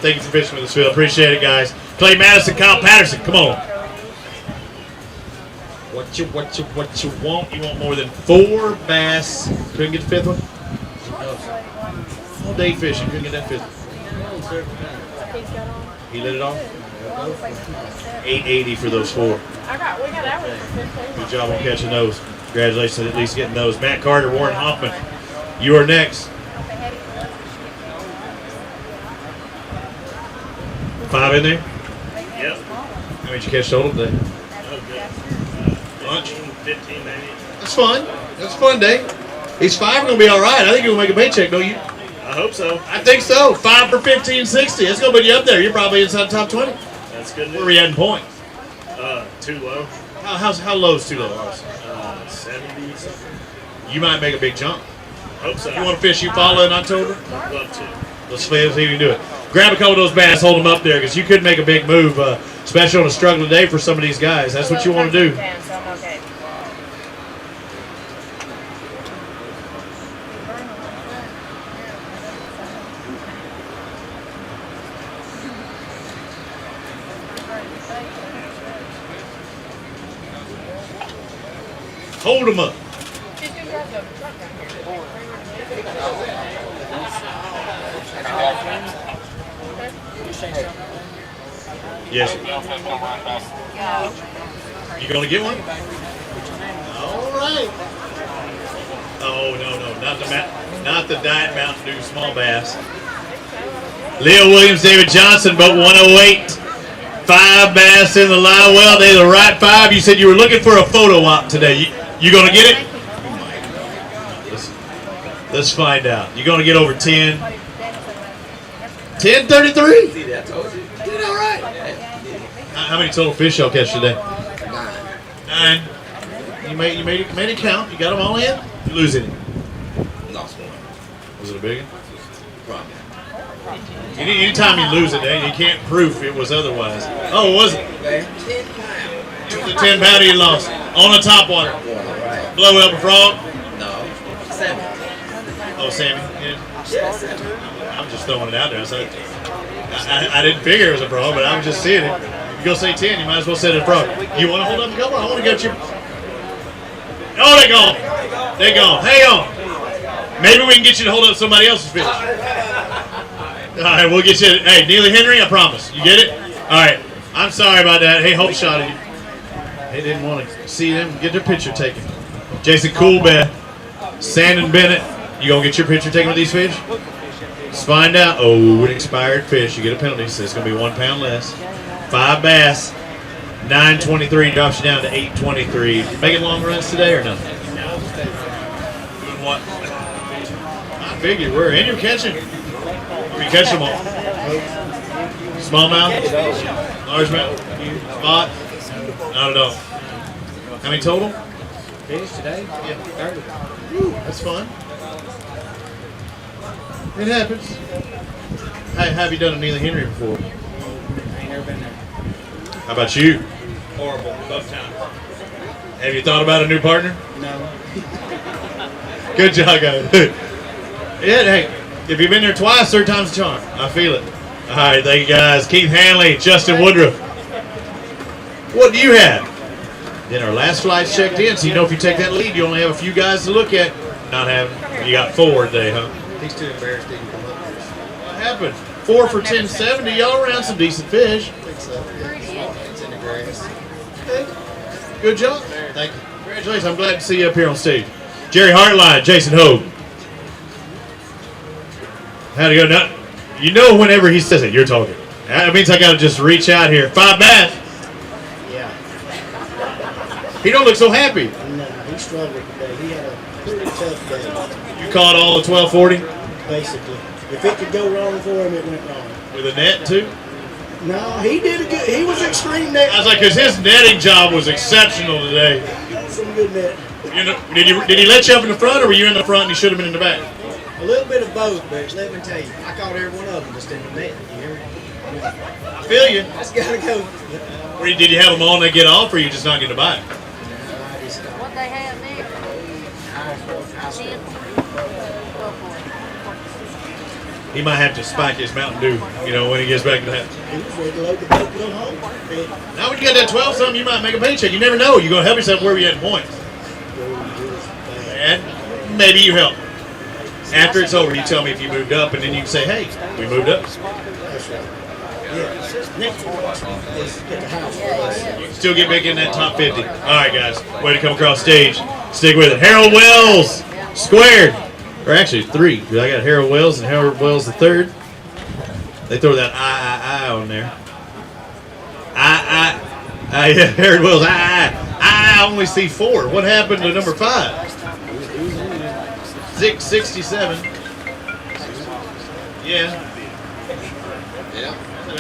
Thank you for fishing with us, Phil. Appreciate it, guys. Clay Madison, Kyle Patterson. Come on. What you want? You want more than 4 bass. Couldn't get the 5th one? All day fishing. Couldn't get that 5th one. He lit it off? 880 for those 4. Good job on catching those. Congratulations on at least getting those. Matt Carter, Warren Hoffman. You are next. 5 in there? Yep. How many did you catch total today? Lunch? 15, maybe. That's fun. That's a fun day. These 5 are going to be all right. I think you'll make a paycheck, don't you? I hope so. I think so. 5 for 1560. It's going to put you up there. You're probably inside the top 20. That's good news. Where are we at in points? Too low. How low is too low? 70 something. You might make a big jump. Hope so. You want to fish you follow in October? Love to. Let's see if you can do it. Grab a couple of those bass, hold them up there, because you could make a big move, especially on a struggling day for some of these guys. That's what you want to do. Hold them up. Yes. You gonna get one? All right. Oh no, not the Diet Mountain Dew small bass. Leo Williams, David Johnson, boat 108. 5 bass in the live well. They're the right 5. You said you were looking for a photo op today. You gonna get it? Let's find out. You gonna get over 10? 10:33. See, I told you. Did all right. How many total fish y'all catch today? 9. You made it count. You got them all in. You lose any? Lost one. Was it a big one? Probably. Anytime you lose it, you can't prove it was otherwise. Oh, was it? 10 pounds. It was a 10-pounder you lost on the top water. Right. Blow up a frog? No. 7. Oh, Sammy. Yeah. Yeah, 7. I'm just throwing it out there. So I didn't figure it was a frog, but I'm just seeing it. If you go say 10, you might as well say it's a frog. You want to hold up a couple? I want to get you. Oh, they're gone. They're gone. Hang on. Maybe we can get you to hold up somebody else's fish. All right, we'll get you. Hey, Neely Henry, I promise. You get it? All right. I'm sorry about that. Hey, Hope shot at you. They didn't want to see them get their picture taken. Jason Coolbeth, Sandon Bennett, you gonna get your picture taken with these fish? Let's find out. Oh, an expired fish. You get a penalty, so it's gonna be 1 pound less. 5 bass. 9:23 drops you down to 8:23. Making long runs today or nothing? Doing what? I figured we're in. You're catching. We catch them all. Smallmouth, largemouth, spot. Not at all. How many total? Fish today? Yeah. 30. Woo, that's fun. It happens. Hey, have you done a Neely Henry before? I ain't never been there. How about you? Horrible. Both times. Have you thought about a new partner? No. Good job, guys. Yeah, hey, if you've been there twice, third time's a charm. I feel it. All right, thank you, guys. Keith Hanley, Justin Woodruff. What do you have? Then our last flight's checked in, so you know if you take that lead, you only have a few guys to look at. Not having. You got 4 today, huh? He's too embarrassed to even come up here. What happened? 4 for 1070. Y'all around some decent fish. I think so. It's in the grass. Okay. Good job. Thank you. Congratulations. I'm glad to see you up here on stage. Jerry Hartline, Jason Hogue. How'd it go? Now, you know whenever he says it, you're talking. That means I got to just reach out here. 5 bass. Yeah. He don't look so happy. No, he struggled today. He had a pretty tough day. You caught all the 1240? Basically. If it could go wrong for him, it went wrong. With a net, too? No, he did a good. He was extreme net. I was like, because his netting job was exceptional today. Some good net. You know, did he let you up in the front, or were you in the front and he should have been in the back? A little bit of both, but let me tell you, I caught every one of them just in the net. You hear me? I feel you. Just gotta go. Or did you have them on and they get off, or you just not get to bite? What they have there? He might have to spike his Mountain Dew, when he gets back to that. He was ready to load the boat and go home. Now when you got that 12-something, you might make a paycheck. You never know. You're going to help yourself wherever you had points. And maybe you help. After it's over, you tell me if you moved up, and then you can say, hey, we moved up. That's right. Yeah. Next one is get the house. You can still get back in that top 50. All right, guys. Way to come across stage. Stick with it. Harold Wells, squared. Or actually 3. I got Harold Wells and Harold Wells the third. They throw that I on there. Yeah, Harold Wells, I only see 4. What happened to number 5? 667. Yeah.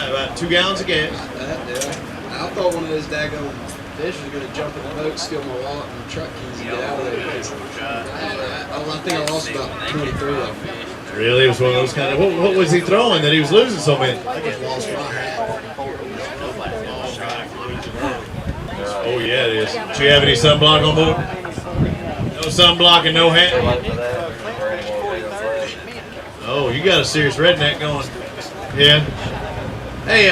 About 2 gallons of gas. I thought one of those daggone fish was going to jump in the boat, steal my wallet and truck keys and get out of there. I think I lost about 23 of them. Really? It was one of those kind of... What was he throwing that he was losing so many? I just lost my hat. Oh, yeah, it is. Do you have any sunblock on board? No sunblock and no hat? Oh, you got a serious redneck going. Yeah. Hey,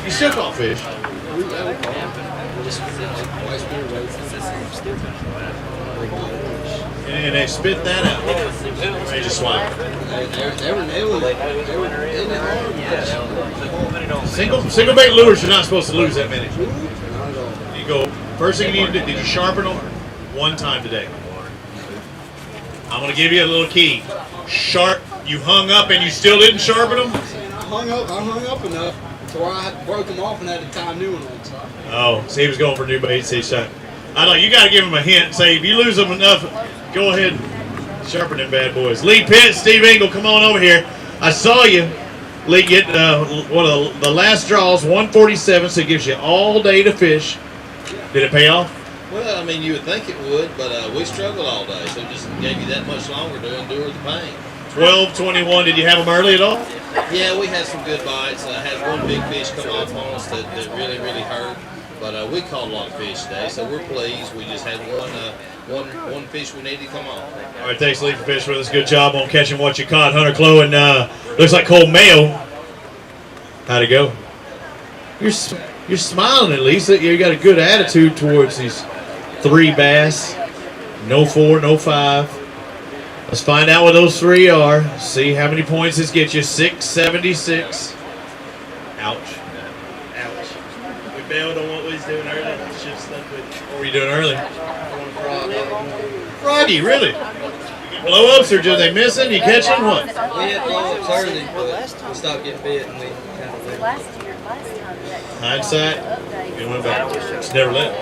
you still caught fish? And they spit that out. They just swap. They were nailing it. They were hitting it hard. Single bait lures, you're not supposed to lose that many. You go, first thing you need to do, did you sharpen them? One time today. I'm going to give you a little key. You hung up and you still didn't sharpen them? I hung up enough to where I broke them off and had to tie new ones. Oh, so he was going for new baits. He shot. I know you got to give him a hint. Say if you lose them enough, go ahead and sharpen them bad boys. Lee Pitt, Steve Engel, come on over here. I saw you, Lee, get one of the last draws, 147, so it gives you all day to fish. Did it pay off? Well, I mean, you would think it would, but we struggled all day, so it just gave you that much longer to endure the pain. 12-21. Did you have them early at all? Yeah, we had some good bites. I had one big fish come off on us that really, really hurt. But we caught a lot of fish today, so we're pleased. We just had one fish we needed to come off. All right, thanks, Lee, for fishing with us. Good job on catching what you caught. Hunter Clough and looks like Cole Mayo. How'd it go? You're smiling at least. You got a good attitude towards these 3 bass. No 4, no 5. Let's find out what those 3 are. See how many points this gets you. 676. Ouch. We bailed on what we was doing earlier. Should have stuck with it. What were you doing early? Froggy, really? Blow-ups or are they missing? You catching what? We had blow-ups early, but we stopped getting bit and we kind of Last time. Hindsight, you went back. It's never let.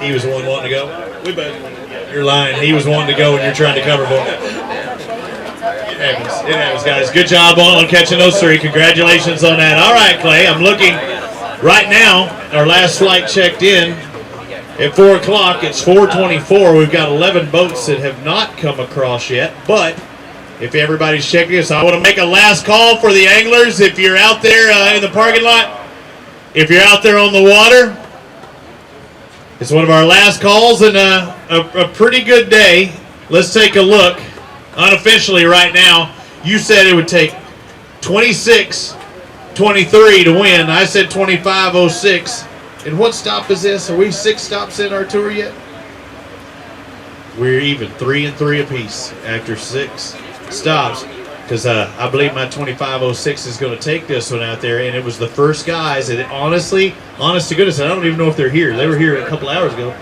He was the one wanting to go? We both wanted to go. You're lying. He was wanting to go and you're trying to cover for him. It happens. It happens, guys. Good job on catching those 3. Congratulations on that. All right, Clay, I'm looking right now. Our last flight checked in at 4 o'clock. It's 4:24. We've got 11 boats that have not come across yet, but if everybody's checking us, I want to make a last call for the anglers. If you're out there in the parking lot, if you're out there on the water, it's one of our last calls and a pretty good day. Let's take a look. Unofficially right now, you said it would take 26:23 to win. I said 25:06. And what stop is this? Are we 6 stops in our tour yet? We're even 3 and 3 apiece after 6 stops. Because I believe my 25:06 is going to take this one out there. And it was the first guys that honest to goodness, I don't even know if they're here. They were here a couple hours ago.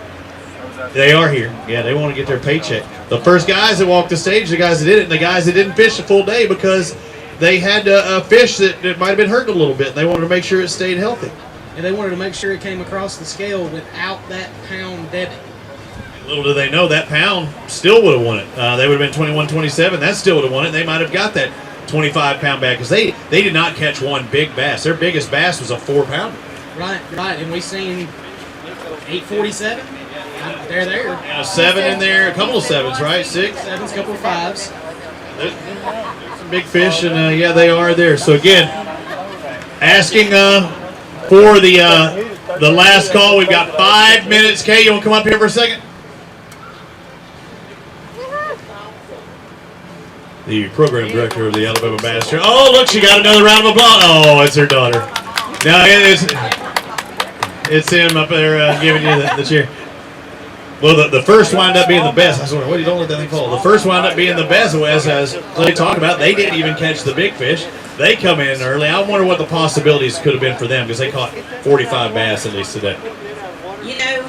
They are here. Yeah, they want to get their paycheck. The first guys that walked the stage, the guys that did it, and the guys that didn't fish a full day because they had a fish that might have been hurting a little bit. And they wanted to make sure it stayed healthy. And they wanted to make sure it came across the scale without that pound dead. Little do they know that pound still would have won it. They would have been 21-27. That still would have won it. They might have got that 25-pound back because they did not catch one big bass. Their biggest bass was a 4-pounder. Right. And we seen 847. They're there. And a 7 in there, a couple of 7s, right? 6? 7s, couple of 5s. There's some big fish, and yeah, they are there. So again, asking for the last call. We've got 5 minutes. Kay, you want to come up here for a second? The program director of the Alabama Bass Trail. Oh, look, she got another round of applause. Oh, it's her daughter. No, it's him up there giving you the cheer. Well, the first wound up being the best. I was wondering, what, you don't let that thing fall. The first wound up being the best was, as they talked about, they didn't even catch the big fish. They come in early. I wonder what the possibilities could have been for them because they caught 45 bass at least today. You know,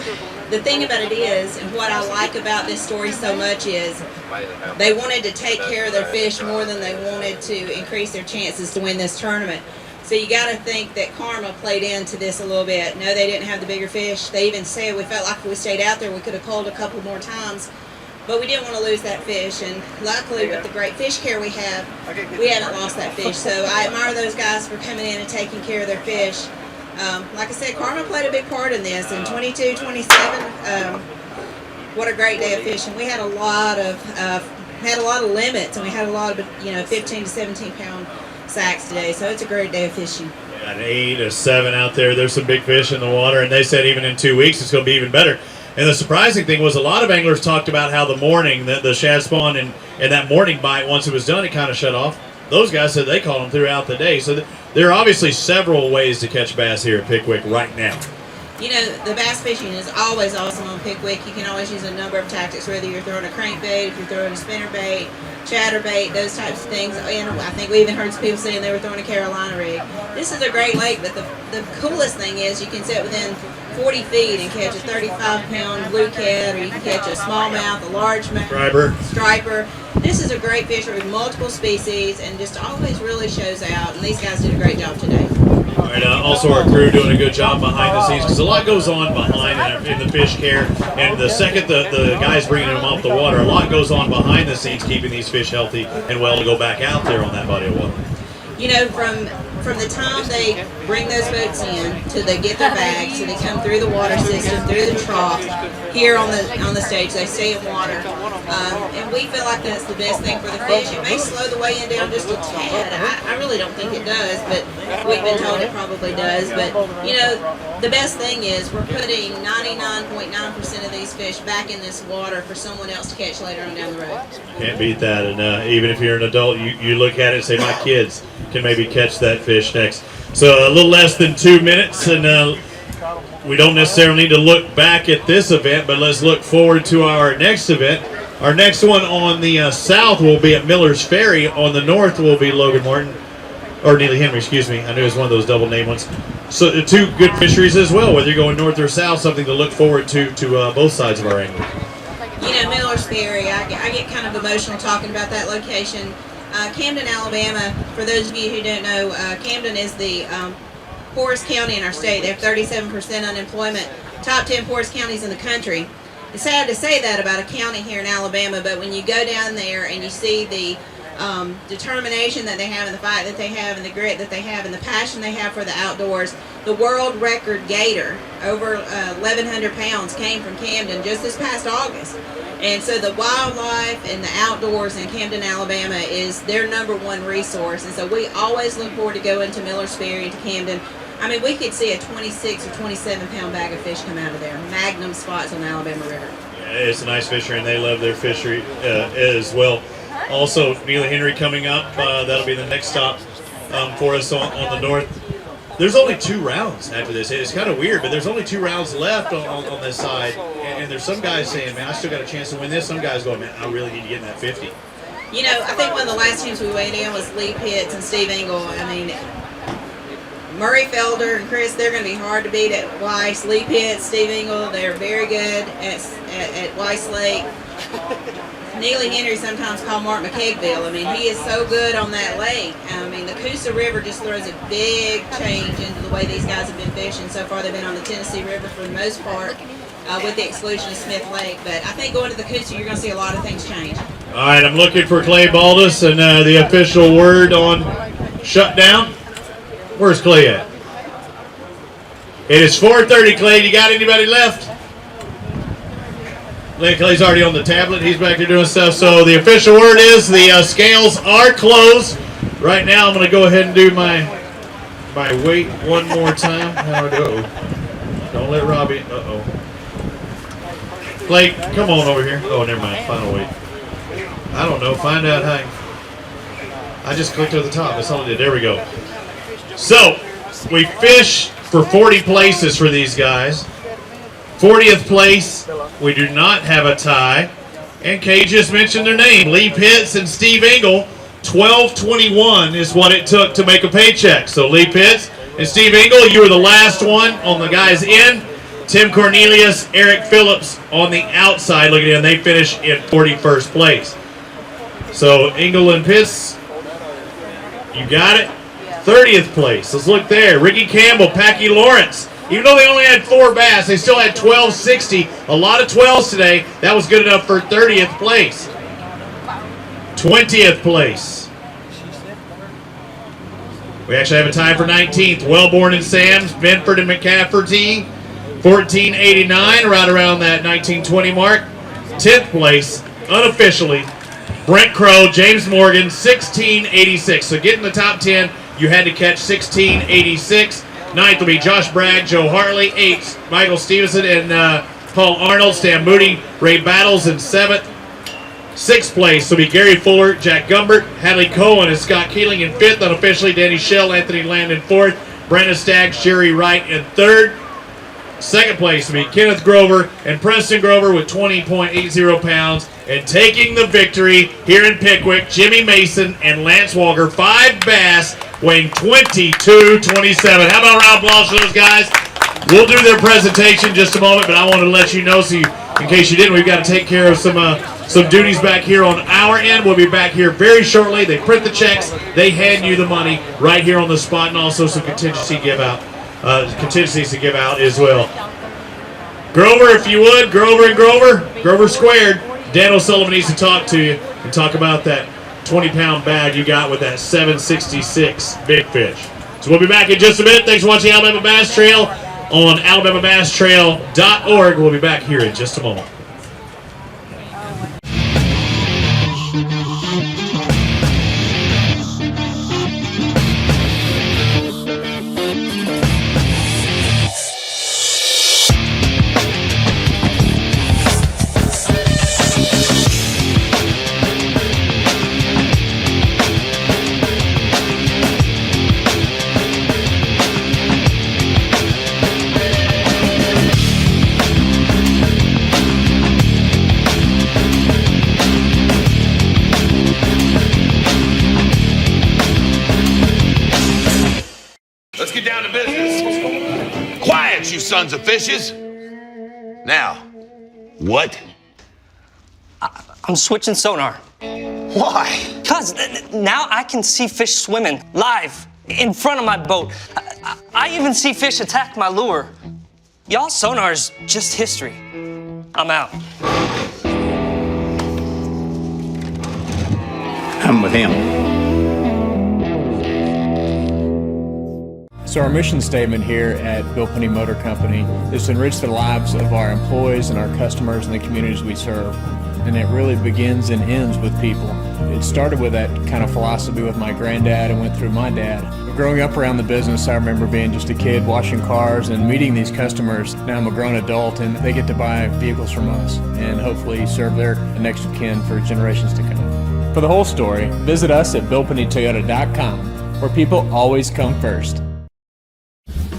the thing about it is, and what I like about this story so much is, they wanted to take care of their fish more than they wanted to increase their chances to win this tournament. So you got to think that karma played into this a little bit. No, they didn't have the bigger fish. They even said we felt like if we stayed out there, we could have called a couple more times. But we didn't want to lose that fish. And luckily, with the great fish care we have, we haven't lost that fish. So I admire those guys for coming in and taking care of their fish. Like I said, karma played a big part in this. And 22-27, what a great day of fishing. We had a lot of limits, and we had a lot of 15 to 17 pound sacks today, so it's a great day of fishing. Yeah, an 8, a 7 out there. There's some big fish in the water, and they said even in 2 weeks it's going to be even better. And the surprising thing was a lot of anglers talked about how the morning, the shad spawn and that morning bite, once it was done, it kind of shut off. Those guys said they caught them throughout the day. So there are obviously several ways to catch bass here at Pickwick right now. You know, the bass fishing is always awesome on Pickwick. You can always use a number of tactics, whether you're throwing a crankbait, if you're throwing a spinnerbait, chatterbait, those types of things. And I think we even heard some people saying they were throwing a Carolina rig. This is a great lake, but the coolest thing is you can sit within 40 feet and catch a 35-pound blue cat, or you can catch a smallmouth, a largemouth, striper. This is a great fishery with multiple species and just always really shows out, and these guys did a great job today. All right, also our crew doing a good job behind the scenes, because a lot goes on behind in the fish care, and the second the guys bringing them off the water, a lot goes on behind the scenes keeping these fish healthy and well to go back out there on that body of water. You know, from the time they bring those boats in to they get their bags, so they come through the water system, through the trough, here on the stage, they stay in water. And we feel like that's the best thing for the fish. It may slow the weigh-in down just a tad. I really don't think it does, but we've been told it probably does. But, you know, the best thing is we're putting 99.9% of these fish back in this water for someone else to catch later on down the road. Can't beat that. And even if you're an adult, you look at it and say, my kids can maybe catch that fish next. So a little less than 2 minutes, and we don't necessarily need to look back at this event, but let's look forward to our next event. Our next one on the south will be at Miller's Ferry. On the north will be Logan Martin, or Neely Henry, excuse me. I knew it was one of those double name ones. So two good fisheries as well, whether you're going north or south, something to look forward to both sides of our angle. You know, Miller's Ferry, I get kind of emotional talking about that location. Camden, Alabama, for those of you who don't know, Camden is the poorest county in our state. They have 37% unemployment, top 10 poorest counties in the country. It's sad to say that about a county here in Alabama, but when you go down there and you see the determination that they have, and the fight that they have, and the grit that they have, and the passion they have for the outdoors, the world record gator, over 1,100 pounds, came from Camden just this past August. And so the wildlife and the outdoors in Camden, Alabama is their #1 resource. And so we always look forward to going to Miller's Ferry and to Camden. I mean, we could see a 26 or 27 pound bag of fish come out of there. Magnum spots on the Alabama River. Yeah, it's a nice fishery, and they love their fishery as well. Also, Neely Henry coming up. That'll be the next stop for us on the north. There's only 2 rounds after this. It's kind of weird, but there's only 2 rounds left on this side. And there's some guys saying, man, I still got a chance to win this. Some guys going, man, I really need to get in that 50. You know, I think one of the last teams we weighed in was Lee Pitts and Steve Engel. I mean, Murray Felder and Chris, they're going to be hard to beat at Weiss. Lee Pitts, Steve Engel, they're very good at Weiss Lake. Neely Henry sometimes called Mark McKeggville. I mean, he is so good on that lake. I mean, the Coosa River just throws a big change into the way these guys have been fishing. So far, they've been on the Tennessee River for the most part, with the exclusion of Smith Lake. But I think going to the Coosa, you're going to see a lot of things change. All right, I'm looking for Clay Baldus and the official word on shutdown. Where's Clay at? It is 4:30, Clay. You got anybody left? Clay's already on the tablet. He's back there doing stuff. So the official word is the scales are closed. Right now, I'm going to go ahead and do my weight one more time. How do I do? Don't let Robbie. Uh-oh. Clay, come on over here. Oh, never mind. Final weight. I don't know. Find out how. I just clicked to the top. That's all I did. There we go. So we fish for 40 places for these guys. 40th place, we do not have a tie. And Kay just mentioned their name, Lee Pitts and Steve Engel. 12.21 is what it took to make a paycheck. So Lee Pitts and Steve Engel, you were the last one on the guys in. Tim Cornelius, Eric Phillips on the outside. Look at them, they finish in 41st place. So Engel and Pitts, you got it. 30th place, let's look there. Ricky Campbell, Packy Lawrence. Even though they only had 4 bass, they still had 12.60. A lot of 12s today. That was good enough for 30th place. 20th place. We actually have a tie for 19th. Wellborn and Sam's, Benford and McCafferty, 14.89, right around that 19.20 mark. 10th place, unofficially, Brent Crow, James Morgan, 16.86. So get in the top 10, you had to catch 16.86. 9th will be Josh Bragg, Joe Hartley. 8th, Michael Stevenson and Paul Arnold. Stan Moody, Ray Battles in 7th. 6th place will be Gary Fuller, Jack Gumbert, Hadley Cohen, and Scott Keeling in 5th. Unofficially, Danny Shell, Anthony Land in 4th. Brandon Staggs, Jerry Wright in 3rd. Second place to be Kenneth Grover and Preston Grover with 20.80 pounds. And taking the victory here in Pickwick, Jimmy Mason and Lance Walker, 5 bass, weighing 22.27. How about a round of applause for those guys? We'll do their presentation in just a moment, but I wanted to let you know, so in case you didn't, we've got to take care of some duties back here on our end. We'll be back here very shortly. They print the checks, they hand you the money right here on the spot, and also some contingencies to give out as well. Grover, if you would, Grover and Grover squared. Dan O'Sullivan needs to talk to you and talk about that 20-pound bag you got with that 766 big fish. So we'll be back in just a minute. Thanks for watching Alabama Bass Trail on alabamabasstrail.org. We'll be back here in just a moment. Let's get down to business. Quiet, you sons of fishes. Now, what? I'm switching sonar. Why? Because now I can see fish swimming live in front of my boat. I even see fish attack my lure. Y'all sonar's just history. I'm out. I'm with him. So our mission statement here at Bill Penny Motor Company is to enrich the lives of our employees and our customers and the communities we serve. And it really begins and ends with people. It started with that kind of philosophy with my granddad and went through my dad. Growing up around the business, I remember being just a kid washing cars and meeting these customers. Now I'm a grown adult and they get to buy vehicles from us and hopefully serve their next of kin for generations to come. For the whole story, visit us at BillPennyToyota.com, where people always come first.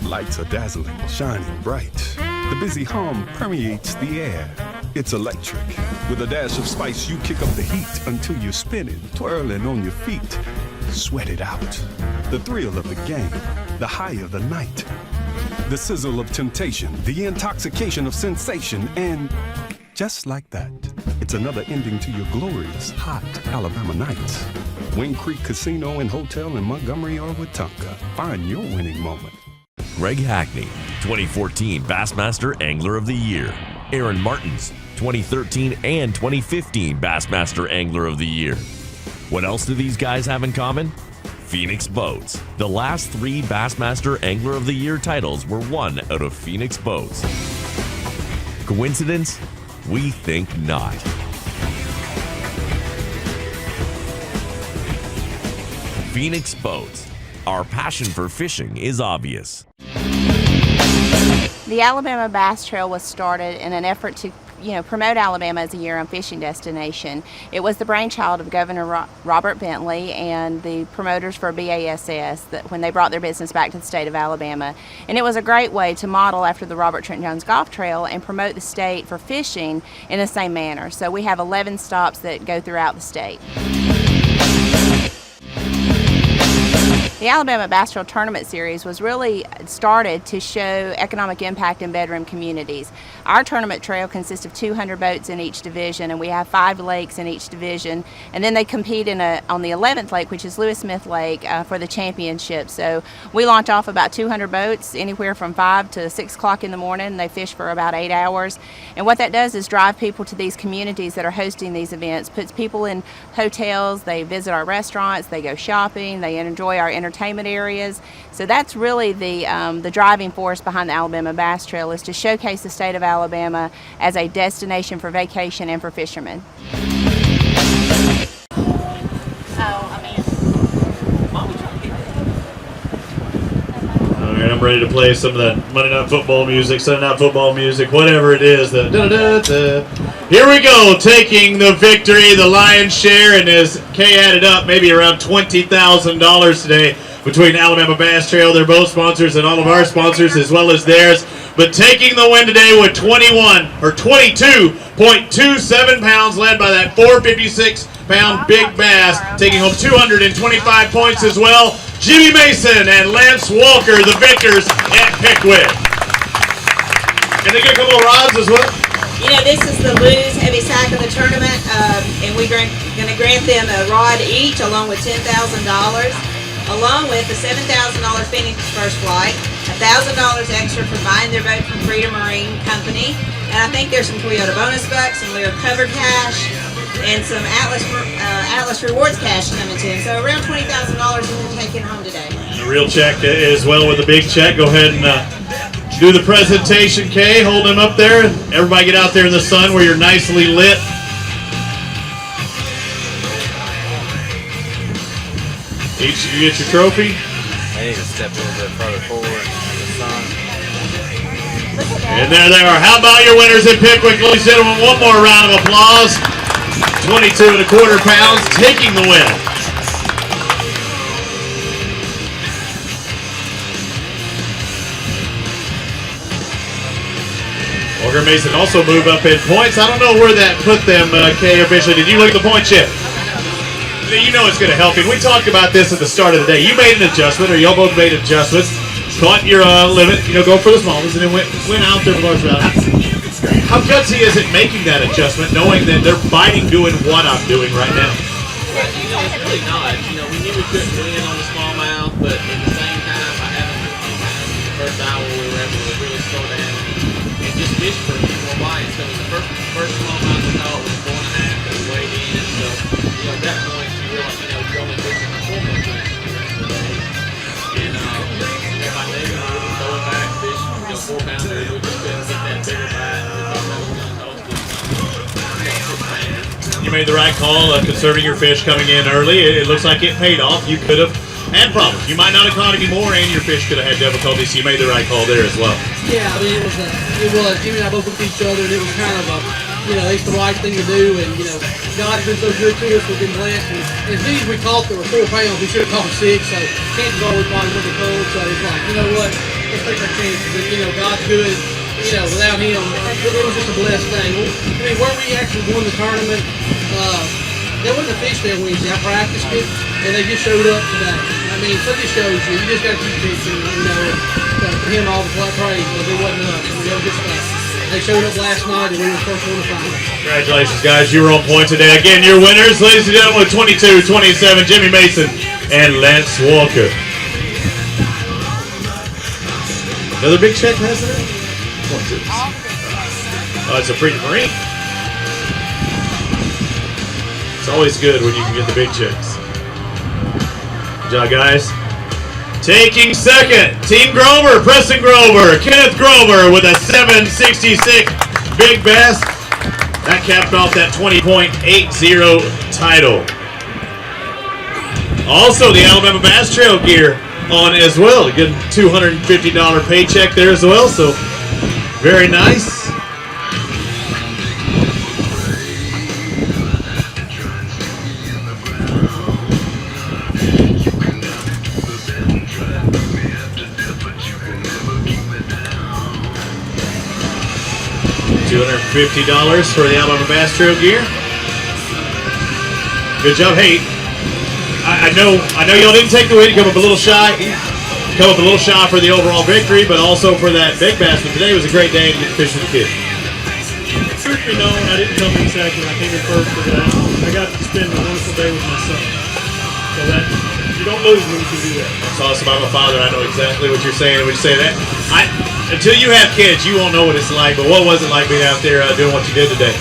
Lights are dazzling, shining bright. The busy hum permeates the air. It's electric. With a dash of spice, you kick up the heat until you're spinning, twirling on your feet. Sweat it out. The thrill of the game, the high of the night. The sizzle of temptation, the intoxication of sensation, and just like that, it's another ending to your glorious, hot Alabama nights. Wing Creek Casino and Hotel in Montgomery or Wetumpka. Find your winning moment. Greg Hackney, 2014 Bassmaster Angler of the Year. Aaron Martins, 2013 and 2015 Bassmaster Angler of the Year. What else do these guys have in common? Phoenix Boats. The last 3 Bassmaster Angler of the Year titles were won out of Phoenix Boats. Coincidence? We think not. Phoenix Boats. Our passion for fishing is obvious. The Alabama Bass Trail was started in an effort to promote Alabama as a year-round fishing destination. It was the brainchild of Governor Robert Bentley and the promoters for BASS when they brought their business back to the state of Alabama. And it was a great way to model after the Robert Trent Jones Golf Trail and promote the state for fishing in the same manner. So we have 11 stops that go throughout the state. The Alabama Bass Trail Tournament Series was really started to show economic impact in bedroom communities. Our tournament trail consists of 200 boats in each division, and we have 5 lakes in each division. And then they compete on the 11th lake, which is Lewis Smith Lake, for the championship. So we launch off about 200 boats, anywhere from 5 to 6 o'clock in the morning. They fish for about 8 hours. And what that does is drive people to these communities that are hosting these events, puts people in hotels, they visit our restaurants, they go shopping, they enjoy our entertainment areas. So that's really the driving force behind the Alabama Bass Trail, is to showcase the state of Alabama as a destination for vacation and for fishermen. All right, I'm ready to play some of that Monday Night Football music, Sunday Night Football music, whatever it is. Here we go, taking the victory, the lion's share, and as Kay added up, maybe around $20,000 today between Alabama Bass Trail, their boat sponsors, and all of our sponsors, as well as theirs. but taking the win today with 22.27 pounds, led by that 456-pound big bass, taking home 225 points as well. Jimmy Mason and Lance Walker, the victors at Pickwick. Can they get a couple of rods as well? You know, this is the Lose Heavy Sack of the tournament, and we're going to grant them a rod each, along with $10,000, along with the $7,000 Phoenix First Flight, $1,000 extra for buying their boat from Freedom Marine Company, and I think there's some Toyota bonus bucks, some Lear covered cash, and some Atlas Rewards cash coming to them. So around $20,000 we're taking home today. The real check as well with the big check. Go ahead and do the presentation, Kay. Hold him up there. Everybody get out there in the sun where you're nicely lit. Each of you get your trophy. I need to step a little bit further forward in the sun. And there they are. How about your winners at Pickwick, ladies and gentlemen? One more round of applause. 22.25 pounds, taking the win. Walker Mason also moved up in points. I don't know where that put them, Kay, officially. Did you look at the point yet? You know it's going to help you. We talked about this at the start of the day. You made an adjustment, or y'all both made adjustments. Caught your limit, go for the small ones, and then went out there for large round. How gutsy is it making that adjustment, knowing that they're fighting doing what I'm doing right now? Well, it's really not. We knew we couldn't win on the smallmouth, but at the same time, I haven't. The first hour we were able to really slow down and just fish for a few more bites. So the first smallmouth we caught was 4.5 that we weighed in. So at that point, you realize you're only fishing for 4 more fish the rest of the day. And if I knew we were throwing back fish, 4-pounder, we just couldn't get that bigger bite. We thought that was going to cost us. You made the right call, conserving your fish coming in early. It looks like it paid off. You could have had problems. You might not have caught any more, and your fish could have had difficulty, so you made the right call there as well. Yeah, I mean, it was. Jimmy and I both looked at each other, and it was kind of it's the right thing to do, and God's been so good to us. We've been blessed, and as many as we caught that were 4 pounds, we should have caught 6. So chances are we probably would have cold. So it's like, you know what? Let's take our chances. And, God's good. Without him, it was just a blessed thing. I mean, where we actually won the tournament, there wasn't a fish there Wednesday. I practiced it, and they just showed up today. I mean, so this shows you just got to keep fishing, for him all the praise, because it wasn't us. They showed up last night, and we were the first one to find them. Congratulations, guys. You were on point today. Again, your winners, ladies and gentlemen, with 22-27, Jimmy Mason and Lance Walker. Another big check, hasn't it? Oh, it's a Freedom Marine. It's always good when you can get the big checks. Good job, guys. Taking second, Team Grover, Preston Grover, Kenneth Grover with a 766 big bass. That capped off that 20.80 title. Also, the Alabama Bass Trail gear on as well. A good $250 paycheck there as well, so very nice. $250 for the Alabama Bass Trail gear. Good job. Hey, I know y'all didn't take the win. You come up a little shy. For the overall victory, but also for that big bass. But today was a great day to get to fish with the kids. Truth be known, I didn't come in second. I came in first, but I got to spend a wonderful day with my son. So that you don't lose when you can do that. That's awesome. I'm a father. I know exactly what you're saying when you say that. Until you have kids, you won't know what it's like. But what was it like being out there doing what you did today?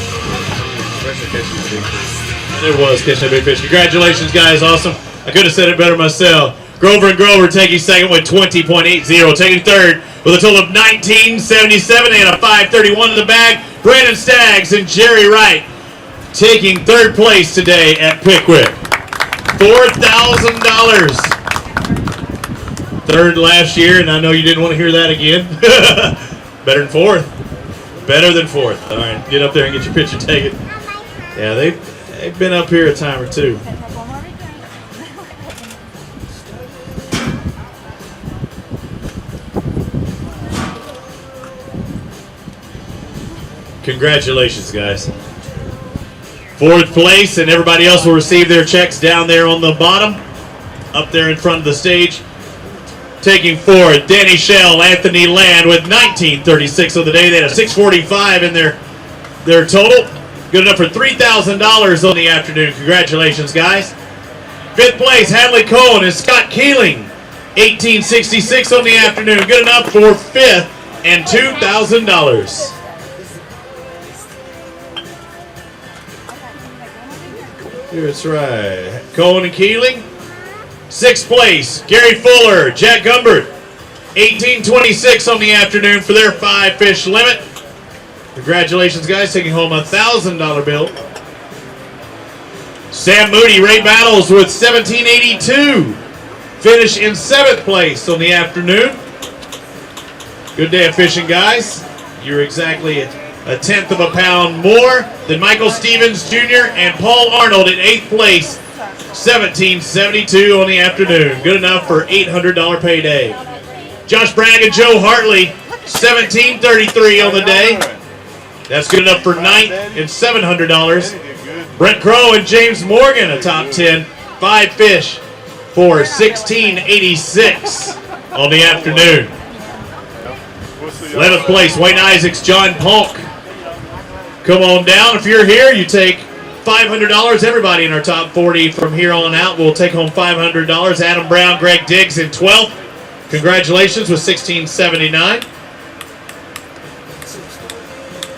Especially catching the big fish. There was catching a big fish. Congratulations, guys. Awesome. I could have said it better myself. Grover and Grover taking second with 20.80. Taking third with a total of 19.77 and a 5.31 in the bag. Brandon Staggs and Jerry Wright taking third place today at Pickwick. $4,000. Third last year, and I know you didn't want to hear that again. Better than fourth. Better than fourth. All right, get up there and get your picture taken. Yeah, they've been up here a time or two. Congratulations, guys. Fourth place, and everybody else will receive their checks down there on the bottom, up there in front of the stage. Taking fourth, Danny Shell, Anthony Land with 1936 on the day. They had a 645 in their total. Good enough for $3,000 on the afternoon. Congratulations, guys. Fifth place, Hadley Cohen and Scott Keeling, 1866 on the afternoon. Good enough for fifth and $2,000. That's right. Cohen and Keeling. Sixth place, Gary Fuller, Jack Gumbert, 1826 on the afternoon for their 5-fish limit. Congratulations, guys, taking home a $1,000 bill. Sam Moody, Ray Battles with 1782. Finish in 7th place on the afternoon. Good day of fishing, guys. You're exactly a tenth of a pound more than Michael Stevens Jr. and Paul Arnold in 8th place, 1772 on the afternoon. Good enough for $800 payday. Josh Bragg and Joe Hartley, 1733 on the day. That's good enough for 9th and $700. Brent Crow and James Morgan, a top 10, 5 fish for 1686 on the afternoon. 11th place, Wayne Isaacs, John Polk. Come on down. If you're here, you take $500. Everybody in our top 40 from here on out will take home $500. Adam Brown, Greg Diggs in 12th. Congratulations with 1679.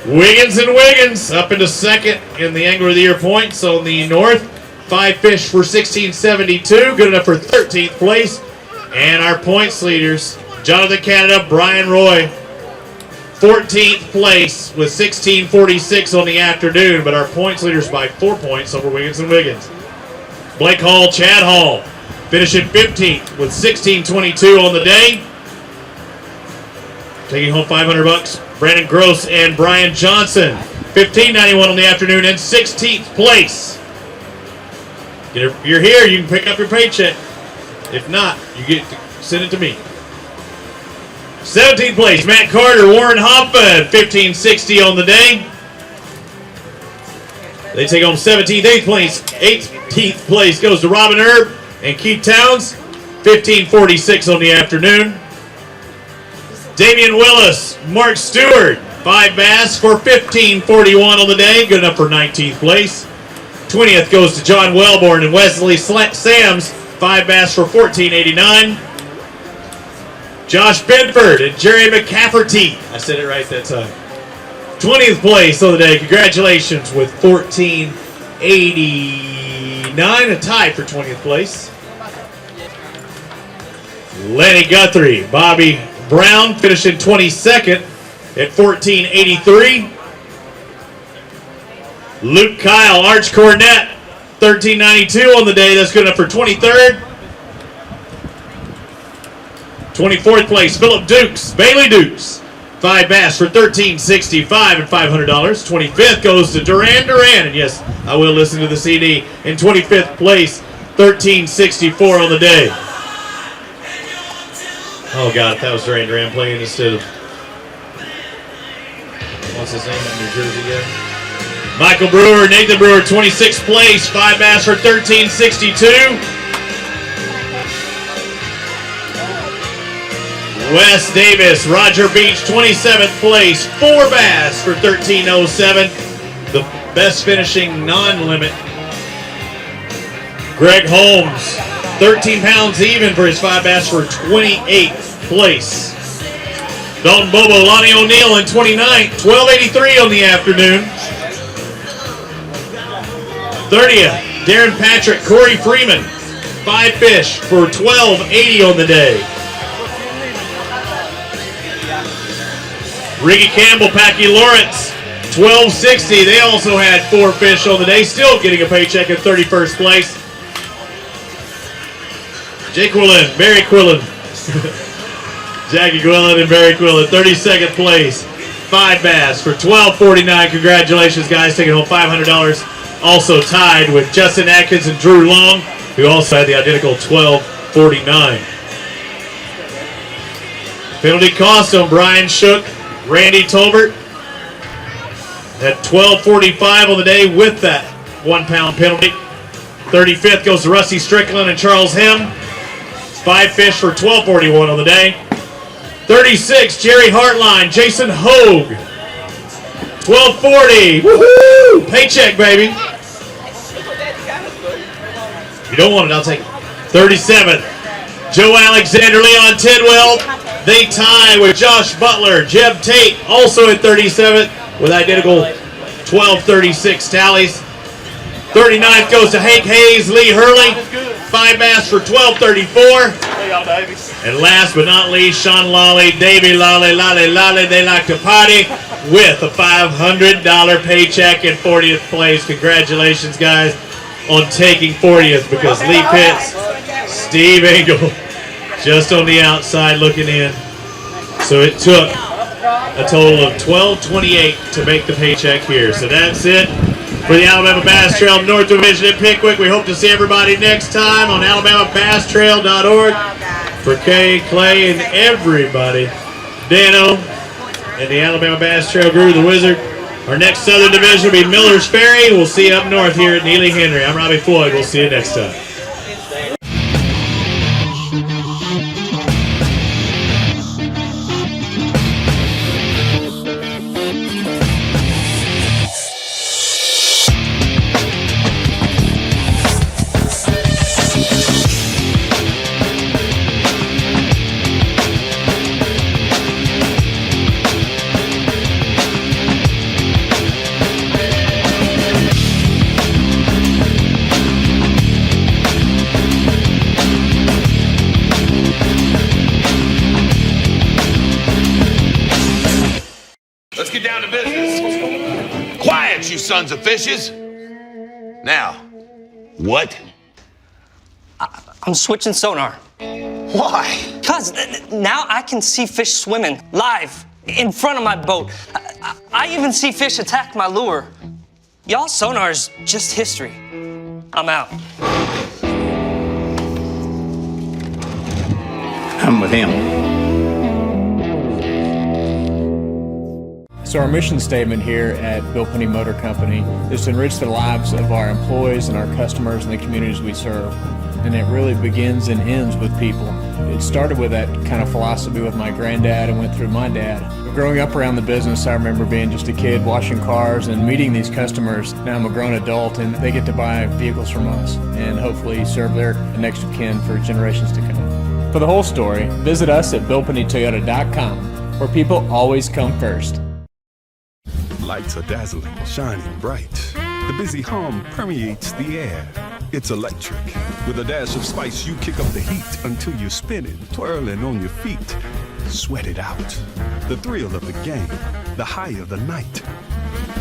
Wiggins and Wiggins up into 2nd in the Angler of the Year points on the north. 5 fish for 1672. Good enough for 13th place. And our points leaders, Jonathan Canada, Brian Roy, 14th place with 1646 on the afternoon, but our points leaders by 4 points over Wiggins and Wiggins. Blake Hall, Chad Hall, finishing 15th with 1622 on the day. Taking home $500. Brandon Gross and Brian Johnson, 1591 on the afternoon and 16th place. If you're here, you can pick up your paycheck. If not, you get to send it to me. 17th place, Matt Carter, Warren Hoppa, 1560 on the day. They take home 17th. 18th place goes to Robin Erb and Keith Towns, 1546 on the afternoon. Damian Willis, Mark Stewart, 5 bass for 1541 on the day, good enough for 19th place. 20th goes to John Wellborn and Wesley Sams, 5 bass for 1489. Josh Benford and Jerry McCafferty. I said it right that time. 20th place on the day. Congratulations with 1489. A tie for 20th place. Lenny Guthrie, Bobby Brown finishing 22nd at 1483. Luke Kyle, Arch Cornett, 1392 on the day. That's good enough for 23rd. 24th place, Philip Dukes, Bailey Dukes, 5 bass for $1365 and $500. 25th goes to Duran Duran, and yes, I will listen to the CD. In 25th place, $1364 on the day. Oh God, if that was Duran Duran playing instead of, what's his name in New Jersey again? Michael Brewer, Nathan Brewer, 26th place, 5 bass for $1362. Wes Davis, Roger Beach, 27th place, 4 bass for $1307. The best finishing non-limit. Greg Holmes, 13 pounds even for his 5 bass for 28th place. Dalton Bobo, Lonnie O'Neill in 29th, 1283 on the afternoon. 30th, Darren Patrick, Corey Freeman, 5 fish for $1280 on the day. Ricky Campbell, Packy Lawrence, $1260. They also had 4 fish on the day, still getting a paycheck in 31st place. Jay Quillen, Barry Quillen, Jackie Quillen and Barry Quillen, 32nd place, 5 bass for $1249. Congratulations, guys, taking home $500. Also tied with Justin Atkins and Drew Long, who also had the identical $1249. Penalty cost on Brian Shook, Randy Tolbert, at 12:45 on the day with that 1 pound penalty. 35th goes to Rusty Strickland and Charles Hem. 5 fish for 12:41 on the day. 36, Jerry Hartline, Jason Hogue. 12:40. Woohoo! Paycheck, baby. If you don't want it, I'll take it. 37th, Joe Alexander, Leon Tidwell. They tie with Josh Butler, Jeb Tate, also at 37th with identical 12:36 tallies. 39th goes to Hank Hayes, Lee Hurley. 5 bass for 12:34. And last but not least, Sean Lawley, Davey Lawley, they like to party with a $500 paycheck in 40th place. Congratulations, guys, on taking 40th, because Lee Pitts, Steve Engel, just on the outside looking in. So it took a total of $12.28 to make the paycheck here. So that's it for the Alabama Bass Trail North Division in Pickwick. We hope to see everybody next time on AlabamaBassTrail.org. For Kay, Clay, and everybody, Dano, and the Alabama Bass Trail Guru, the Wizard. Our next Southern Division will be Miller's Ferry. We'll see you up north here at Neely Henry. I'm Robbie Floyd. We'll see you next time. Let's get down to business. Quiet, you sons of fishes. Now, what? I'm switching sonar. Why? Because now I can see fish swimming live in front of my boat. I even see fish attack my lure. Y'all sonar's just history. I'm out. I'm with him. So our mission statement here at Bill Penny Motor Company is to enrich the lives of our employees and our customers and the communities we serve. And it really begins and ends with people. It started with that kind of philosophy with my granddad and went through my dad. Growing up around the business, I remember being just a kid washing cars and meeting these customers. Now I'm a grown adult and they get to buy vehicles from us and hopefully serve their next of kin for generations to come. For the whole story, visit us at BillPennyToyota.com, where people always come first. Lights are dazzling, shining bright. The busy hum permeates the air. It's electric. With a dash of spice, you kick up the heat until you're spinning, twirling on your feet. Sweat it out. The thrill of the game, the high of the night.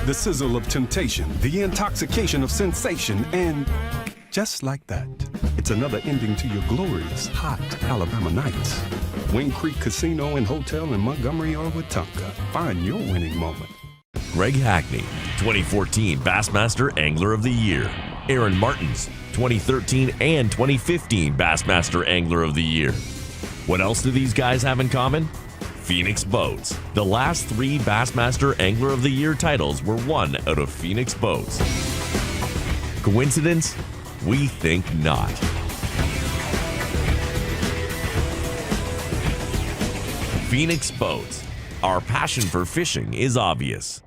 The sizzle of temptation, the intoxication of sensation, and just like that, it's another ending to your glorious, hot Alabama nights. Wing Creek Casino and Hotel in Montgomery or Wetumpka. Find your winning moment. Greg Hackney, 2014 Bassmaster Angler of the Year. Aaron Martins, 2013 and 2015 Bassmaster Angler of the Year. What else do these guys have in common? Phoenix Boats. The last 3 Bassmaster Angler of the Year titles were won out of Phoenix Boats. Coincidence? We think not. Phoenix Boats. Our passion for fishing is obvious.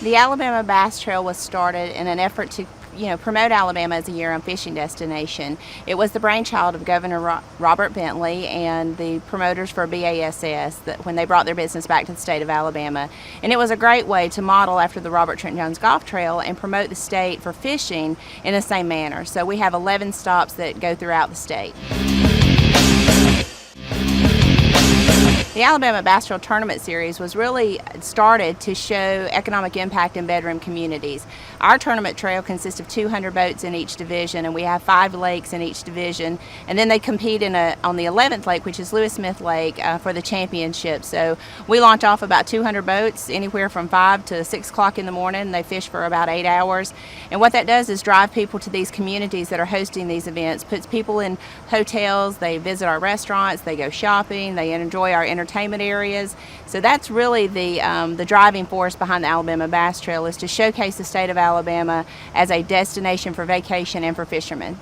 The Alabama Bass Trail was started in an effort to promote Alabama as a year-round fishing destination. It was the brainchild of Governor Robert Bentley and the promoters for BASS when they brought their business back to the state of Alabama. And it was a great way to model after the Robert Trent Jones Golf Trail and promote the state for fishing in the same manner. So we have 11 stops that go throughout the state. The Alabama Bass Trail Tournament Series was really started to show economic impact in bedroom communities. Our tournament trail consists of 200 boats in each division, and we have 5 lakes in each division. And then they compete on the 11th lake, which is Lewis Smith Lake, for the championship. So we launch off about 200 boats, anywhere from 5 to 6 o'clock in the morning. They fish for about 8 hours. And what that does is drive people to these communities that are hosting these events, puts people in hotels, they visit our restaurants, they go shopping, they enjoy our entertainment entertainment areas. So that's really the driving force behind the Alabama Bass Trail, is to showcase the state of Alabama as a destination for vacation and for fishermen.